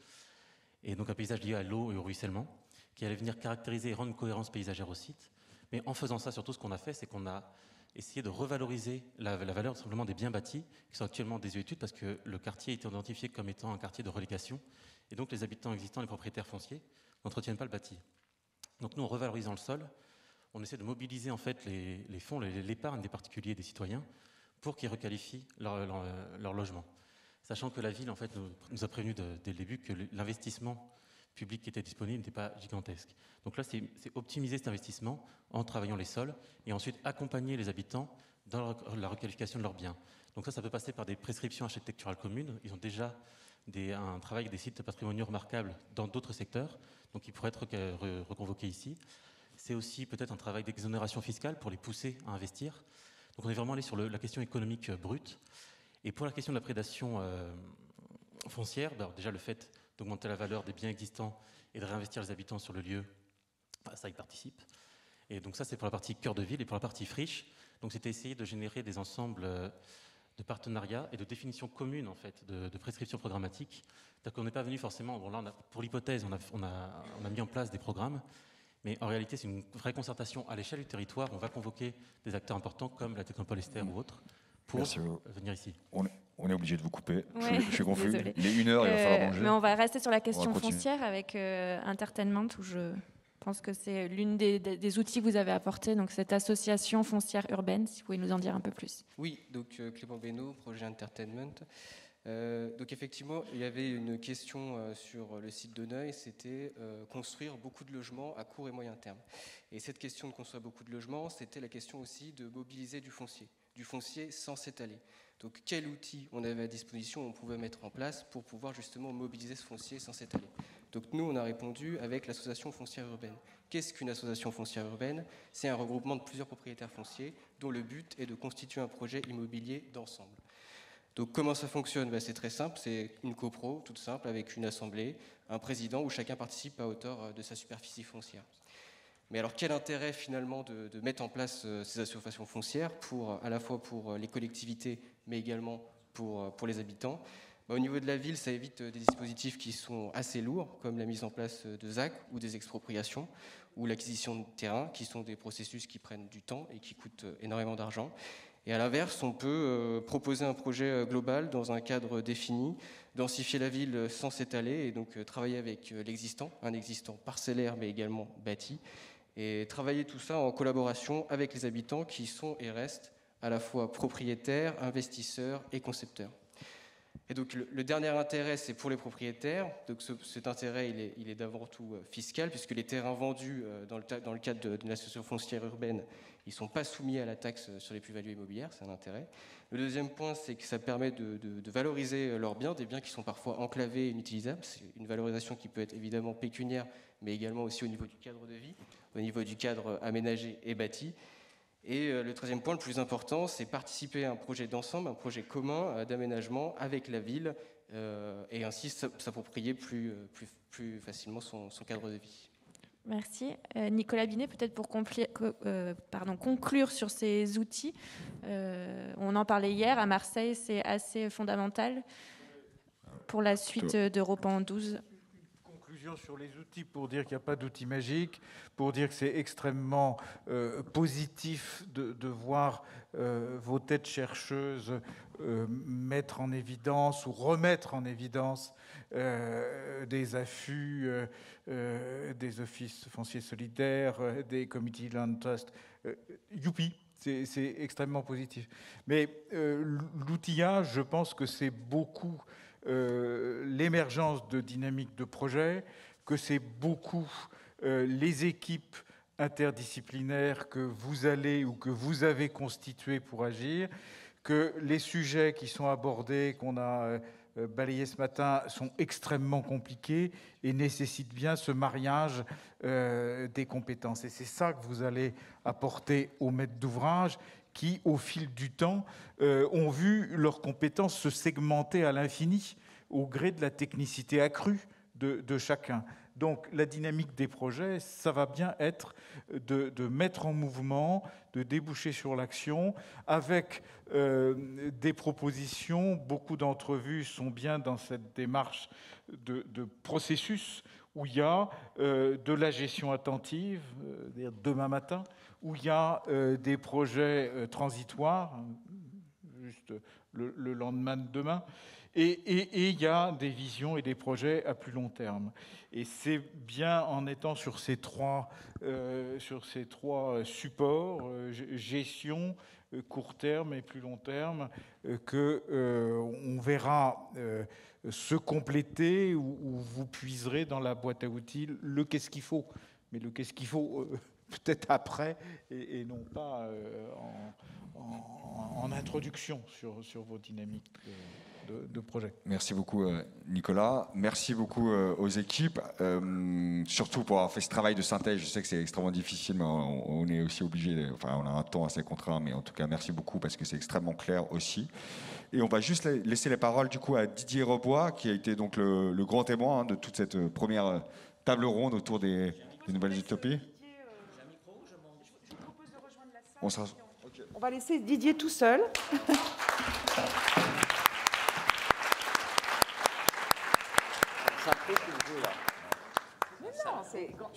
et donc un paysage lié à l'eau et au ruissellement, qui allait venir caractériser et rendre une cohérence paysagère au site. Mais en faisant ça, surtout, ce qu'on a fait, c'est qu'on a essayé de revaloriser la valeur simplement des biens bâtis, qui sont actuellement en désuétude, parce que le quartier était identifié comme étant un quartier de relégation, et donc les habitants existants, les propriétaires fonciers, n'entretiennent pas le bâti. Donc nous, en revalorisant le sol, on essaie de mobiliser en fait les fonds, l'épargne des particuliers et des citoyens, pour qu'ils requalifient leur logement. Sachant que la ville, en fait, nous a prévenu dès le début que l'investissement public qui était disponible n'était pas gigantesque. Donc là, c'est optimiser cet investissement en travaillant les sols et ensuite accompagner les habitants dans la requalification de leurs biens. Donc ça peut passer par des prescriptions architecturales communes. Ils ont déjà un travail avec des sites patrimoniaux remarquables dans d'autres secteurs, donc ils pourraient être reconvoqués ici. C'est aussi peut-être un travail d'exonération fiscale pour les pousser à investir. Donc on est vraiment allé sur la question économique brute. Et pour la question de la prédation foncière, déjà le fait d'augmenter la valeur des biens existants et de réinvestir les habitants sur le lieu, ça y participe. Et donc ça, c'est pour la partie cœur de ville. Et pour la partie friche, donc c'était essayer de générer des ensembles de partenariats et de définitions communes en fait, de prescriptions programmatiques. C'est-à-dire qu'on n'est pas venu forcément, bon là, pour l'hypothèse, on a mis en place des programmes, mais en réalité, c'est une vraie concertation à l'échelle du territoire. On va convoquer des acteurs importants comme la Technopole Esther ou autres pour venir ici. On est obligé de vous couper. Ouais, je suis confus. désolée. Il est 1h, il va falloir manger. Mais on va rester sur la question foncière avec Entertainment, où je pense que c'est l'une des outils que vous avez apportés, donc cette association foncière urbaine, si vous pouvez nous en dire un peu plus. Oui, donc Clément Benoît, projet Entertainment. Donc effectivement, il y avait une question sur le site de Neuil, c'était construire beaucoup de logements à court et moyen terme. Et cette question de construire beaucoup de logements, c'était la question aussi de mobiliser du foncier sans s'étaler. Donc quel outil on avait à disposition, on pouvait mettre en place pour pouvoir justement mobiliser ce foncier sans s'étaler. Donc nous, on a répondu avec l'association foncière urbaine. Qu'est-ce qu'une association foncière urbaine? C'est un regroupement de plusieurs propriétaires fonciers dont le but est de constituer un projet immobilier d'ensemble. Donc comment ça fonctionne? C'est très simple, c'est une copro toute simple avec une assemblée, un président où chacun participe à hauteur de sa superficie foncière. Mais alors quel intérêt finalement de mettre en place ces associations foncières à la fois pour les collectivités mais également pour les habitants? Au niveau de la ville, ça évite des dispositifs qui sont assez lourds, comme la mise en place de ZAC ou des expropriations ou l'acquisition de terrain, qui sont des processus qui prennent du temps et qui coûtent énormément d'argent. Et à l'inverse, on peut proposer un projet global dans un cadre défini, densifier la ville sans s'étaler et donc travailler avec l'existant, un existant parcellaire mais également bâti, et travailler tout ça en collaboration avec les habitants qui sont et restent à la fois propriétaires, investisseurs et concepteurs. Et donc le dernier intérêt, c'est pour les propriétaires. Donc cet intérêt, il est d'avant tout fiscal, puisque les terrains vendus dans le cadre d'une association foncière urbaine, ils ne sont pas soumis à la taxe sur les plus-values immobilières, c'est un intérêt. Le deuxième point, c'est que ça permet de valoriser leurs biens, des biens qui sont parfois enclavés et inutilisables. C'est une valorisation qui peut être évidemment pécuniaire, mais également aussi au niveau du cadre de vie, au niveau du cadre aménagé et bâti. Et le troisième point, le plus important, c'est participer à un projet d'ensemble, un projet commun d'aménagement avec la ville, et ainsi s'approprier plus facilement son cadre de vie. Merci. Nicolas Binet, peut-être pour conclure sur ces outils. On en parlait hier, à Marseille, c'est assez fondamental pour la suite d'Europan 12. Sur les outils, pour dire qu'il n'y a pas d'outils magiques, pour dire que c'est extrêmement positif de voir vos têtes chercheuses mettre en évidence ou remettre en évidence des affûts, des offices fonciers solidaires, des community land trust. Youpi, c'est extrêmement positif. Mais l'outillage, je pense que c'est beaucoup l'émergence de dynamiques de projet, que c'est beaucoup les équipes interdisciplinaires que vous allez ou que vous avez constituées pour agir, que les sujets qui sont abordés, qu'on a balayés ce matin, sont extrêmement compliqués et nécessitent bien ce mariage des compétences. Et c'est ça que vous allez apporter aux maîtres d'ouvrage qui, au fil du temps, ont vu leurs compétences se segmenter à l'infini au gré de la technicité accrue de chacun. Donc la dynamique des projets, ça va bien être de mettre en mouvement, de déboucher sur l'action, avec des propositions. Beaucoup d'entrevues sont bien dans cette démarche de processus où il y a de la gestion attentive, demain matin, où il y a des projets transitoires, juste le lendemain de demain, et il y a des visions et des projets à plus long terme. Et c'est bien en étant sur ces trois supports, gestion, court terme et plus long terme, qu'on verra se compléter ou vous puiserez dans la boîte à outils le qu'est-ce qu'il faut. Mais le qu'est-ce qu'il faut peut-être après et non pas en introduction sur vos dynamiques de projet. Merci beaucoup Nicolas, merci beaucoup aux équipes, surtout pour avoir fait ce travail de synthèse. Je sais que c'est extrêmement difficile, mais on est aussi obligé, enfin on a un temps assez contraint, mais en tout cas merci beaucoup parce que c'est extrêmement clair aussi. Et on va juste laisser les paroles du coup à Didier Rebois, qui a été donc le grand témoin de toute cette première table ronde autour des nouvelles utopies. On va laisser Didier tout seul. Mais non, c'est le grand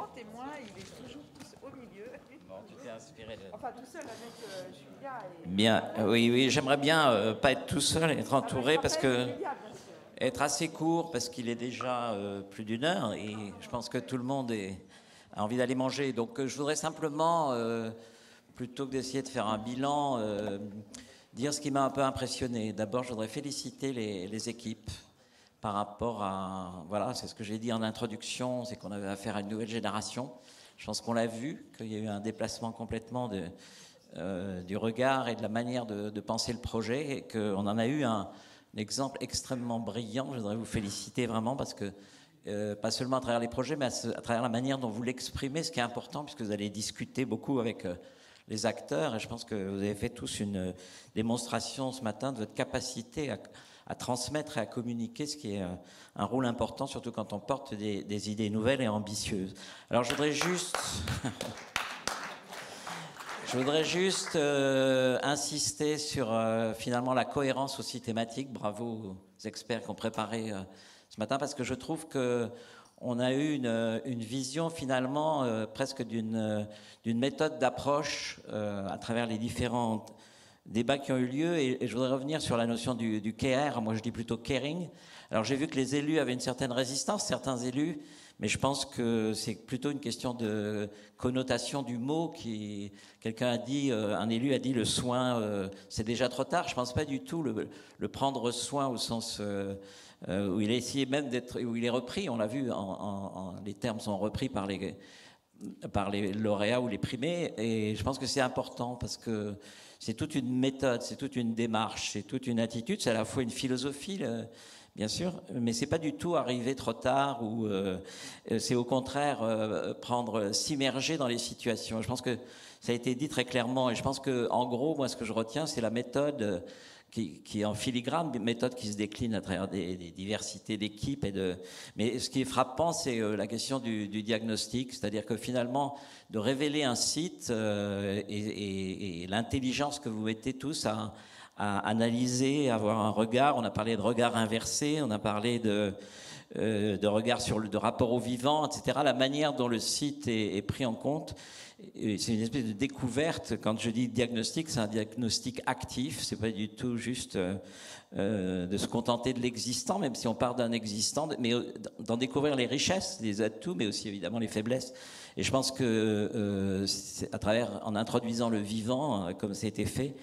témoin, il est toujours au milieu. Bon, tu t'es inspiré de... Enfin, tout seul avec Julia. Bien, oui, j'aimerais bien pas être tout seul, être entouré, parce que être assez court, parce qu'il est déjà plus d'une heure, et je pense que tout le monde a envie d'aller manger. Donc, je voudrais simplement, plutôt que d'essayer de faire un bilan, dire ce qui m'a un peu impressionné. D'abord, je voudrais féliciter les équipes. Par rapport à... Voilà, c'est ce que j'ai dit en introduction, c'est qu'on avait affaire à une nouvelle génération. Je pense qu'on l'a vu, qu'il y a eu un déplacement complètement du regard et de la manière de penser le projet, et qu'on en a eu un exemple extrêmement brillant. Je voudrais vous féliciter vraiment parce que pas seulement à travers les projets, mais à travers la manière dont vous l'exprimez, ce qui est important, puisque vous allez discuter beaucoup avec les acteurs, et je pense que vous avez fait tous une démonstration ce matin de votre capacité à transmettre et à communiquer, ce qui est un rôle important, surtout quand on porte des idées nouvelles et ambitieuses. Alors je voudrais juste insister sur finalement la cohérence aussi thématique. Bravo aux experts qui ont préparé ce matin, parce que je trouve qu'on a eu une vision finalement presque d'une méthode d'approche à travers les différents débats qui ont eu lieu, et je voudrais revenir sur la notion du care. Moi je dis plutôt caring. Alors j'ai vu que les élus avaient une certaine résistance, certains élus, mais je pense que c'est plutôt une question de connotation du mot. Quelqu'un a dit, un élu a dit le soin, c'est déjà trop tard. Je pense pas du tout le prendre soin au sens où il a essayé même d'être, où il est repris. On l'a vu, les termes sont repris par les lauréats ou les primés, et je pense que c'est important parce que c'est toute une méthode, c'est toute une démarche, c'est toute une attitude, c'est à la fois une philosophie, bien sûr, mais c'est pas du tout arriver trop tard, ou c'est au contraire s'immerger dans les situations. Je pense que ça a été dit très clairement, et je pense que en gros, moi, ce que je retiens, c'est la méthode qui est en filigrane, une méthode qui se décline à travers des diversités d'équipes. Mais ce qui est frappant, c'est la question du diagnostic, c'est-à-dire que finalement, de révéler un site et l'intelligence que vous mettez tous à analyser, à avoir un regard. On a parlé de regard inversé, on a parlé de regard de rapport au vivant, etc. La manière dont le site est pris en compte, c'est une espèce de découverte. Quand je dis diagnostic, c'est un diagnostic actif. C'est pas du tout juste de se contenter de l'existant, même si on part d'un existant, mais d'en découvrir les richesses, les atouts, mais aussi évidemment les faiblesses. Et je pense que en introduisant le vivant, comme ça a été fait,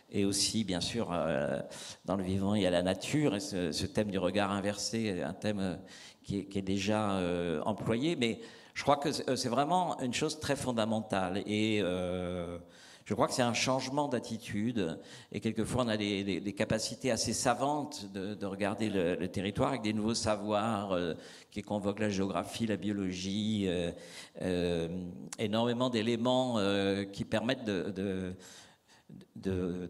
et aussi, bien sûr, dans le vivant, il y a la nature, et ce thème du regard inversé, un thème qui est déjà employé, mais je crois que c'est vraiment une chose très fondamentale, et je crois que c'est un changement d'attitude, et quelquefois on a des capacités assez savantes de regarder le territoire avec des nouveaux savoirs qui convoquent la géographie, la biologie, énormément d'éléments qui permettent de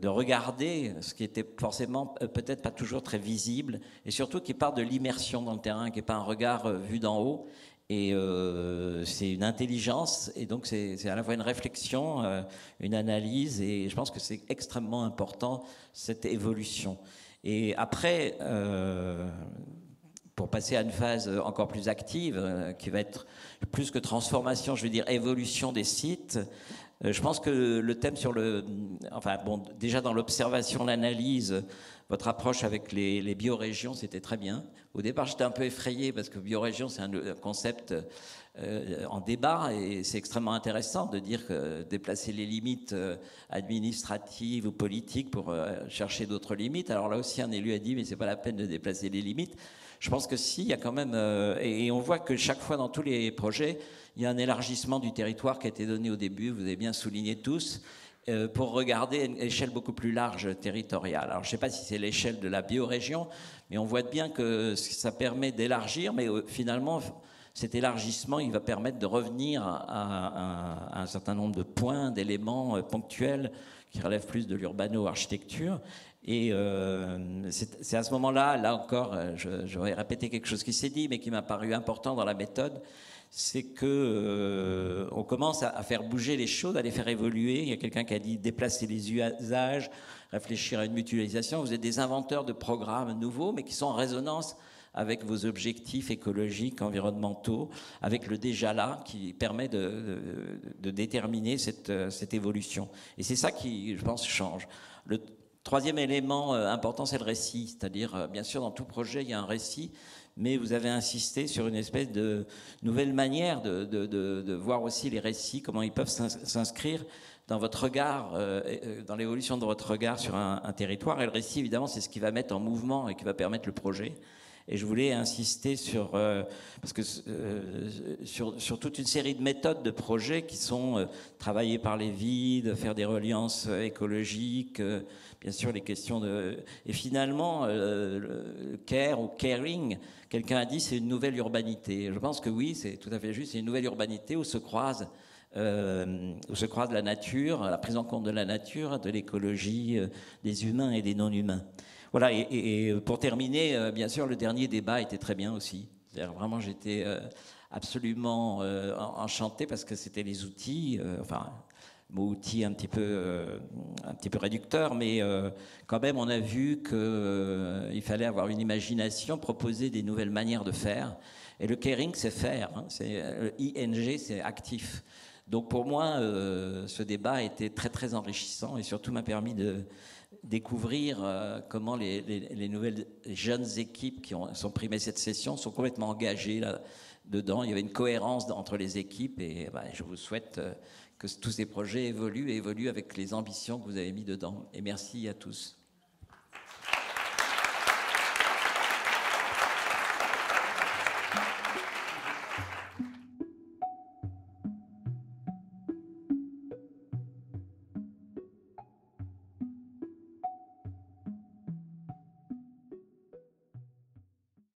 regarder ce qui était forcément peut-être pas toujours très visible, et surtout qui part de l'immersion dans le terrain, qui n'est pas un regard vu d'en haut. Et c'est une intelligence, et donc c'est à la fois une réflexion, une analyse, et je pense que c'est extrêmement important, cette évolution. Et après, pour passer à une phase encore plus active, qui va être plus que transformation, je veux dire évolution des sites, je pense que le thème déjà dans l'observation, l'analyse, votre approche avec les biorégions, c'était très bien. Au départ, j'étais un peu effrayé parce que biorégion, c'est un concept en débat, et c'est extrêmement intéressant de dire que déplacer les limites administratives ou politiques pour chercher d'autres limites. Alors là aussi, un élu a dit, mais c'est pas la peine de déplacer les limites. Je pense que si, il y a quand même, et on voit que chaque fois dans tous les projets, il y a un élargissement du territoire qui a été donné au début, vous avez bien souligné tous, pour regarder une échelle beaucoup plus large territoriale. Alors je ne sais pas si c'est l'échelle de la biorégion, mais on voit bien que ça permet d'élargir, mais finalement, cet élargissement, il va permettre de revenir à un certain nombre de points, d'éléments ponctuels qui relèvent plus de l'urbano-architecture. Et c'est à ce moment-là, là encore, j'aurais répété quelque chose qui s'est dit, mais qui m'a paru important dans la méthode, c'est que on commence à faire bouger les choses, à les faire évoluer. Il y a quelqu'un qui a dit déplacer les usages, réfléchir à une mutualisation. Vous êtes des inventeurs de programmes nouveaux, mais qui sont en résonance avec vos objectifs écologiques, environnementaux, avec le déjà là, qui permet de déterminer cette évolution. Et c'est ça qui, je pense, change. Le troisième élément important, c'est le récit. C'est-à-dire, bien sûr, dans tout projet, il y a un récit, mais vous avez insisté sur une espèce de nouvelle manière de voir aussi les récits, comment ils peuvent s'inscrire dans votre regard, dans l'évolution de votre regard sur un territoire. Et le récit, évidemment, c'est ce qui va mettre en mouvement et qui va permettre le projet. Et je voulais insister sur, parce que, sur toute une série de méthodes de projets qui sont travailler par les villes, faire des reliances écologiques, bien sûr les questions de... Et finalement, le care ou caring, quelqu'un a dit c'est une nouvelle urbanité. Je pense que oui, c'est tout à fait juste, c'est une nouvelle urbanité où se croise la nature, la prise en compte de la nature, de l'écologie, des humains et des non-humains. Voilà, et pour terminer, bien sûr, le dernier débat était très bien aussi. Vraiment, j'étais absolument enchanté parce que c'était les outils, enfin, mot outil un petit peu réducteur, mais quand même, on a vu qu'il fallait avoir une imagination, proposer des nouvelles manières de faire. Et le caring, c'est faire. Hein, le ING, c'est actif. Donc pour moi, ce débat était très très enrichissant et surtout m'a permis de découvrir comment les nouvelles jeunes équipes qui sont primées cette session sont complètement engagées là-dedans. Il y avait une cohérence entre les équipes et je vous souhaite que tous ces projets évoluent avec les ambitions que vous avez mis dedans. Et merci à tous.